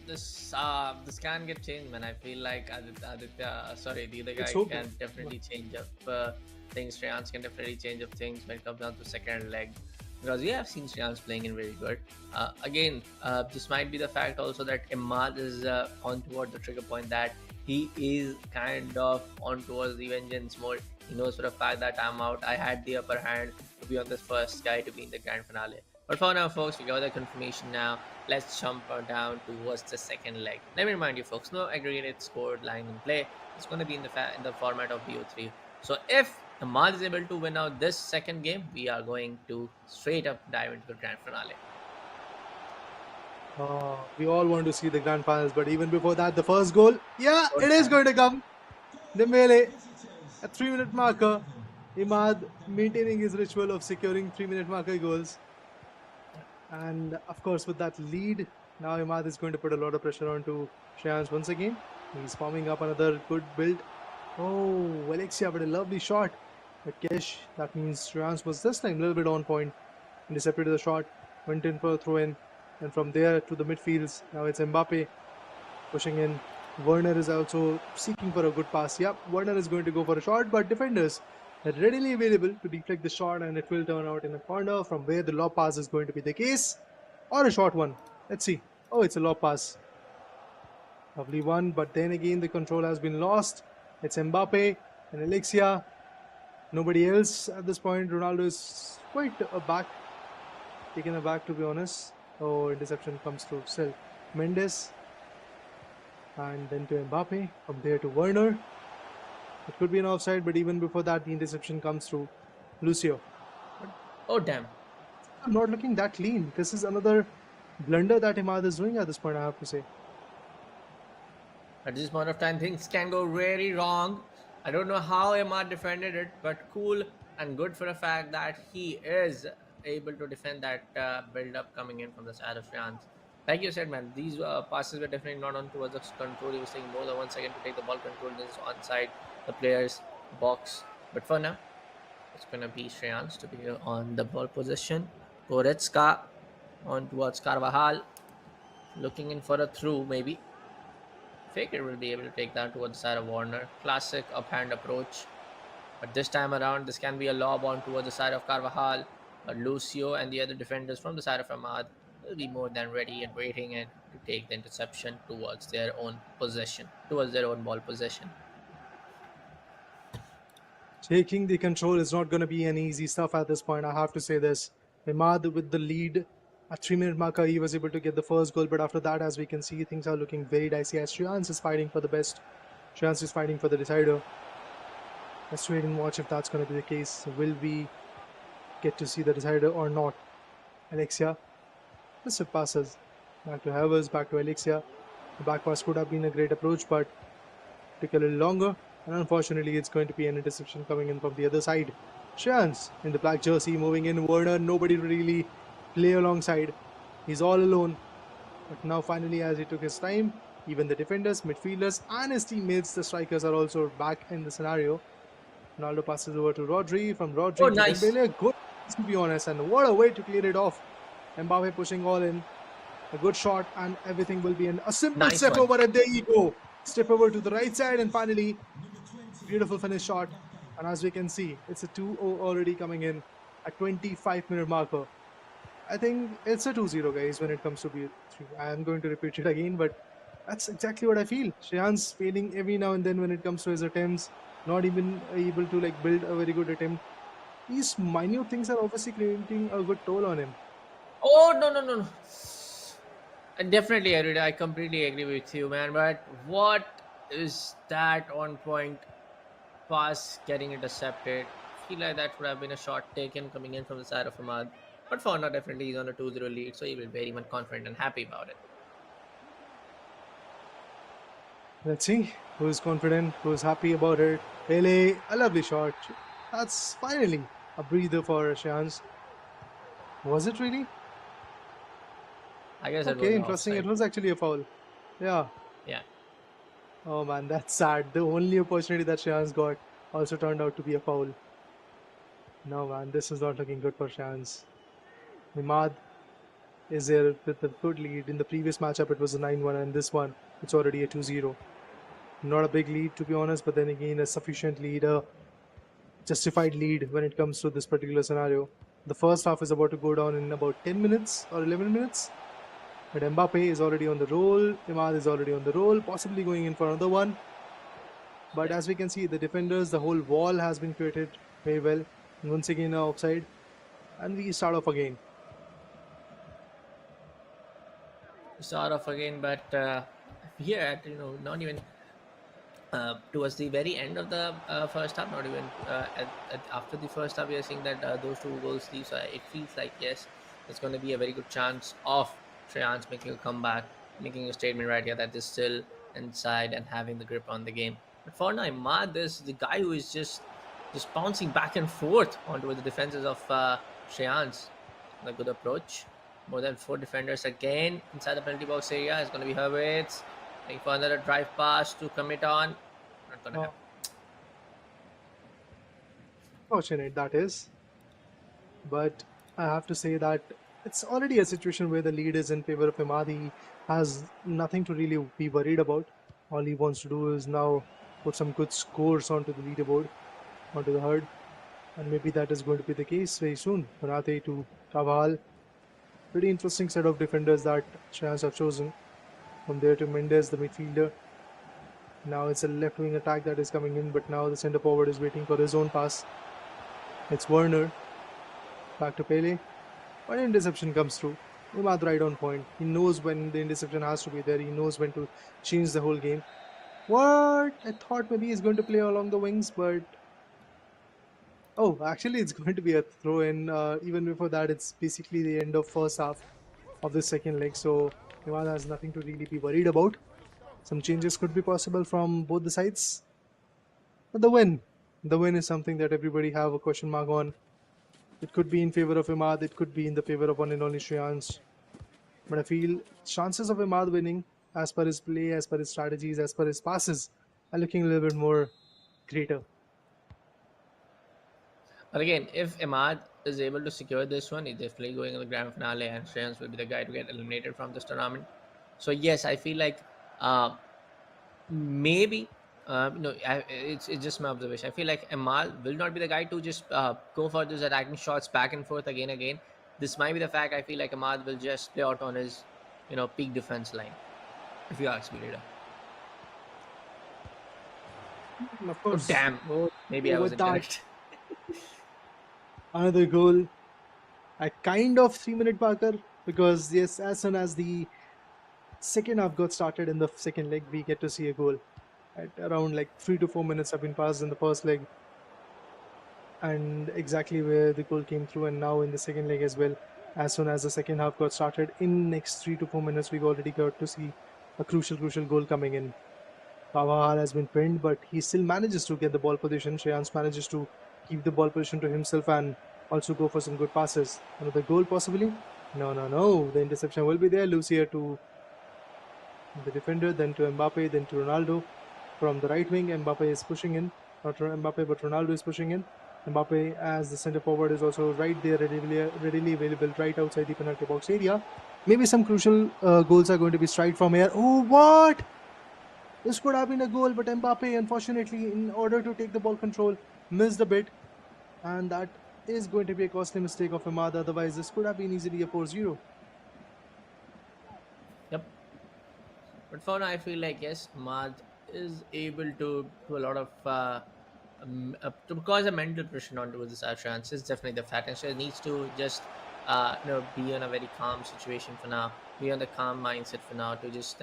This can get changed, man. I feel like Aditya, the other guy It's okay. can definitely change up things. Shreyans can definitely change up things when it comes down to second leg, because we have seen Shreyans playing in very good. Again, this might be the fact also that Emaad is on toward the trigger point, that he is kind of on towards the vengeance mode. He knows for a fact that I'm out. I had the upper hand to be on this first guy to be in the grand finale. But for now, folks, we got the confirmation now. Let's jump down towards the second leg. Let me remind you, folks, no aggregated score lying in play. It's going to be in the format of BO3. So if Emaad is able to win out this second game, we are going to straight up dive into the grand finale. We all want to see the grand finals, but even before that, the first goal, yeah, it is going to come. Dembele, a 3-minute marker. Emaad maintaining his ritual of securing 3-minute marker goals. And of course, with that lead, now Emaad is going to put a lot of pressure onto Shreyans once again. He's forming up another good build. Oh, Alexia, but a lovely shot. But Kesh, that means Shreyans was this time a little bit on point. Intercepted the shot, went in for a throw in. And from there to the midfields, now it's Mbappe pushing in. Werner is also seeking for a good pass. Yep, Werner is going to go for a shot, but defenders are readily available to deflect the shot, and it will turn out in a corner from where the lob pass is going to be the case, or a short one. Let's see. Oh, it's a lob pass. Lovely one, but then again the control has been lost. It's Mbappe and Alexia. Nobody else at this point. Ronaldo is quite taken aback, to be honest. Oh, interception comes through still. Mendes, and then to Mbappe, from there to Werner. It could be an offside, but even before that, the interception comes through Lucio. Oh, damn. I'm not looking that clean. This is another blunder that Emaad is doing at this point, I have to say. At this point of time, things can go really wrong. I don't know how Emaad defended it, but cool and good for the fact that he is able to defend that build-up coming in from the side of Shreyans. Like you said, man, these passes were definitely not on towards the control. He was taking more than 1 second to take the ball control this onside the player's box. But for now, it's going to be Shreyans to be on the ball position. Goretzka on towards Carvajal, looking in for a through maybe. Faker will be able to take that towards the side of Warner. Classic up-hand approach. But this time around, this can be a lob on towards the side of Carvajal. But Lucio and the other defenders from the side of Emaad will be more than ready and waiting and to take the interception towards their own possession, towards their own ball possession. Taking the control is not going to be an easy stuff at this point. I have to say this. Emaad with the lead at 3-minute marker, he was able to get the first goal, but after that, as we can see, things are looking very dicey as Shreyans is fighting for the best. Shreyans is fighting for the decider. Let's wait and watch if that's going to be the case. Will we get to see the decider or not? Alexia, just it passes. Back to Havers, back to Alexia. The back pass could have been a great approach, but took a little longer. And unfortunately, it's going to be an interception coming in from the other side. Shreyans in the black jersey moving in. Werner, nobody really play alongside. He's all alone. But now finally, as he took his time, even the defenders, midfielders and his teammates, the strikers, are also back in the scenario. Ronaldo passes over to Rodri. From Rodri Oh, to nice. Dembele. Good, to be honest. And what a way to clear it off. Mbappe pushing all in. A good shot and everything will be in. A simple Nice step one. over and there you go. Step over to the right side and finally, beautiful finish shot. And as we can see, it's a 2-0 already coming in at 25-minute marker. I think it's a 2-0, guys, when it comes to B3. I am going to repeat it again, but that's exactly what I feel. Shreyans failing every now and then when it comes to his attempts, not even able to like build a very good attempt. These minute things are obviously creating a good toll on him. Oh, no. I definitely agree. I completely agree with you, man. But what is that on point pass getting intercepted? I feel like that would have been a shot taken coming in from the side of Emaad. But for now, definitely he's on a 2-0 lead, so he will be very much confident and happy about it. Let's see who's confident, who's happy about it. Pele, a lovely shot. That's finally a breather for Shreyans. Was it really? I guess it was Okay, an interesting. It offside. was actually a foul. Yeah. Yeah. Oh man, that's sad. The only opportunity that Shreyans got also turned out to be a foul. No man, this is not looking good for Shreyans. Emaad is there with a good lead. In the previous matchup, it was a 9-1, and this one, it's already a 2-0. Not a big lead, to be honest, but then again, a sufficient lead, a justified lead when it comes to this particular scenario. The first half is about to go down in about 10 minutes or 11 minutes. But Mbappe is already on the roll. Emaad is already on the roll, possibly going in for another one. But as we can see, the defenders, the whole wall has been created very well. And once again, offside. And we start off again. Sort of again, but here at not even towards the very end of the first half, not even after the first half, we are seeing that those two goals leave. So it feels like yes, there's going to be a very good chance of Shreyans making a comeback, making a statement right here that they're still inside and having the grip on the game. But for now, Emaad is the guy who is just bouncing back and forth onto the defenses of Shreyans. A good approach. More than 4 defenders again inside the penalty box area. It's going to be Hurwitz. Looking for another drive pass to commit on. Not going to happen. Fortunate that is. But I have to say that it's already a situation where the lead is in favor of Emaad. He has nothing to really be worried about. All he wants to do is now put some good scores onto the leaderboard, onto the herd. And maybe that is going to be the case very soon. Konate to Carvajal. Pretty interesting set of defenders that Shreyans have chosen. From there to Mendes, the midfielder. Now it's a left wing attack that is coming in, but now the centre forward is waiting for his own pass. It's Werner. Back to Pele. But an interception comes through. Emaad right on point. He knows when the interception has to be there. He knows when to change the whole game. What? I thought maybe he's going to play along the wings, but oh, actually, it's going to be a throw in. Even before that, it's basically the end of first half of the second leg. So Emaad has nothing to really be worried about. Some changes could be possible from both the sides. But the win is something that everybody have a question mark on. It could be in favor of Emaad. It could be in the favor of one and only Shreyans. But I feel chances of Emaad winning, as per his play, as per his strategies, as per his passes, are looking a little bit more greater. But again, if Emaad is able to secure this one, he's definitely going to the grand finale, and Shreyans will be the guy to get eliminated from this tournament. So yes, I feel like maybe it's just my observation. I feel like Emaad will not be the guy to just go for those attacking shots back and forth again. this might be the fact. I feel like Ahmad will just play out on his, peak defense line. If you ask me later. And of Oh course, damn! Maybe I was with that, incorrect. another goal at kind of 3 minute marker, because yes, as soon as the second half got started in the second leg, we get to see a goal. At around like 3 to 4 minutes have been passed in the first leg, and exactly where the goal came through. And now in the second leg as well, as soon as the second half got started, in next 3 to 4 minutes, we already got to see a crucial goal coming in. Kawahar has been pinned, but he still manages to get the ball position. Shreyans manages to keep the ball position to himself and also go for some good passes. Another goal possibly? No. The interception will be there. Lucia to the defender, then to Mbappe, then to Ronaldo. From the right wing, Mbappe is pushing in. Not Mbappe, but Ronaldo is pushing in. Mbappe, as the centre forward, is also right there, readily available, right outside the penalty box area. Maybe some crucial goals are going to be straight from here. Oh, what? This could have been a goal, but Mbappe, unfortunately, in order to take the ball control, missed a bit. And that is going to be a costly mistake of Emaad. Otherwise, this could have been easily a 4-0. Yep. But for now, I feel like yes, Ahmad is able to do a lot of to cause a mental pressure onto this chance is definitely the fact, and so needs to just be in a very calm situation for now, be on the calm mindset for now to just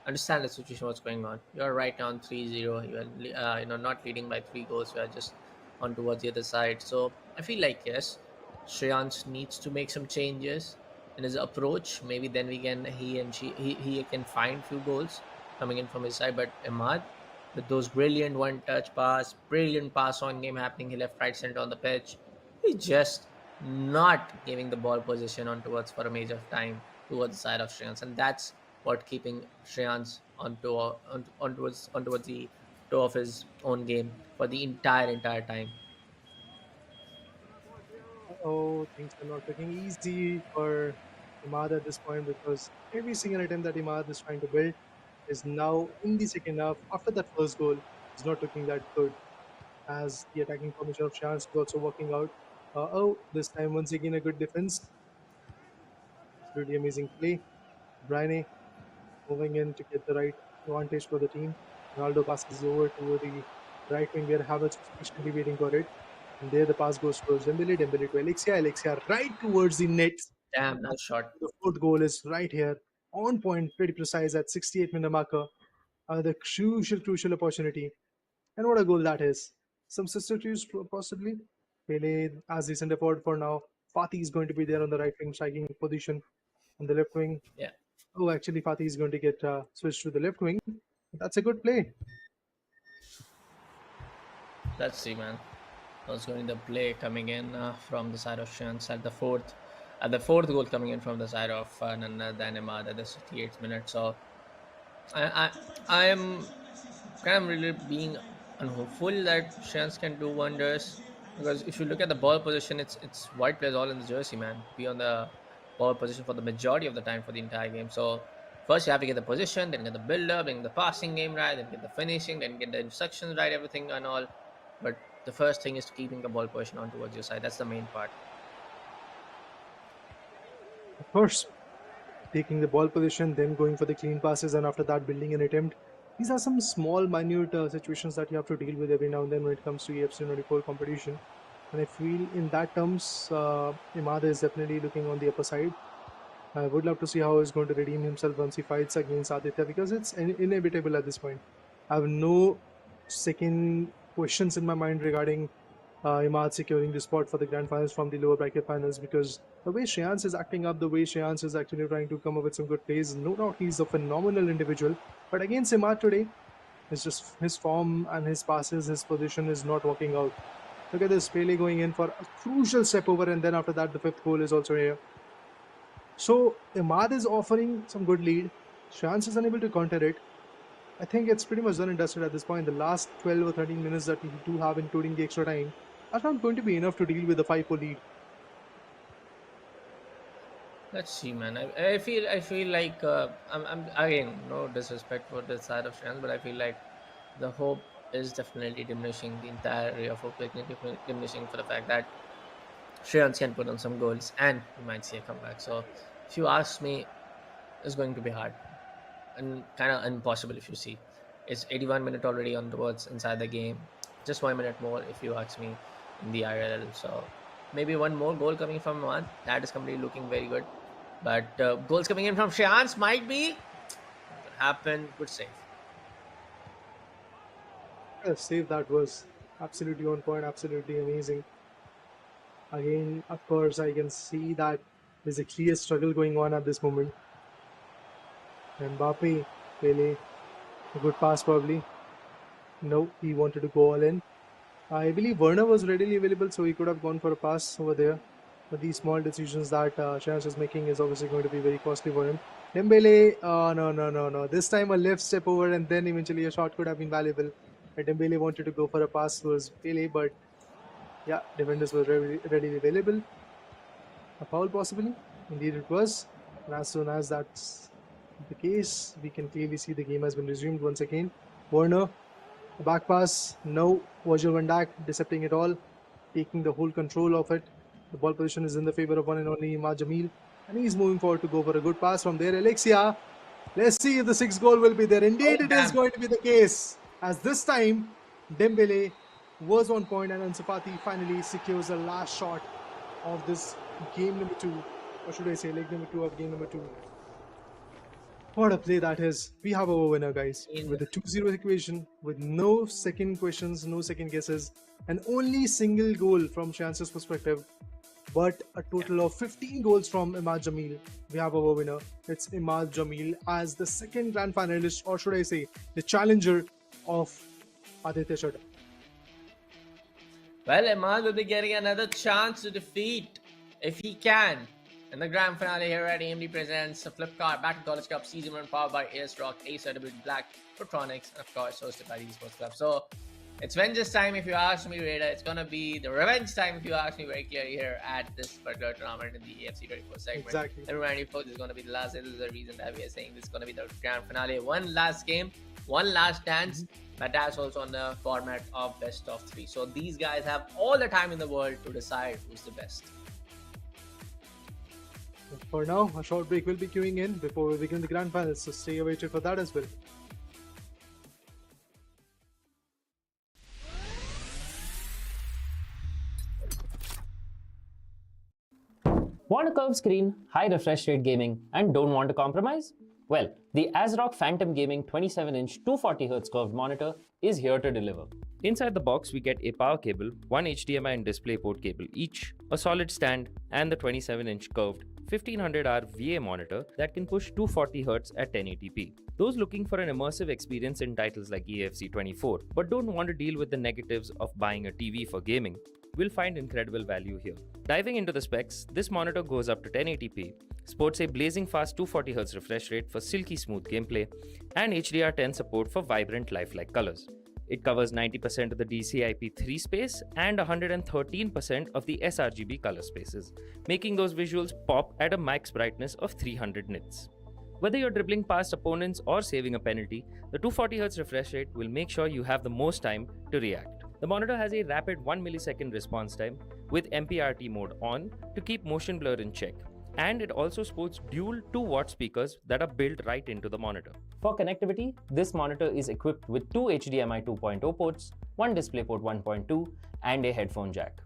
understand the situation, what's going on. You're right now on 3-0. You're not leading by 3 goals. You are just on towards the other side. So I feel like yes, Shreyans needs to make some changes in his approach. Maybe then we can he can find few goals coming in from his side. But Ahmad, with those brilliant one touch pass, brilliant pass on game happening, he left, right, center on the pitch. He's just not giving the ball position on towards for a major of time towards the side of Shreyans, and that's what keeping Shreyans on towards the toe of his own game for the entire time. Oh, things are not looking easy for Imad at this point, because every single attempt that Imad is trying to build is now in the second half. After that first goal, is not looking that good, as the attacking formation of Chance is also working out. This time once again a good defense. Absolutely amazing play. Bryne moving in to get the right advantage for the team. Ronaldo passes over to the right wing where Havertz was patiently waiting for it. And there the pass goes towards Dembele, Dembele to Alexia right towards the net. Damn, nice shot. The fourth goal is right here, on point, pretty precise at 68-minute marker. The crucial opportunity. And what a goal that is. Some substitutes possibly. Pele as the centre forward for now. Fatih is going to be there on the right wing striking position. On the left wing, Yeah, oh, actually, Fatih is going to get switched to the left wing. That's a good play. let's see, man. Was going the play coming in from the side of Shans at the fourth goal coming in from the side of none other than Emaad at the 68th minute. So I I am kind of really being unhopeful that Shans can do wonders, because if you look at the ball position, it's white players all in the jersey, man. Be on the ball position for the majority of the time for the entire game. So first you have to get the position, then get the build up, then get the passing game right, then get the finishing, then get the instructions right, everything and all. But the first thing is keeping the ball position on towards your side. That's the main part. Of course, taking the ball position, then going for the clean passes, and after that, building an attempt. These are some small, minute situations that you have to deal with every now and then when it comes to EFC 24 competition. And I feel in that terms, Imad is definitely looking on the upper side. I would love to see how he's going to redeem himself once he fights against Aditya, because it's inevitable at this point. I have no second questions in my mind regarding Imad securing the spot for the grand finals from the lower bracket finals, because the way Shreyans is acting up, the way Shreyans is actually trying to come up with some good plays, no doubt he's a phenomenal individual. But against Imad today, it's just his form and his passes, his position is not working out. Look at this, Pele going in for a crucial step over, and then after that, the fifth goal is also here. So Imad is offering some good lead. Shans is unable to counter it. I think it's pretty much done and dusted at this point. The last 12 or 13 minutes that we do have, including the extra time, are not going to be enough to deal with the 5-4 lead. Let's see, man. I feel like I'm again, no disrespect for the side of Shans, but I feel like the hope is definitely diminishing. The entire area of hope is diminishing for the fact that Shreyans can put on some goals and we might see a comeback. So, if you ask me, it's going to be hard and kind of impossible if you see. It's 81 minute already on the words inside the game. Just 1 minute more if you ask me in the IRL. So, maybe one more goal coming from Emaad. That is completely looking very good. But goals coming in from Shreyans might be happen. Good save. Save that was absolutely on point, absolutely amazing. Again, of course, I can see that there's a clear struggle going on at this moment. Mbappe, Pele, a good pass probably. No, he wanted to go all in. I believe Werner was readily available, so he could have gone for a pass over there. But these small decisions that Shreyans is making is obviously going to be very costly for him. Dembele, no. This time a left step over and then eventually a shot could have been valuable. But Dembele wanted to go for a pass towards Pele, but yeah, defenders were readily available. A foul possibly? Indeed it was. And as soon as that's the case, we can clearly see the game has been resumed once again. Werner, a back pass, no. Virgil van Dijk decepting it all, taking the whole control of it. The ball position is in the favor of one and only Emaad Jamil. And he's moving forward to go for a good pass from there. Alexia, let's see if the sixth goal will be there. Indeed, it is going to be the case. As this time, Dembele was on point and Ansu Fati finally secures the last shot of this game number 2. Or should I say leg number 2 of game number 2. What a play that is. We have our winner, guys. With the 2-0 equation, with no second questions, no second guesses, and only single goal from Shreyans' perspective, but a total of 15 goals from Emaad Jamil. We have our winner. It's Emaad Jamil as the second grand finalist, or should I say, the challenger of Aditya Chadha. Well, Emaad will be getting another chance to defeat, if he can, in the grand finale here at AMD presents the Flipkart BTC College Cup Season 1 powered by ASRock, A-Certified Black, Photonics, and of course hosted by the Esports Club. So, it's vengeance time if you ask me, Raider. It's gonna be the revenge time if you ask me very clearly here at this particular tournament in the EAFC 24 segment. Exactly. Let me remind you folks, this is gonna be the last day. This is the reason that we are saying this is gonna be the grand finale. One last game, one last dance, but that's also on the format of best of 3. So these guys have all the time in the world to decide who's the best. For now, a short break will be queuing in before we begin the grand finals, so stay awaited for that as well. Want a curved screen, high refresh rate gaming, and don't want to compromise? Well, the ASRock Phantom Gaming 27-inch 240Hz curved monitor is here to deliver. Inside the box, we get a power cable, one HDMI and DisplayPort cable each, a solid stand, and the 27-inch curved 1500R VA monitor that can push 240Hz at 1080p. Those looking for an immersive experience in titles like EAFC 24 but don't want to deal with the negatives of buying a TV for gaming will find incredible value here. Diving into the specs, this monitor goes up to 1080p, sports a blazing fast 240Hz refresh rate for silky smooth gameplay, and HDR10 support for vibrant lifelike colors. It covers 90% of the DCI-P3 space and 113% of the sRGB color spaces, making those visuals pop at a max brightness of 300 nits. Whether you're dribbling past opponents or saving a penalty, the 240Hz refresh rate will make sure you have the most time to react. The monitor has a rapid 1 millisecond response time with MPRT mode on to keep motion blur in check. And it also sports dual 2-watt speakers that are built right into the monitor. For connectivity, this monitor is equipped with 2 HDMI 2.0 ports, one DisplayPort 1.2, and a headphone jack.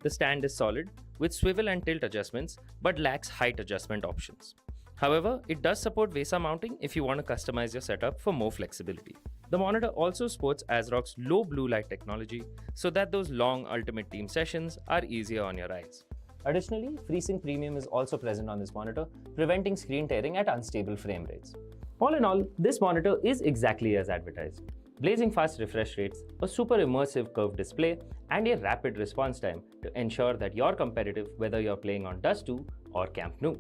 The stand is solid, with swivel and tilt adjustments, but lacks height adjustment options. However, it does support VESA mounting if you want to customize your setup for more flexibility. The monitor also sports ASRock's low blue light technology, so that those long Ultimate Team sessions are easier on your eyes. Additionally, FreeSync Premium is also present on this monitor, preventing screen tearing at unstable frame rates. All in all, this monitor is exactly as advertised. Blazing fast refresh rates, a super immersive curved display, and a rapid response time to ensure that you're competitive whether you're playing on Dust 2 or Camp Nou.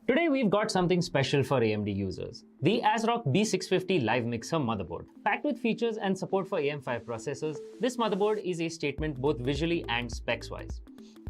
Today we've got something special for AMD users. The ASRock B650 Live Mixer motherboard. Packed with features and support for AM5 processors, this motherboard is a statement both visually and specs-wise.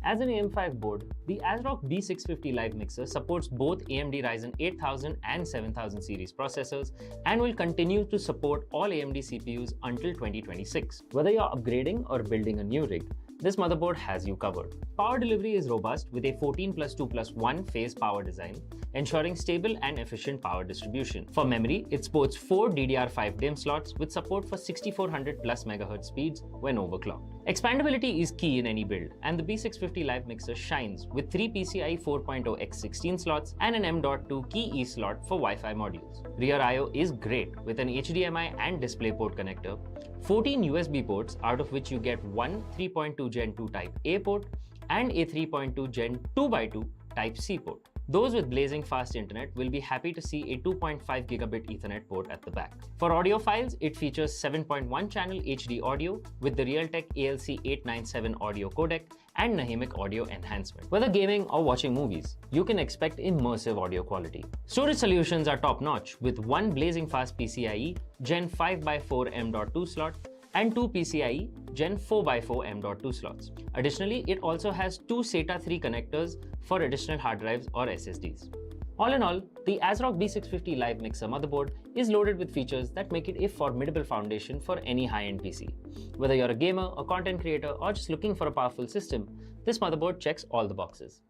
As an AM5 board, the ASRock B650 Live Mixer supports both AMD Ryzen 8000 and 7000 series processors and will continue to support all AMD CPUs until 2026. Whether you're upgrading or building a new rig, this motherboard has you covered. Power delivery is robust with a 14+2+1 phase power design, ensuring stable and efficient power distribution. For memory, it sports 4 DDR5 DIMM slots with support for 6400 plus MHz speeds when overclocked. Expandability is key in any build, and the B650 Live Mixer shines with 3 PCIe 4.0 x 16 slots and an M.2 key E slot for Wi-Fi modules. Rear I/O is great with an HDMI and DisplayPort connector, 14 USB ports, out of which you get one 3.2 Gen 2 Type A port and a 3.2 Gen 2x2 Type C port. Those with blazing fast internet will be happy to see a 2.5 gigabit Ethernet port at the back. For audiophiles, it features 7.1 channel HD audio with the Realtek ALC897 audio codec and Nahimic audio enhancement. Whether gaming or watching movies, you can expect immersive audio quality. Storage solutions are top-notch with one blazing fast PCIe Gen 5x4 M.2 slot and 2 PCIe Gen 4x4 M.2 slots. Additionally, it also has 2 SATA 3 connectors for additional hard drives or SSDs. All in all, the ASRock B650 Live Mixer motherboard is loaded with features that make it a formidable foundation for any high-end PC. Whether you're a gamer, a content creator, or just looking for a powerful system, this motherboard checks all the boxes.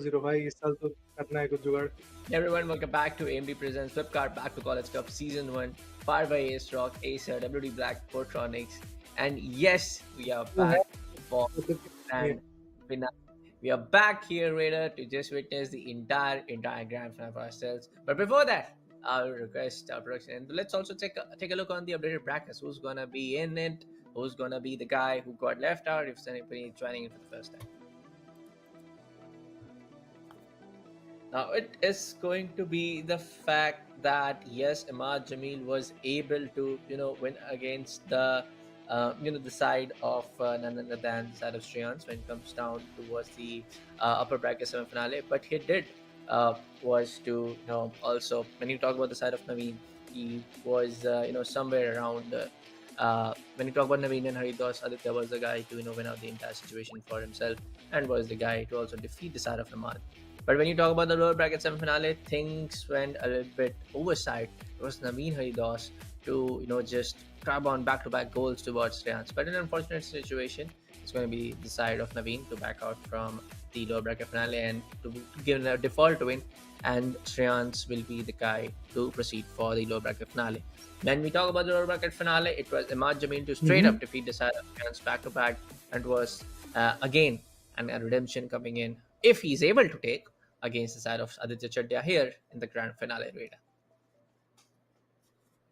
0 भाई इस साल तो करना है कुछ जुगाड़. Hey everyone, welcome back to AMD Presents Flipkart Back to College Cup Season 1, powered by Ace Rock, Acer, WD Black, Portronics. And yes, we are back for the grand finale. We are back here, Raider, to just witness the entire grand finale for ourselves. But before that, I'll request our production. And let's also take a look on the updated brackets. Who's gonna be in it? Who's gonna be the guy who got left out if anybody joining it for the first time? Now, it is going to be the fact that yes, Emaad Jamil was able to win against the side of none other than the side of Shreyans when it comes down towards the upper bracket semi-finale. But he did was to also when you talk about the side of Naveen, he was somewhere around. When you talk about Naveen and Haridas, Aditya was the guy to win out the entire situation for himself and was the guy to also defeat the side of Emaad. But when you talk about the lower bracket semi-finale, things went a little bit oversight. It was Naveen Haridas to just grab on back-to-back goals towards Shreyans. But in an unfortunate situation, it's going to be the side of Naveen to back out from the lower bracket finale and to give a default win. And Shreyans will be the guy to proceed for the lower bracket finale. When we talk about the lower bracket finale, it was Emaad Jamil to straight up defeat the side of Shreyans back-to-back, and was again and a redemption coming in if he's able to take against the side of Aditya Chadya here in the grand finale. Rita.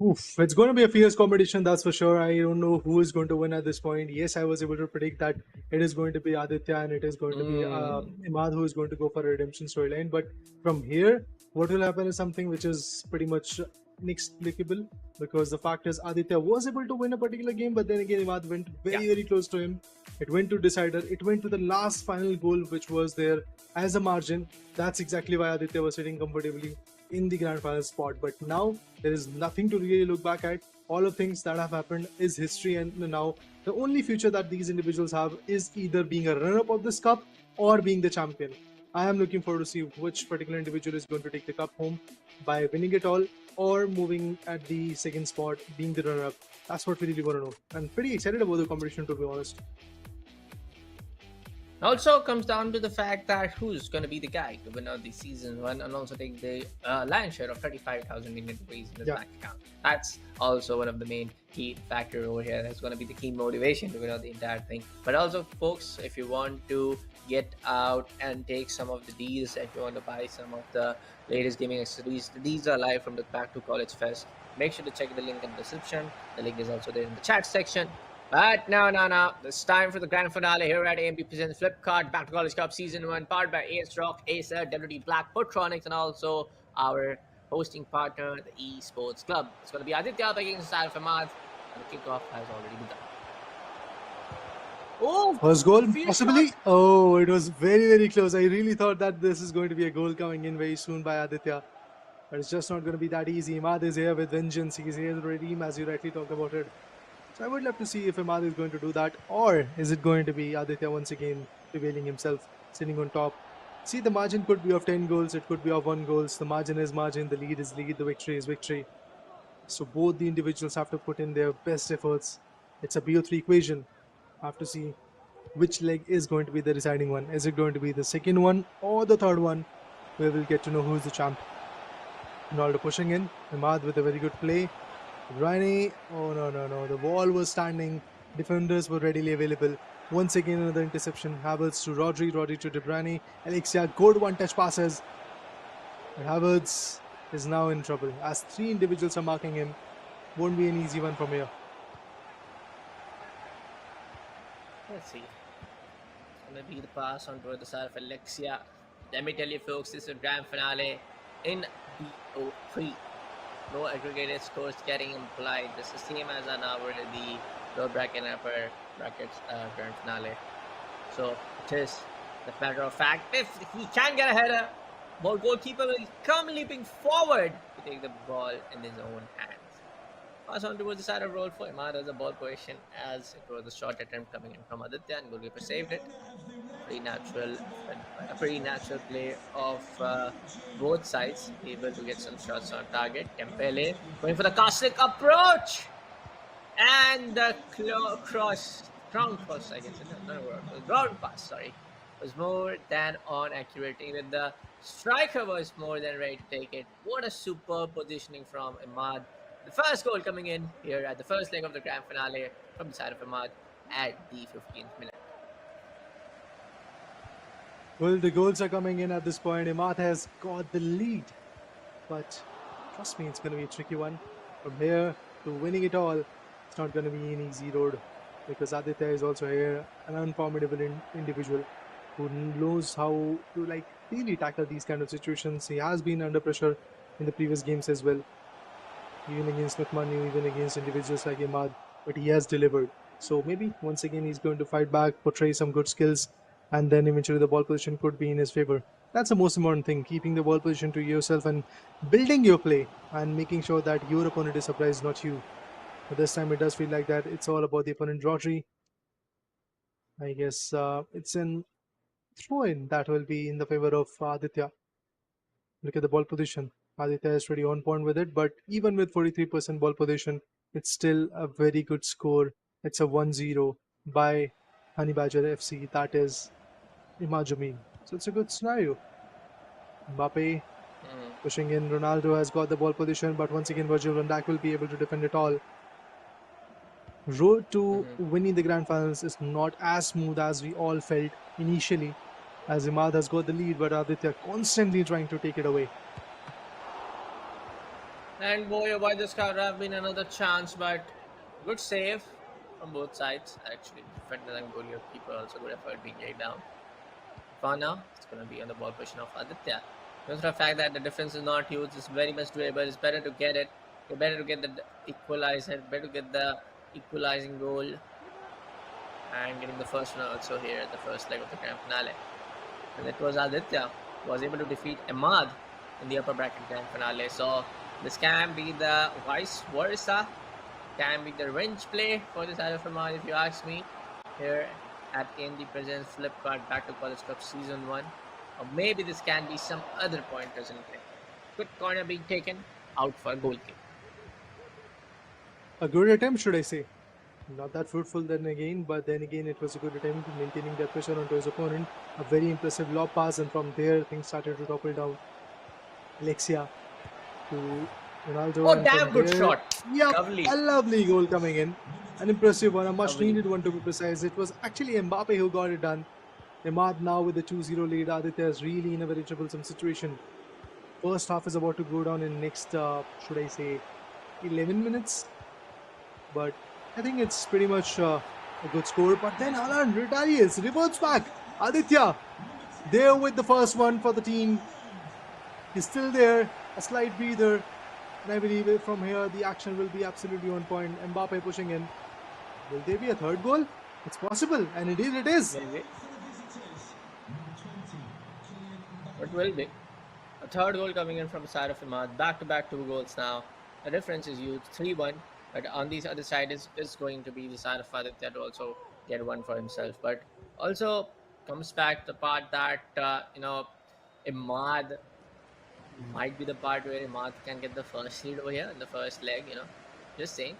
Oof, it's going to be a fierce competition, that's for sure. I don't know who is going to win at this point. Yes, I was able to predict that it is going to be Aditya and it is going to be Emaad who is going to go for a redemption storyline. But from here, what will happen is something which is pretty much inexplicable, because the fact is Aditya was able to win a particular game, but then again Emaad went very close to him. It went to decider. It went to the last final goal, which was there as a margin. That's exactly why Aditya was sitting comfortably in the grand final spot. But now there is nothing to really look back at. All of things that have happened is history, and now the only future that these individuals have is either being a runner-up of this cup or being the champion. I am looking forward to see which particular individual is going to take the cup home by winning it all or moving at the second spot, being the runner-up. That's what we really want to know. I'm pretty excited about the competition, to be honest. Also comes down to the fact that who's going to be the guy to win out the season one and also take the lion's share of 35,000 Indian rupees in his bank account. That's also one of the main key factor over here. That's going to be the key motivation to win out the entire thing. But also, folks, if you want to get out and take some of the deals, if you want to buy some of the latest gaming accessories, these are live from the Back to College Fest. Make sure to check the link in the description. The link is also there in the chat section. But now, it's time for the grand finale here at AMD Presents Flipkart Back to College Cup Season 1, powered by Ace Rock, Acer, WD Black, Portronics, and also our hosting partner, the Esports Club. It's going to be Aditya against the side of Emaad, and the kickoff has already begun. Oh, first goal, possibly? Oh, it was very, very close. I really thought that this is going to be a goal coming in very soon by Aditya. But it's just not going to be that easy. Emaad is here with vengeance. He's here to redeem, as you rightly talked about it. So I would love to see if Emaad is going to do that, or is it going to be Aditya once again prevailing himself, sitting on top. See, the margin could be of 10 goals, it could be of 1 goal. The margin is margin, the lead is lead, the victory is victory. So both the individuals have to put in their best efforts. It's a BO3 equation. Have to see which leg is going to be the deciding one. Is it going to be the second one or the third one? We will get to know who is the champ. Ronaldo pushing in, Emaad with a very good play. Riney, oh no, the wall was standing, defenders were readily available. Once again another interception, Havertz to Rodri to De Bruyne, Alexia, good one-touch passes. But Havertz is now in trouble as 3 individuals are marking him. Won't be an easy one from here. Let's see. It's going to be the pass on toward the side of Alexia. Let me tell you folks, this is a grand finale in BO3. No aggregated scores getting implied. This is the same as an hour in the lower bracket and upper brackets grand finale. So it is the matter of fact, if he can get a header, goalkeeper will come leaping forward to take the ball in his own hands. Pass on towards the side of roll for Emaad as a ball position, as it was a short attempt coming in from Aditya, and goalkeeper saved it. A pretty natural play of both sides, able to get some shots on target. Tempele going for the Cossack approach, and the ground pass, sorry. was more than on accurate. Even the striker was more than ready to take it. What a superb positioning from Emaad. The first goal coming in here at the first leg of the grand finale from the side of Emaad at the 15th minute. Well, the goals are coming in at this point. Emaad has got the lead, but trust me, it's going to be a tricky one. From here to winning it all, it's not going to be an easy road, because Aditya is also here, an unformidable individual who knows how to really tackle these kind of situations. He has been under pressure in the previous games as well, even against McManu, even against individuals like Emaad, but he has delivered. So maybe once again he's going to fight back, portray some good skills, and then eventually the ball position could be in his favor. That's the most important thing, keeping the ball position to yourself and building your play and making sure that your opponent is surprised, not you. But this time it does feel like that it's all about the opponent lottery. I guess it's an throw-in that will be in the favor of Aditya. Look at the ball position. Aditya is pretty on point with it, but even with 43% ball position, it's still a very good score. It's a 1-0 by Honey Badger FC. That is Imajameen. So it's a good scenario. Mbappe pushing in. Ronaldo has got the ball position, but once again, Virgil van Dijk will be able to defend it all. Road to winning the grand finals is not as smooth as we all felt initially, as Emaad has got the lead, but Aditya constantly trying to take it away. And boy, oh boy, this could have been another chance, but good save from both sides. Actually, defender and goalkeeper also good effort being laid down. For now, it's going to be on the ball position of Aditya. Because of the fact that the difference is not huge, it's very much doable. It's better to get it. It's better to get the equalizer, better to get the equalizing goal, and getting the first one also here at the first leg of the grand finale. And it was Aditya who was able to defeat Emaad in the upper bracket grand finale. So this can be the vice versa, can be the revenge play for the side of Emaad, if you ask me, here at AMD presents Flipkart Battle College Cup Season 1. Or maybe this can be some other pointers in play. Quick corner being taken out for a goal kick. A good attempt, should I say. Not that fruitful then again, but then again it was a good attempt, maintaining that pressure onto his opponent. A very impressive lob pass, and from there things started to topple down. Alexia to Ronaldo. Oh, and damn from good there, shot. Yep, Lovely. a lovely goal coming in. An impressive one, a much Lovely. needed one to be precise. It was actually Mbappe who got it done. Emaad now with the 2-0 lead. Aditya is really in a very troublesome situation. First half is about to go down in next, should I say, 11 minutes. But I think it's pretty much a good score. But then Alan retaliates, reverts back. Aditya there with the first one for the team. He's still there, a slight breather. And I believe from here the action will be absolutely on point. Mbappe pushing in. Will there be a third goal? It's possible, and indeed it is. Maybe. It will be. A third goal coming in from the side of Emaad. Back-to-back 2 goals now. The difference is huge, 3-1. But on the other side is going to be the side of Aditya to also get one for himself. But also comes back to the part that, Emaad might be the part where Emaad can get the first lead over here in the first leg, Just saying.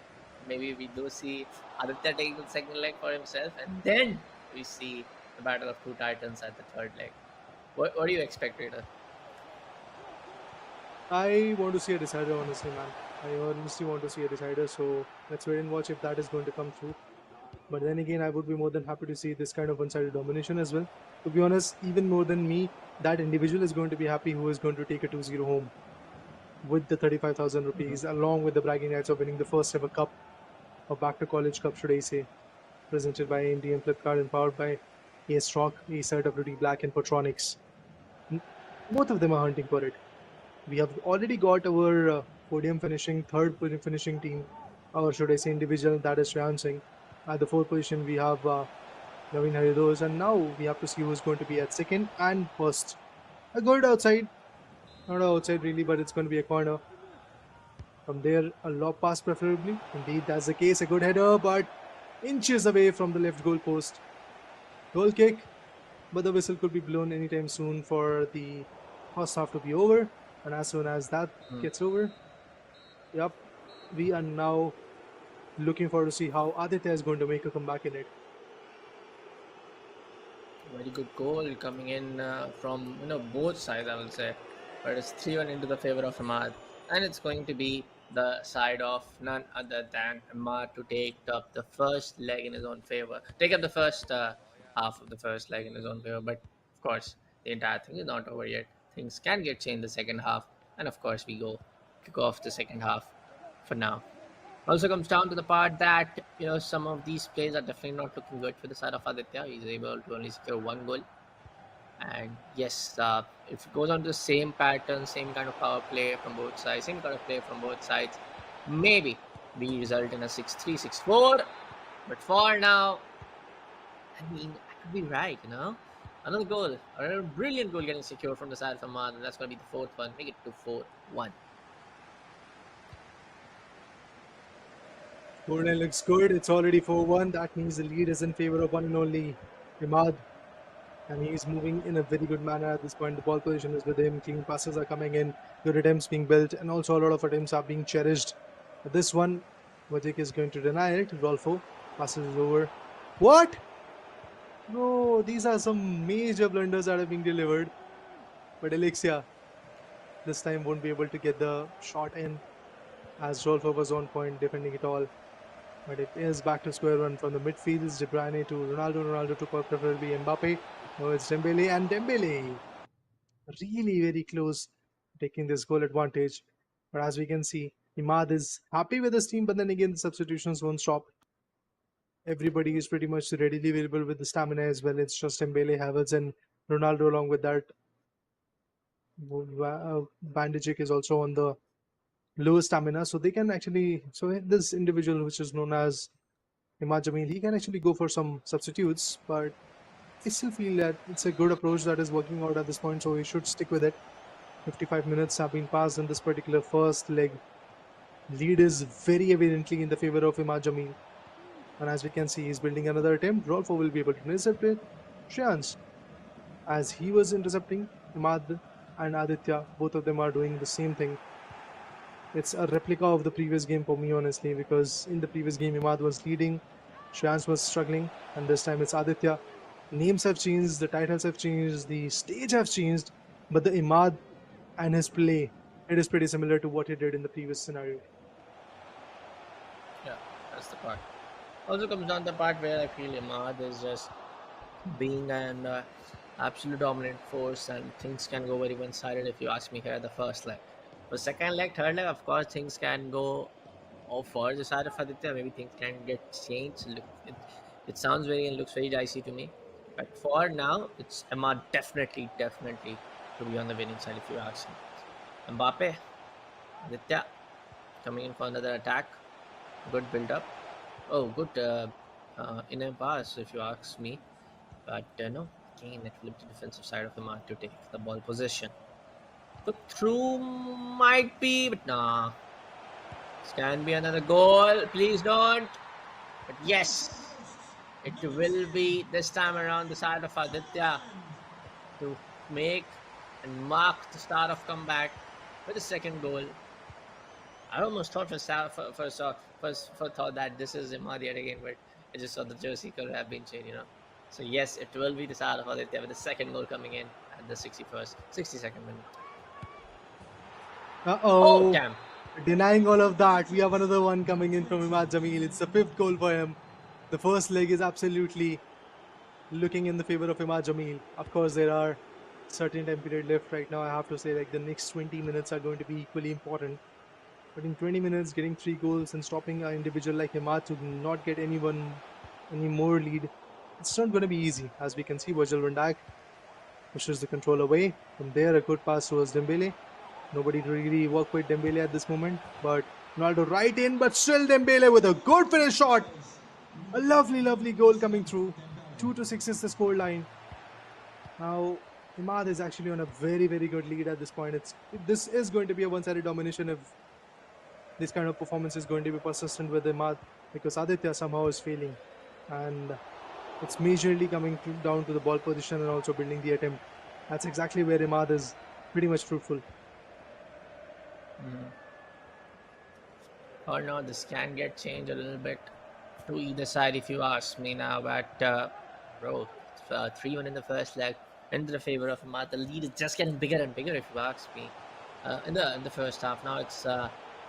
Maybe we do see Aditya taking the second leg for himself, and then we see the battle of two titans at the third leg. What do you expect, Rita? I want to see a decider, honestly, man. I honestly want to see a decider, so let's wait and watch if that is going to come through. But then again, I would be more than happy to see this kind of one-sided domination as well. To be honest, even more than me, that individual is going to be happy who is going to take a 2-0 home with the 35,000 rupees, along with the bragging rights of winning the first ever cup, or back to college cup, should I say, presented by AMD and Flipkart and powered by Ace Rock, Acer, WD Black, and Patronics. Both of them are hunting for it. We have already got our third podium finishing team, or should I say individual, that is Shreyan Singh. At the fourth position, we have Naveen Haridos, and now we have to see who's going to be at second and first. A good outside, not outside really, but it's going to be a corner. From there, a lob pass preferably. Indeed, that's the case. A good header, but inches away from the left goal post. Goal kick, but the whistle could be blown anytime soon for the first half to be over. And as soon as that gets over, yep, we are now looking forward to see how Aditya is going to make a comeback in it. Very good goal coming in from both sides, I will say. But it's 3-1 into the favor of Emaad, and it's going to be the side of none other than Emaad to take up the first leg in his own favor. Take up the first half of the first leg in his own favor. But of course, the entire thing is not over yet. Things can get changed the second half, and of course, we go kick off the second half for now. Also comes down to the part that some of these plays are definitely not looking good for the side of Aditya. He's able to only secure one goal, and yes, if it goes on to the same pattern, same kind of power play from both sides, same kind of play from both sides, maybe we result in a 6-3, 6-4. But for now, I mean, I could be right. Another goal, a brilliant goal getting secured from the side of Emaad, and that's going to be the fourth one. Make it to 4-1. Scoreline looks good. It's already 4-1. That means the lead is in favor of one and only Emaad. And he's moving in a very good manner at this point. The ball position is with him. Clean passes are coming in. Good attempts being built. And also a lot of attempts are being cherished. But this one, Vajik is going to deny it. Rolfo passes it over. What? No, these are some major blunders that are being delivered. But Alexia this time won't be able to get the shot in, as Rolfo was on point defending it all. But it is back to square one from the midfields. De Bruyne to Ronaldo. Ronaldo to preferably Mbappe. Now it's Dembele, and Dembele really very close taking this goal advantage. But as we can see, Emaad is happy with his team, but then again the substitutions won't stop. Everybody is pretty much readily available with the stamina as well. It's just Dembele, Havertz, and Ronaldo along with that. Bandajic is also on the lower stamina, so they can actually. So this individual, which is known as Emaad Jamil, he can actually go for some substitutes, but I still feel that it's a good approach that is working out at this point, so he should stick with it. 55 minutes have been passed in this particular first leg. Lead is very evidently in the favor of Emaad Jamil. And as we can see, he's building another attempt. Rolfo will be able to intercept it. Shreyans, as he was intercepting, Emaad and Aditya, both of them are doing the same thing. It's a replica of the previous game for me, honestly, because in the previous game, Emaad was leading, Shreyans was struggling, and this time it's Aditya. Names have changed, the titles have changed, the stage have changed, but the Emaad and his play, it is pretty similar to what he did in the previous scenario. Yeah, that's the part. Also comes down to the part where I feel Emaad is just being an absolute dominant force, and things can go very one-sided if you ask me here at the first leg. For second leg, third leg, of course, things can go off for the side of Aditya. Maybe things can get changed. Look, it sounds very and looks very dicey to me. But for now, it's Emaad definitely to be on the winning side if you ask me. Mbappe, Aditya coming in for another attack. Good build-up. Oh, good in-air pass if you ask me. But no, again, it flipped the defensive side of Emaad to take the ball possession. Put through might be, but nah. This can be another goal. Please don't. But yes, it will be this time around the side of Aditya to make and mark the start of comeback with the second goal. I almost thought first thought that this is Emaad yet again, but I just saw the jersey could have been changed, So yes, it will be the start of Aditya with the second goal coming in at the 62nd minute. Uh-oh. Oh, damn. Denying all of that, we have another one coming in from Emaad Jamil. It's the fifth goal for him. The first leg is absolutely looking in the favor of Emaad Jamil. Of course, there are certain time period left right now. I have to say, like, the next 20 minutes are going to be equally important. But in 20 minutes, getting 3 goals and stopping an individual like Emaad to not get any more lead, it's not going to be easy. As we can see, Virgil van Dijk pushes the control away. From there, a good pass towards Dembele. Nobody to really work with Dembele at this moment, but Ronaldo right in, but still Dembele with a good finish shot. A lovely goal coming through. 2-6 is the score line. Now, Emaad is actually on a very good lead at this point. This is going to be a one-sided domination if this kind of performance is going to be persistent with Emaad, because Aditya somehow is failing, and it's majorly coming down to the ball position and also building the attempt. That's exactly where Emaad is pretty much fruitful. Or no, this can get changed a little bit to either side if you ask me now. But bro, 3-1 in the first leg, into the favor of Emaad. The lead is just getting bigger and bigger, if you ask me. In the first half, now it's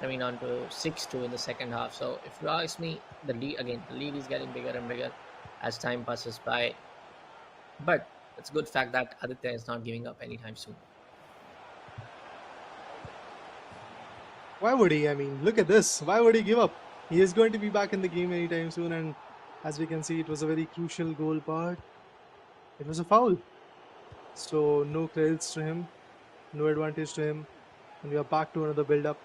coming on to 6-2 in the second half. So if you ask me, the lead is getting bigger and bigger as time passes by. But it's a good fact that Aditya is not giving up anytime soon. Why would he? I mean, look at this. Why would he give up? He is going to be back in the game anytime soon, and as we can see, it was a very crucial goal, but it was a foul. So no credits to him, no advantage to him, and we are back to another build-up.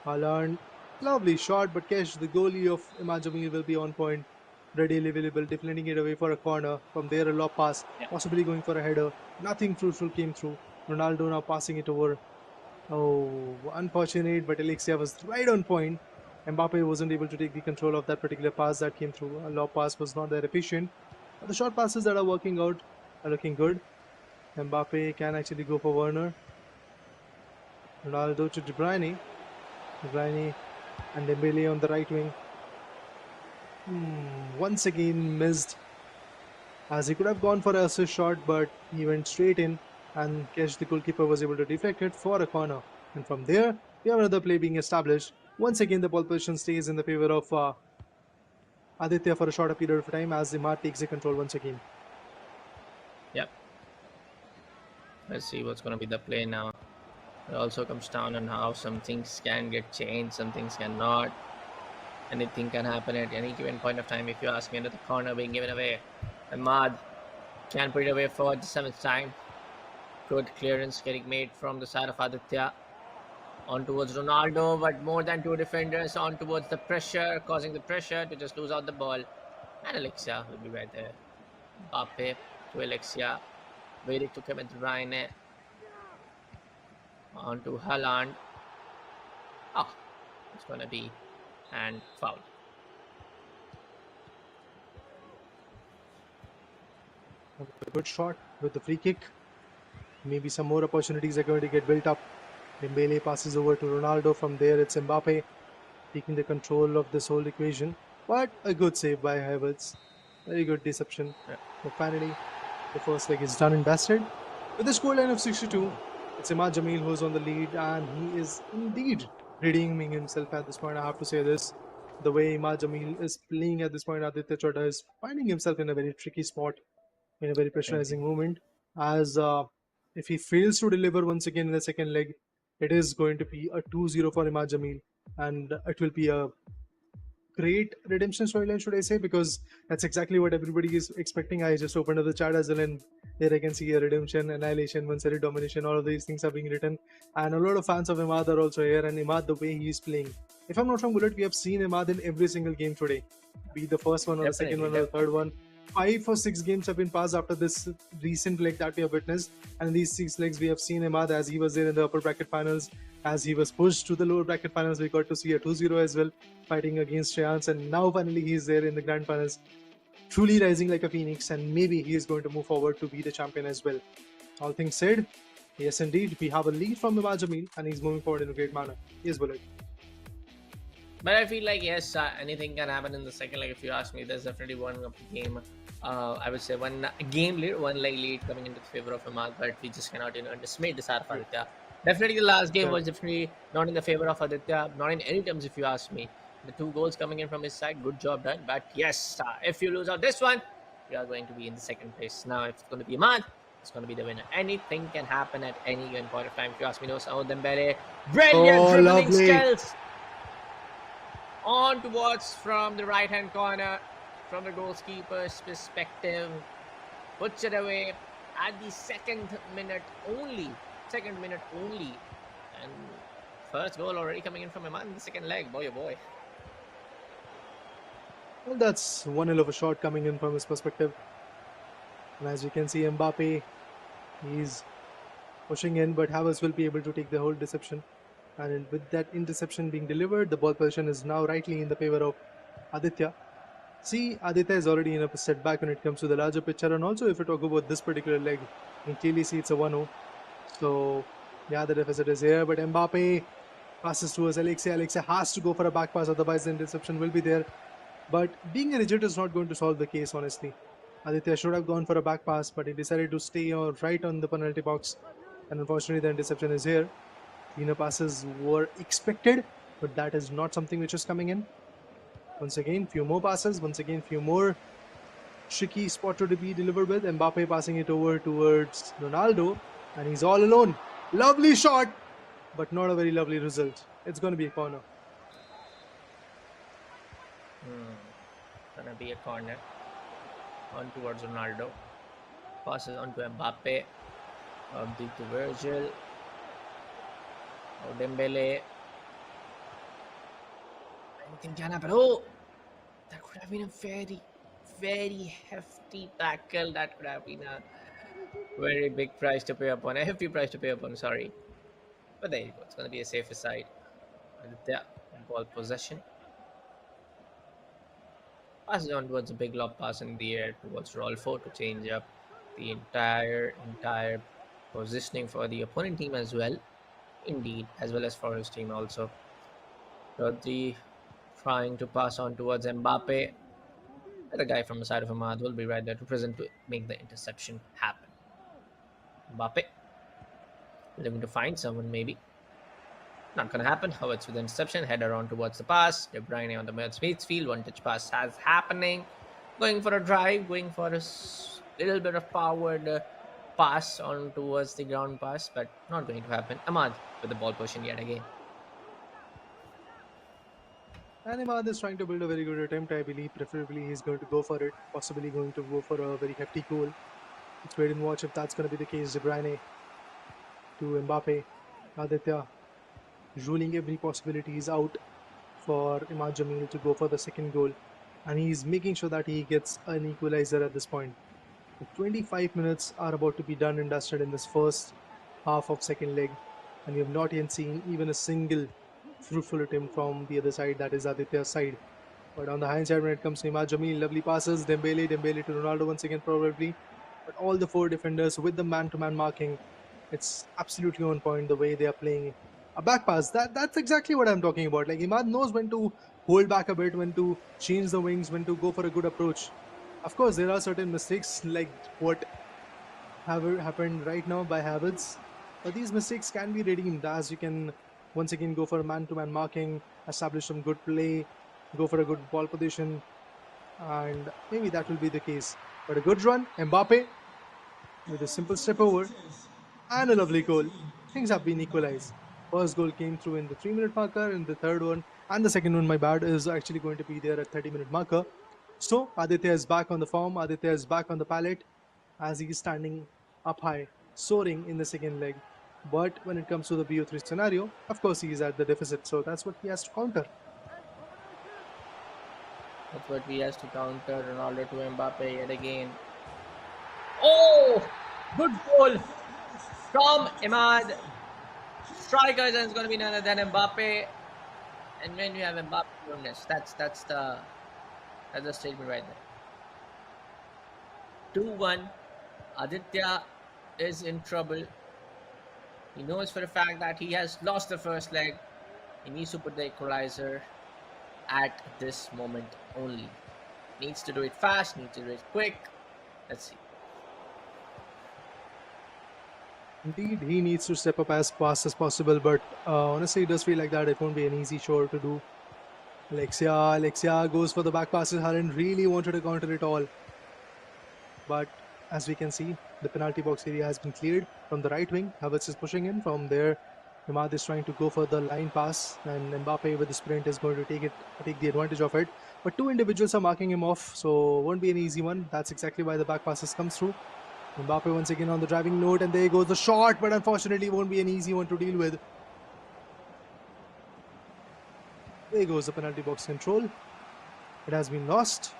Haaland, lovely shot, but Kesh, the goalie of Emaad will be on point, readily available, deflecting it away for a corner. From there, a lob pass, possibly going for a header. Nothing fruitful came through. Ronaldo now passing it over. Oh, unfortunate, but Alexia was right on point. Mbappe wasn't able to take the control of that particular pass that came through. A lob pass was not that efficient. But the short passes that are working out are looking good. Mbappe can actually go for Werner. Ronaldo to De Bruyne. De Bruyne and Dembele on the right wing. Once again missed, as he could have gone for an assist shot, but he went straight in, and Kesh, the goalkeeper, was able to deflect it for a corner. And from there, we have another play being established. Once again, the ball position stays in the favor of Aditya for a shorter period of time, as Emaad takes the control once again. Yep. Let's see what's going to be the play now. It also comes down on how some things can get changed, some things cannot. Anything can happen at any given point of time. If you ask me, into the corner being given away, Emaad can put it away for the 7th time. Good clearance getting made from the side of Aditya. On towards Ronaldo, but more than 2 defenders on towards the pressure, causing the pressure to just lose out the ball. And Alexia will be right there. Mbappe to Alexia. Waiting to Kevin De Bruyne. On to Haaland. Oh, it's going to be and foul. A good shot with the free kick. Maybe some more opportunities are going to get built up. Dembele passes over to Ronaldo. From there, it's Mbappe taking the control of this whole equation. But a good save by Havertz. Very good deception. But finally, the first leg is done and dusted. With the scoreline of 6-2, it's Emaad Jamil who's on the lead, and he is indeed redeeming himself at this point. I have to say this. The way Emaad Jamil is playing at this point, Aditya Chota is finding himself in a very tricky spot, in a very pressurizing moment. As if he fails to deliver once again in the second leg, it is going to be a 2-0 for Emaad Jamil, and it will be a great redemption storyline, should I say, because that's exactly what everybody is expecting. I just opened up the chat as well, and there I can see a redemption, annihilation, one-sided domination. All of these things are being written, and a lot of fans of Emaad are also here. And Emaad, the way he is playing, if I'm not wrong, Bullet, we have seen Emaad in every single game today, be it the first one or the second one or the third one. 5 or 6 games have been passed after this recent leg that we have witnessed, and in these 6 legs we have seen Emaad, as he was there in the upper bracket finals, as he was pushed to the lower bracket finals. We got to see a 2-0 as well, fighting against Shreyans, and now finally he is there in the grand finals, truly rising like a phoenix, and maybe he is going to move forward to be the champion as well. All things said, yes indeed, we have a lead from Emaad Jamil, and he's moving forward in a great manner. Yes, Bullet. But I feel like, yes, anything can happen in the second leg. If you ask me, there's definitely one game. I would say one game lead, one leg lead coming into the favor of Emaad, but we just cannot underestimate the side of Aditya. Definitely the last game was definitely not in the favor of Aditya, not in any terms if you ask me. The 2 goals coming in from his side, good job done. But yes, if you lose out this one, we are going to be in the second place. Now, if it's going to be Emaad, it's going to be the winner. Anything can happen at any given point of time. If you ask me, no, Dembele, brilliant dribbling skills. On towards from the right-hand corner, from the goalkeeper's perspective, puts it away at the second minute only, and first goal already coming in from Emaad in the second leg. Boy, oh boy. Well, that's one hell of a shot coming in from his perspective. And as you can see, Mbappe, he's pushing in, but Havertz will be able to take the whole deception. And with that interception being delivered, the ball position is now rightly in the favor of Aditya. See, Aditya is already in a setback when it comes to the larger picture, and also if we talk about this particular leg, you can clearly see it's a 1-0. So, yeah, the deficit is here, but Mbappe passes towards Alexia. Alexia has to go for a back pass, otherwise the interception will be there. But being a rigid is not going to solve the case, honestly. Aditya should have gone for a back pass, but he decided to stay right on the penalty box. And unfortunately, the interception is here. Cleaner passes were expected, but that is not something which is coming in. Once again, few more passes. Once again, few more tricky spot to be delivered with. Mbappe passing it over towards Ronaldo, and he's all alone. Lovely shot, but not a very lovely result. It's going to be a corner. Gonna be a corner. On towards Ronaldo. Passes on to Mbappe. Deep to Virgil. Dembele. Anything can happen. Oh! That could have been a very, very hefty tackle. That could have been a very big price to pay upon. A hefty price to pay upon, sorry. But there you go. It's going to be a safer side. Aditya, ball possession. Passes on towards a big lob pass in the air towards Rolfo to change up the entire positioning for the opponent team as well. Indeed, as well as for his team also. Rodri trying to pass on towards Mbappe. The guy from the side of Emaad will be right there to present to make the interception happen. Mbappe looking to find someone maybe. Not going to happen. Havertz with the interception. Header on towards the pass. De Bruyne on the midfield. One touch pass has happening. Going for a drive. Going for a little bit of powered pass on towards the ground pass. But not going to happen. Emaad with the ball pushing yet again. And Emaad is trying to build a very good attempt, I believe. Preferably he's going to go for it. Possibly going to go for a very hefty goal. Let's wait and watch if that's going to be the case. De Bruyne to Mbappe. Aditya ruling every possibility is out for Emaad Jamil to go for the second goal. And he's making sure that he gets an equalizer at this point. The 25 minutes are about to be done and dusted in this first half of second leg. And we have not yet seen even a single fruitful attempt from the other side, that is Aditya's side. But on the hindsight, when it comes to Emaad Jamil, lovely passes. Dembele to Ronaldo once again probably. But all the four defenders with the man-to-man marking, it's absolutely on point the way they are playing. A back pass, that's exactly what I'm talking about. Like Emaad knows when to hold back a bit, when to change the wings, when to go for a good approach. Of course, there are certain mistakes like what have happened right now by Havertz, but these mistakes can be redeemed as you can once again go for a man-to-man marking, establish some good play, go for a good ball position, and maybe that will be the case. But a good run, Mbappe with a simple step over and a lovely goal. Things have been equalized. First goal came through in the 3-minute marker, and the third one and the second one, my bad, is actually going to be there at 30-minute marker. So Aditya is back on the form. Aditya is back on the palette as he is standing up high, soaring in the second leg. But when it comes to the BO3 scenario, of course he is at the deficit. So that's what he has to counter. That's what he has to counter. Ronaldo to Mbappe yet again. Oh! Good goal from Emaad. Strikers, and it's going to be none other than Mbappe. And when you have Mbappe, that's the statement right there. 2-1. Aditya is in trouble. He knows for a fact that he has lost the first leg. He needs to put the equalizer at this moment only. Needs to do it fast, needs to do it quick. Let's see. Indeed, he needs to step up as fast as possible, but honestly, it does feel like that it won't be an easy chore to do. Alexia goes for the back passes. Haaland really wanted to counter it all. But as we can see, the penalty box area has been cleared from the right wing. Havertz is pushing in from there. Emaad is trying to go for the line pass, and Mbappe with the sprint is going to take the advantage of it. But two individuals are marking him off, so won't be an easy one. That's exactly why the back passes comes through. Mbappe once again on the driving note, and there goes the shot, but unfortunately won't be an easy one to deal with. There goes the penalty box control. It has been lost.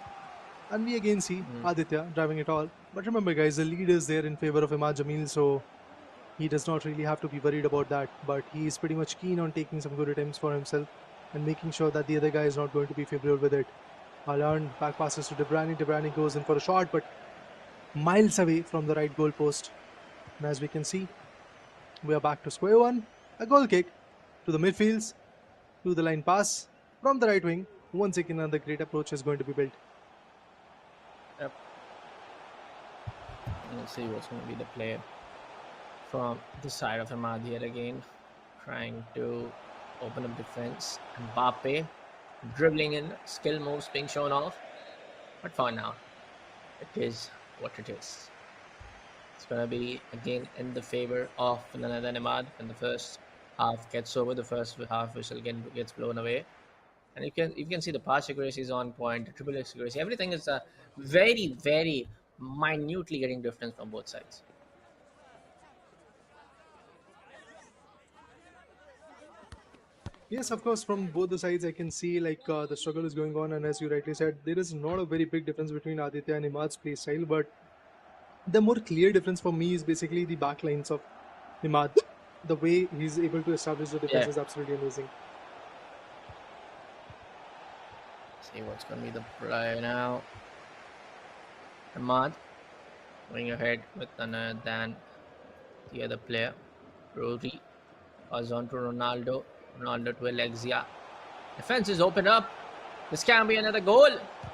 And we again see Aditya driving it all. But remember guys, the lead is there in favor of Emaad Jamil, so he does not really have to be worried about that. But he is pretty much keen on taking some good attempts for himself and making sure that the other guy is not going to be favorable with it. Haaland back passes to De Bruyne. De Bruyne goes in for a shot, but miles away from the right goal post. And as we can see, we are back to square one. A goal kick to the midfields, to the line pass from the right wing. Once again, another great approach is going to be built. Yep. Let's see what's going to be the play from the side of Emaad here again, trying to open up defense. Mbappe dribbling in, skill moves being shown off. But for now, it is what it is. It's going to be again in the favor of none other than Emaad when the first half gets over. The first half whistle gets blown away. And you can see the pass accuracy is on point, the dribble accuracy, everything is very minutely getting difference from both sides. Yes, of course, from both the sides, I can see like the struggle is going on, and as you rightly said, there is not a very big difference between Aditya and Imad's play style, but the more clear difference for me is basically the back lines of Imad. The way he's able to establish the defense Yeah. is absolutely amazing. See what's going to be the play now. Emaad going ahead with another than the other player. Rory was on to Ronaldo. Ronaldo to Alexia. Defense is open up. This can be another goal.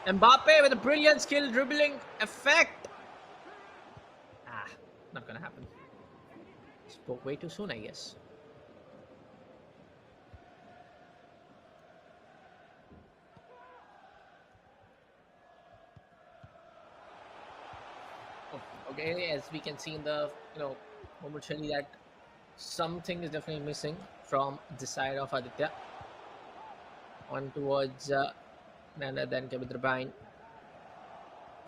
Mbappe with a brilliant skill dribbling effect. Not gonna happen. Spoke way too soon, I guess. Okay, as we can see in the momentarily that something is definitely missing from the side of Aditya. On towards Nana, then Kevin Rabine.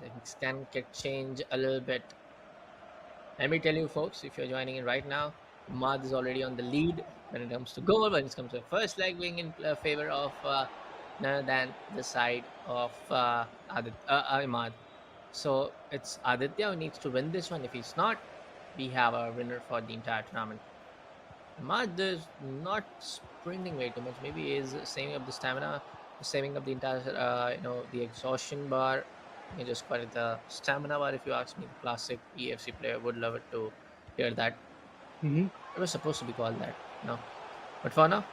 Things can get changed a little bit. Let me tell you, folks, if you're joining in right now, Emaad is already on the lead when it comes to goal, when it comes to first leg being in favor of none than the side of Emaad. So it's Aditya who needs to win this one. If he's not, we have a winner for the entire tournament. Emaad is not sprinting way too much. Maybe he is saving up the stamina, saving up the entire, the exhaustion bar. You can just call it the stamina bar if you ask me. The classic EAFC player would love it to hear that. Mm-hmm. It was supposed to be called that, no. But for now,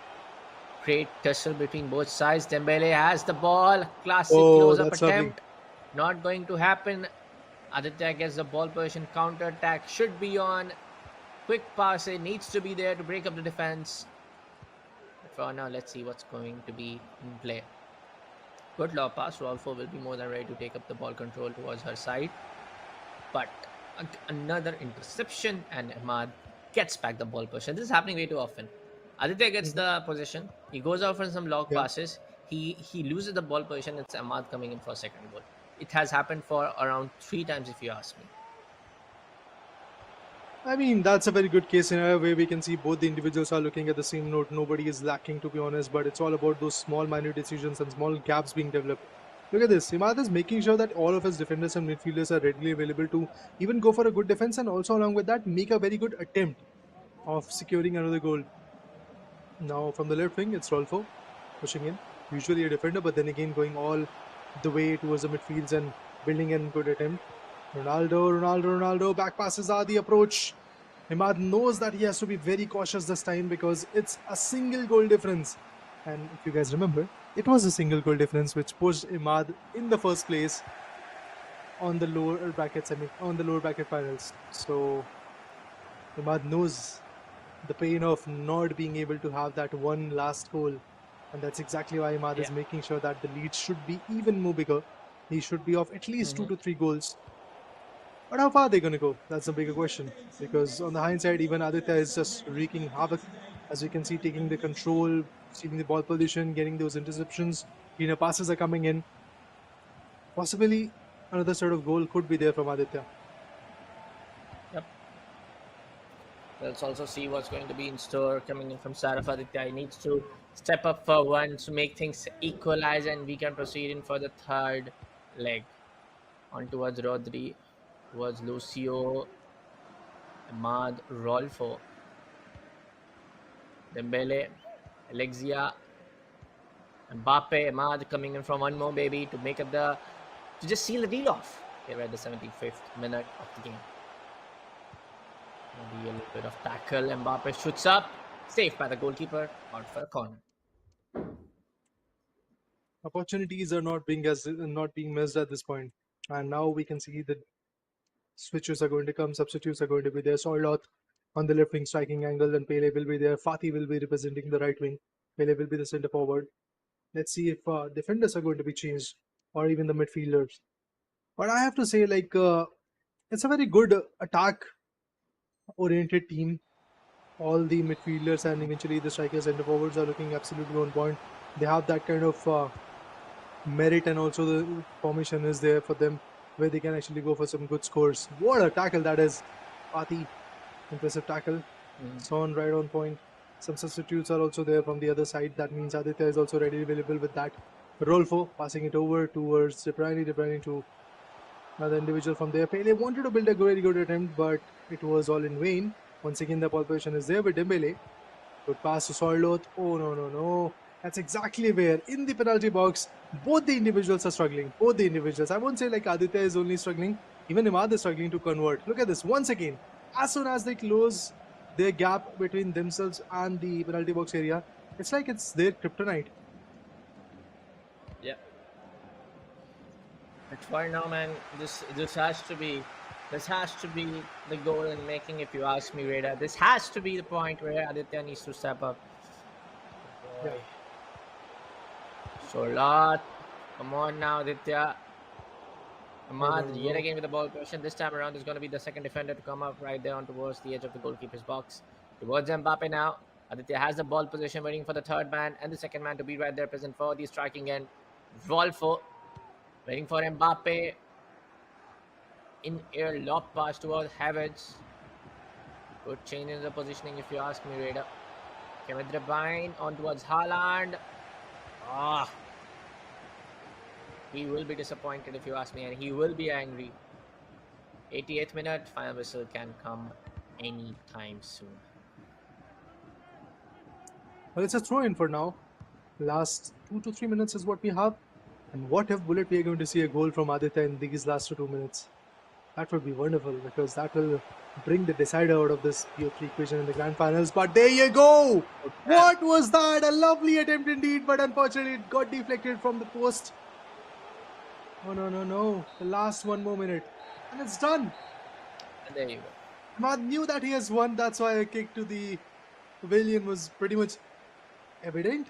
great tussle between both sides. Dembele has the ball. Classic close-up That's lovely. attempt. Not going to happen. Aditya gets the ball position. Counter attack should be on. Quick pass needs to be there to break up the defense. But for now, let's see what's going to be in play. Good low pass. Rolfo will be more than ready to take up the ball control towards her side. But another interception, and Emaad gets back the ball position. This is happening way too often. Aditya gets the position. He goes out for some long Yeah. passes. He loses the ball position. It's Emaad coming in for a second goal. It has happened for around 3 times, if you ask me. I mean, that's a very good case scenario where we can see both the individuals are looking at the same note. Nobody is lacking, to be honest, but it's all about those small, minute decisions and small gaps being developed. Look at this. Emaad is making sure that all of his defenders and midfielders are readily available to even go for a good defense and also, along with that, make a very good attempt of securing another goal. Now, from the left wing, it's Rolfo pushing in. Usually a defender, but then again going all the way towards the midfields and building in good attempt. Ronaldo. Back passes are the approach. Emaad knows that he has to be very cautious this time because it's a single goal difference. And if you guys remember, it was a single goal difference which pushed Emaad in the first place on the lower bracket finals. So Emaad knows the pain of not being able to have that one last goal. And that's exactly why Emaad is making sure that the lead should be even more bigger. He should be of at least 2 to 3 goals. But how far are they going to go? That's a bigger question. Because on the hindsight, even Aditya is just wreaking havoc. As you can see, taking the control, stealing the ball position, getting those interceptions. Cleaner passes are coming in. Possibly another sort of goal could be there from Aditya. Yep. Let's also see what's going to be in store coming in from Saraf Aditya. He needs to step up for one to make things equalize, and we can proceed in for the third leg. On towards Rodri, towards Lucio, Emaad, Rolfo, Dembele, Alexia, Mbappe, Emaad coming in from one more baby to make up to just seal the deal off. Here at the 75th minute of the game. Maybe a little bit of tackle. Mbappe shoots up, safe by the goalkeeper, out for a corner. Opportunities are not being missed at this point. And now we can see the switches are going to come, substitutes are going to be there. Soilot on the left wing striking angle, and Pele will be there. Fatih will be representing the right wing. Pele will be the centre forward. Let's see if defenders are going to be changed or even the midfielders. But I have to say, like, it's a very good attack-oriented team. All the midfielders and eventually the strikers and the forwards are looking absolutely on point. They have that kind of merit, and also the formation is there for them where they can actually go for some good scores. What a tackle that is! Fatih, impressive tackle. Son right on point. Some substitutes are also there from the other side. That means Aditya is also ready available with that. Rolfo passing it over towards De Bruyne to another individual from there. Pele wanted to build a very good attempt, but it was all in vain. Once again, the ball position is there with Dembele. Good pass to Soilot. Oh, no. That's exactly where, in the penalty box, both the individuals are struggling. Both the individuals. I won't say like Aditya is only struggling. Even Emaad is struggling to convert. Look at this. Once again, as soon as they close their gap between themselves and the penalty box area, it's like it's their kryptonite. Yeah. It's fine now, man. This has to be the goal in making, if you ask me, Reda. This has to be the point where Aditya needs to step up. Yeah. So lot. Come on now, Aditya. Emaad yet again with the ball possession. This time around is going to be the second defender to come up right there on towards the edge of the goalkeeper's box. Towards Mbappe now. Aditya has the ball position waiting for the third man and the second man to be right there present for the striking end. Rolfo waiting for Mbappe. In air lob pass towards Havertz. Good change in the positioning, if you ask me, Raider. Kevin De Bruyne on towards Haaland. He will be disappointed, if you ask me, and he will be angry. 88th minute, final whistle can come anytime soon. Well, it's a throw in for now. Last 2 to 3 minutes is what we have. And what if Bullet we are going to see a goal from Aditya in these last 2 minutes? That would be wonderful, because that will bring the decider out of this PO3 equation in the grand finals. But there you go! What was that? A lovely attempt indeed, but unfortunately it got deflected from the post. Oh, no. The last 1 more minute. And it's done. And there you go. Emaad knew that he has won. That's why a kick to the pavilion was pretty much evident.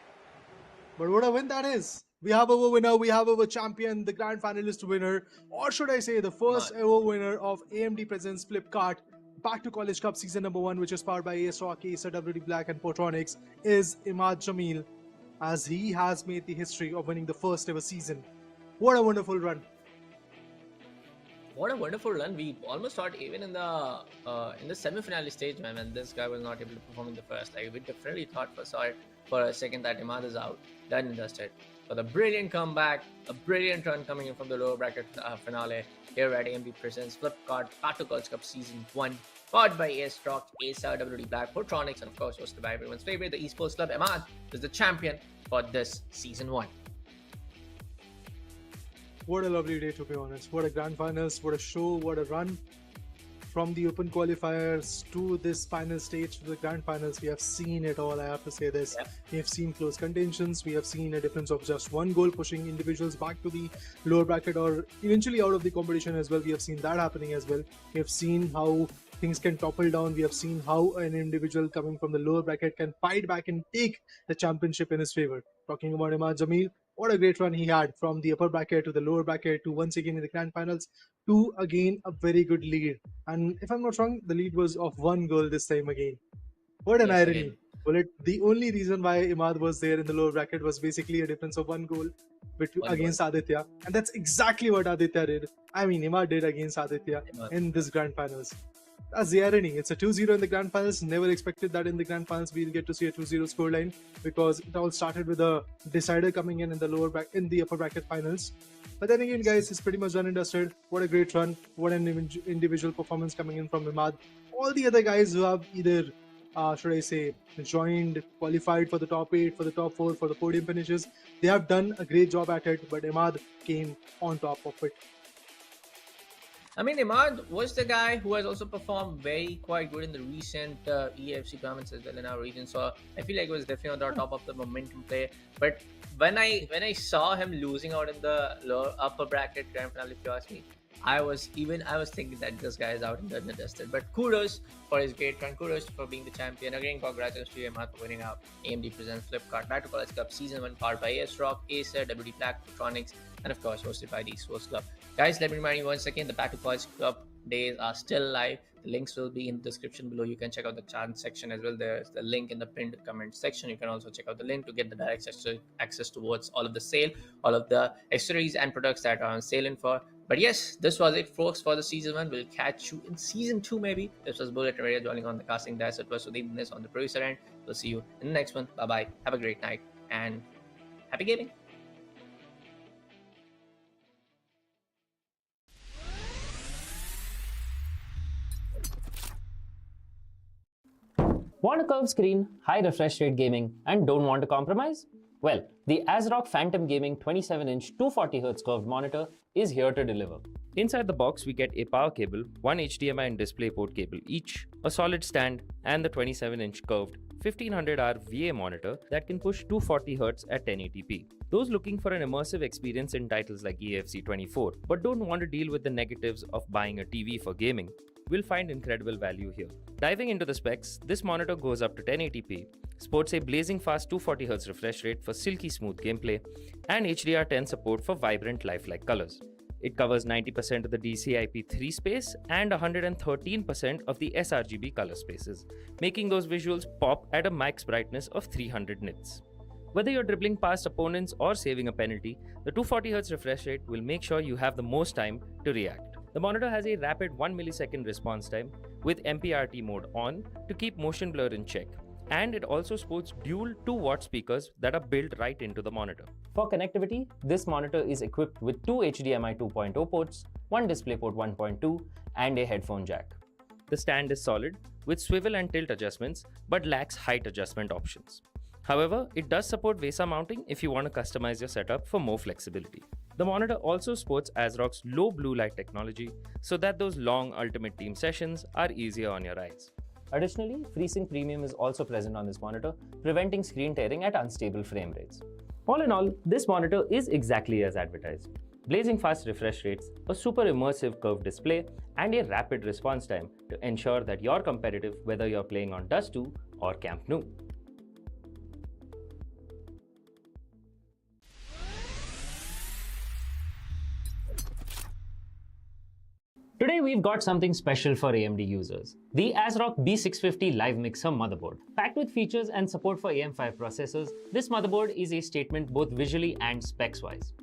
But what a win that is. We have our winner, we have our champion, the grand finalist winner, or should I say the first ever winner of AMD Presents Flipkart Back to College Cup Season number 1, which is powered by ASRock, Acer, WD Black and Portronics, is Emaad Jamil, as he has made the history of winning the first ever season. What a wonderful run. What a wonderful run. We almost thought even in the semi-finale stage, man, when this guy was not able to perform in the first, like, we definitely thought for a second that Emaad is out. Done and dusted. But a brilliant comeback, a brilliant run coming in from the lower bracket finale here at AMD Presents Flipkart Back to College Cup Season 1, powered by ASRock, Acer, WD Black, Portronics, and of course hosted by everyone's favorite, the Esports Club. Emaad is the champion for this Season 1. What a lovely day, to be honest. What a grand finals, what a show, what a run. From the open qualifiers to this final stage, to the grand finals, we have seen it all. I have to say this. Yep. We have seen close contentions. We have seen a difference of just 1 goal pushing individuals back to the lower bracket or eventually out of the competition as well. We have seen that happening as well. We have seen how things can topple down. We have seen how an individual coming from the lower bracket can fight back and take the championship in his favor. Talking about Emaad Jamil, what a great run he had from the upper bracket to the lower bracket to once again in the grand finals to again a very good lead. And if I'm not wrong, the lead was of 1 goal this time again. What an Yes, irony. again. Well, the only reason why Emaad was there in the lower bracket was basically a difference of 1 goal against Aditya. And that's exactly what Aditya did. I mean, Emaad did against Aditya in this grand finals. That's the irony. It's a 2-0 in the grand finals. Never expected that in the grand finals we'll get to see a 2-0 scoreline, because it all started with a decider coming in the the upper bracket finals. But then again, guys, it's pretty much done and dusted. What a great run. What an individual performance coming in from Emaad. All the other guys who have either, should I say, joined, qualified for the top 8, for the top 4, for the podium finishes, they have done a great job at it, but Emaad came on top of it. I mean, Emaad was the guy who has also performed quite good in the recent EAFC tournaments as well in our region. So I feel like it was definitely on the top of the momentum play. But when I saw him losing out in the upper bracket grand finale, if you ask me, I was thinking that this guy is out and done and dusted. But kudos for his great run. Kudos for being the champion. Again, congratulations to Emaad for winning out. AMD presents Flipkart Battle College Cup Season 1 powered by ASRock, Acer, WD Black, Electronics, and of course hosted by the Esports Club. Guys, let me remind you once again, the Battle College Cup days are still live. The links will be in the description below. You can check out the chant section as well. There's the link in the pinned comment section. You can also check out the link to get the direct access towards all of the sale, all of the accessories and products that are on sale in for. But yes, this was it, folks, for the season 1. We'll catch you in season 2, maybe. This was Bullet and Radio joining on the casting desk. It was Sudhir on the producer end. We'll see you in the next one. Bye bye. Have a great night and happy gaming. Want a curved screen, high refresh rate gaming, and don't want to compromise? Well, the ASRock Phantom Gaming 27-inch 240Hz curved monitor is here to deliver. Inside the box, we get a power cable, one HDMI and DisplayPort cable each, a solid stand, and the 27-inch curved 1500R VA monitor that can push 240Hz at 1080p. Those looking for an immersive experience in titles like EAFC 24 but don't want to deal with the negatives of buying a TV for gaming will find incredible value here. Diving into the specs, this monitor goes up to 1080p, sports a blazing fast 240Hz refresh rate for silky smooth gameplay, and HDR10 support for vibrant lifelike colors. It covers 90% of the DCI-P3 space and 113% of the sRGB color spaces, making those visuals pop at a max brightness of 300 nits. Whether you're dribbling past opponents or saving a penalty, the 240Hz refresh rate will make sure you have the most time to react. The monitor has a rapid 1 millisecond response time with MPRT mode on to keep motion blur in check, and it also sports dual 2-watt speakers that are built right into the monitor. For connectivity, this monitor is equipped with 2 HDMI 2.0 ports, one DisplayPort 1.2, and a headphone jack. The stand is solid with swivel and tilt adjustments but lacks height adjustment options. However, it does support VESA mounting if you want to customize your setup for more flexibility. The monitor also sports ASRock's low blue light technology so that those long Ultimate Team sessions are easier on your eyes. Additionally, FreeSync Premium is also present on this monitor, preventing screen tearing at unstable frame rates. All in all, this monitor is exactly as advertised. Blazing fast refresh rates, a super immersive curved display, and a rapid response time to ensure that you're competitive whether you're playing on Dust 2 or Camp Nou. Today we've got something special for AMD users. The ASRock B650 Live Mixer motherboard. Packed with features and support for AM5 processors, this motherboard is a statement both visually and specs-wise.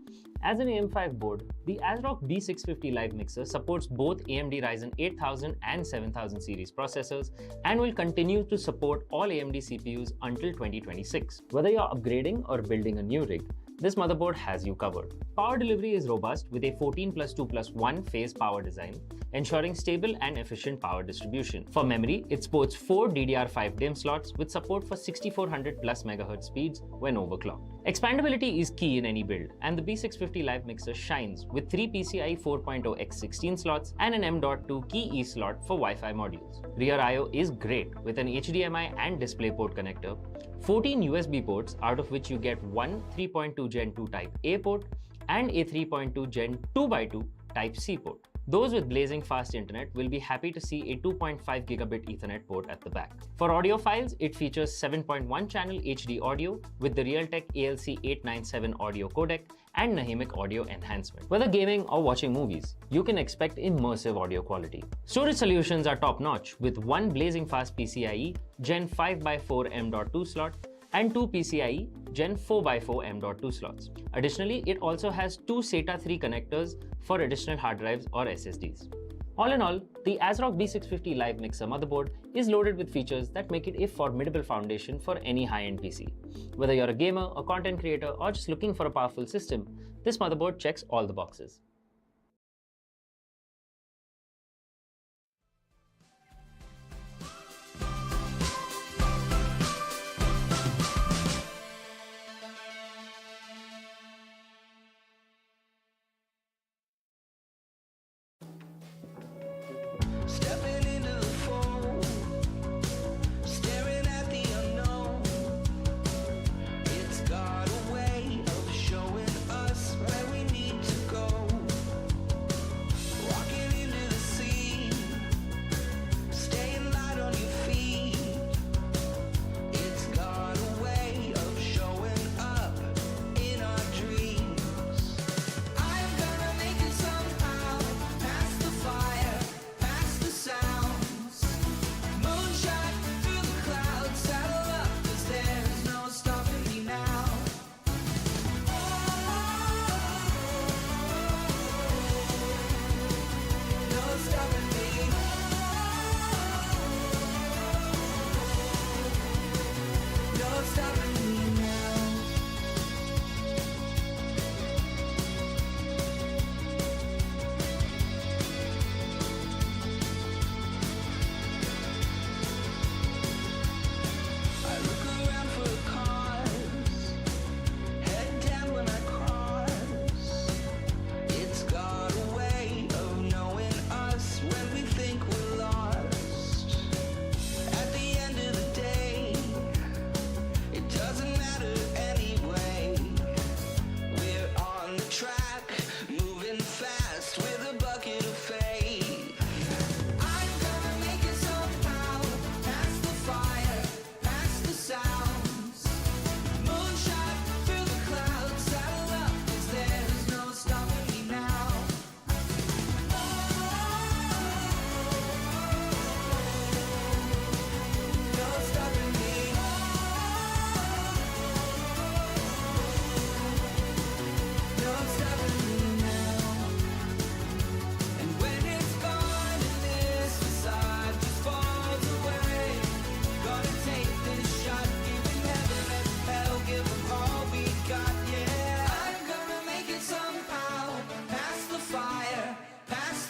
As an AM5 board, the ASRock B650 Live Mixer supports both AMD Ryzen 8000 and 7000 series processors and will continue to support all AMD CPUs until 2026. Whether you're upgrading or building a new rig, this motherboard has you covered. Power delivery is robust with a 14+2+1 phase power design, ensuring stable and efficient power distribution. For memory, it sports 4 DDR5 DIMM slots with support for 6400+ MHz speeds when overclocked. Expandability is key in any build, and the B650 Live Mixer shines with 3 PCIe 4.0 x 16 slots and an M.2 key E slot for Wi-Fi modules. Rear I/O is great with an HDMI and DisplayPort connector, 14 USB ports, out of which you get one 3.2 Gen 2 Type A port and a 3.2 Gen 2x2 Type C port. Those with blazing fast internet will be happy to see a 2.5 gigabit Ethernet port at the back. For audiophiles, it features 7.1 channel HD audio with the Realtek ALC897 audio codec and Nahimic audio enhancement. Whether gaming or watching movies, you can expect immersive audio quality. Storage solutions are top-notch with one blazing fast PCIe Gen 5x4 M.2 slot and 2 PCIe Gen 4x4 M.2 slots. Additionally, it also has 2 SATA 3 connectors for additional hard drives or SSDs. All in all, the ASRock B650 Live Mixer motherboard is loaded with features that make it a formidable foundation for any high-end PC. Whether you're a gamer, a content creator, or just looking for a powerful system, this motherboard checks all the boxes. Stepping into the fold, staring at the unknown. It's got a way of showing us where we need to go.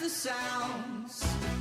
the sounds.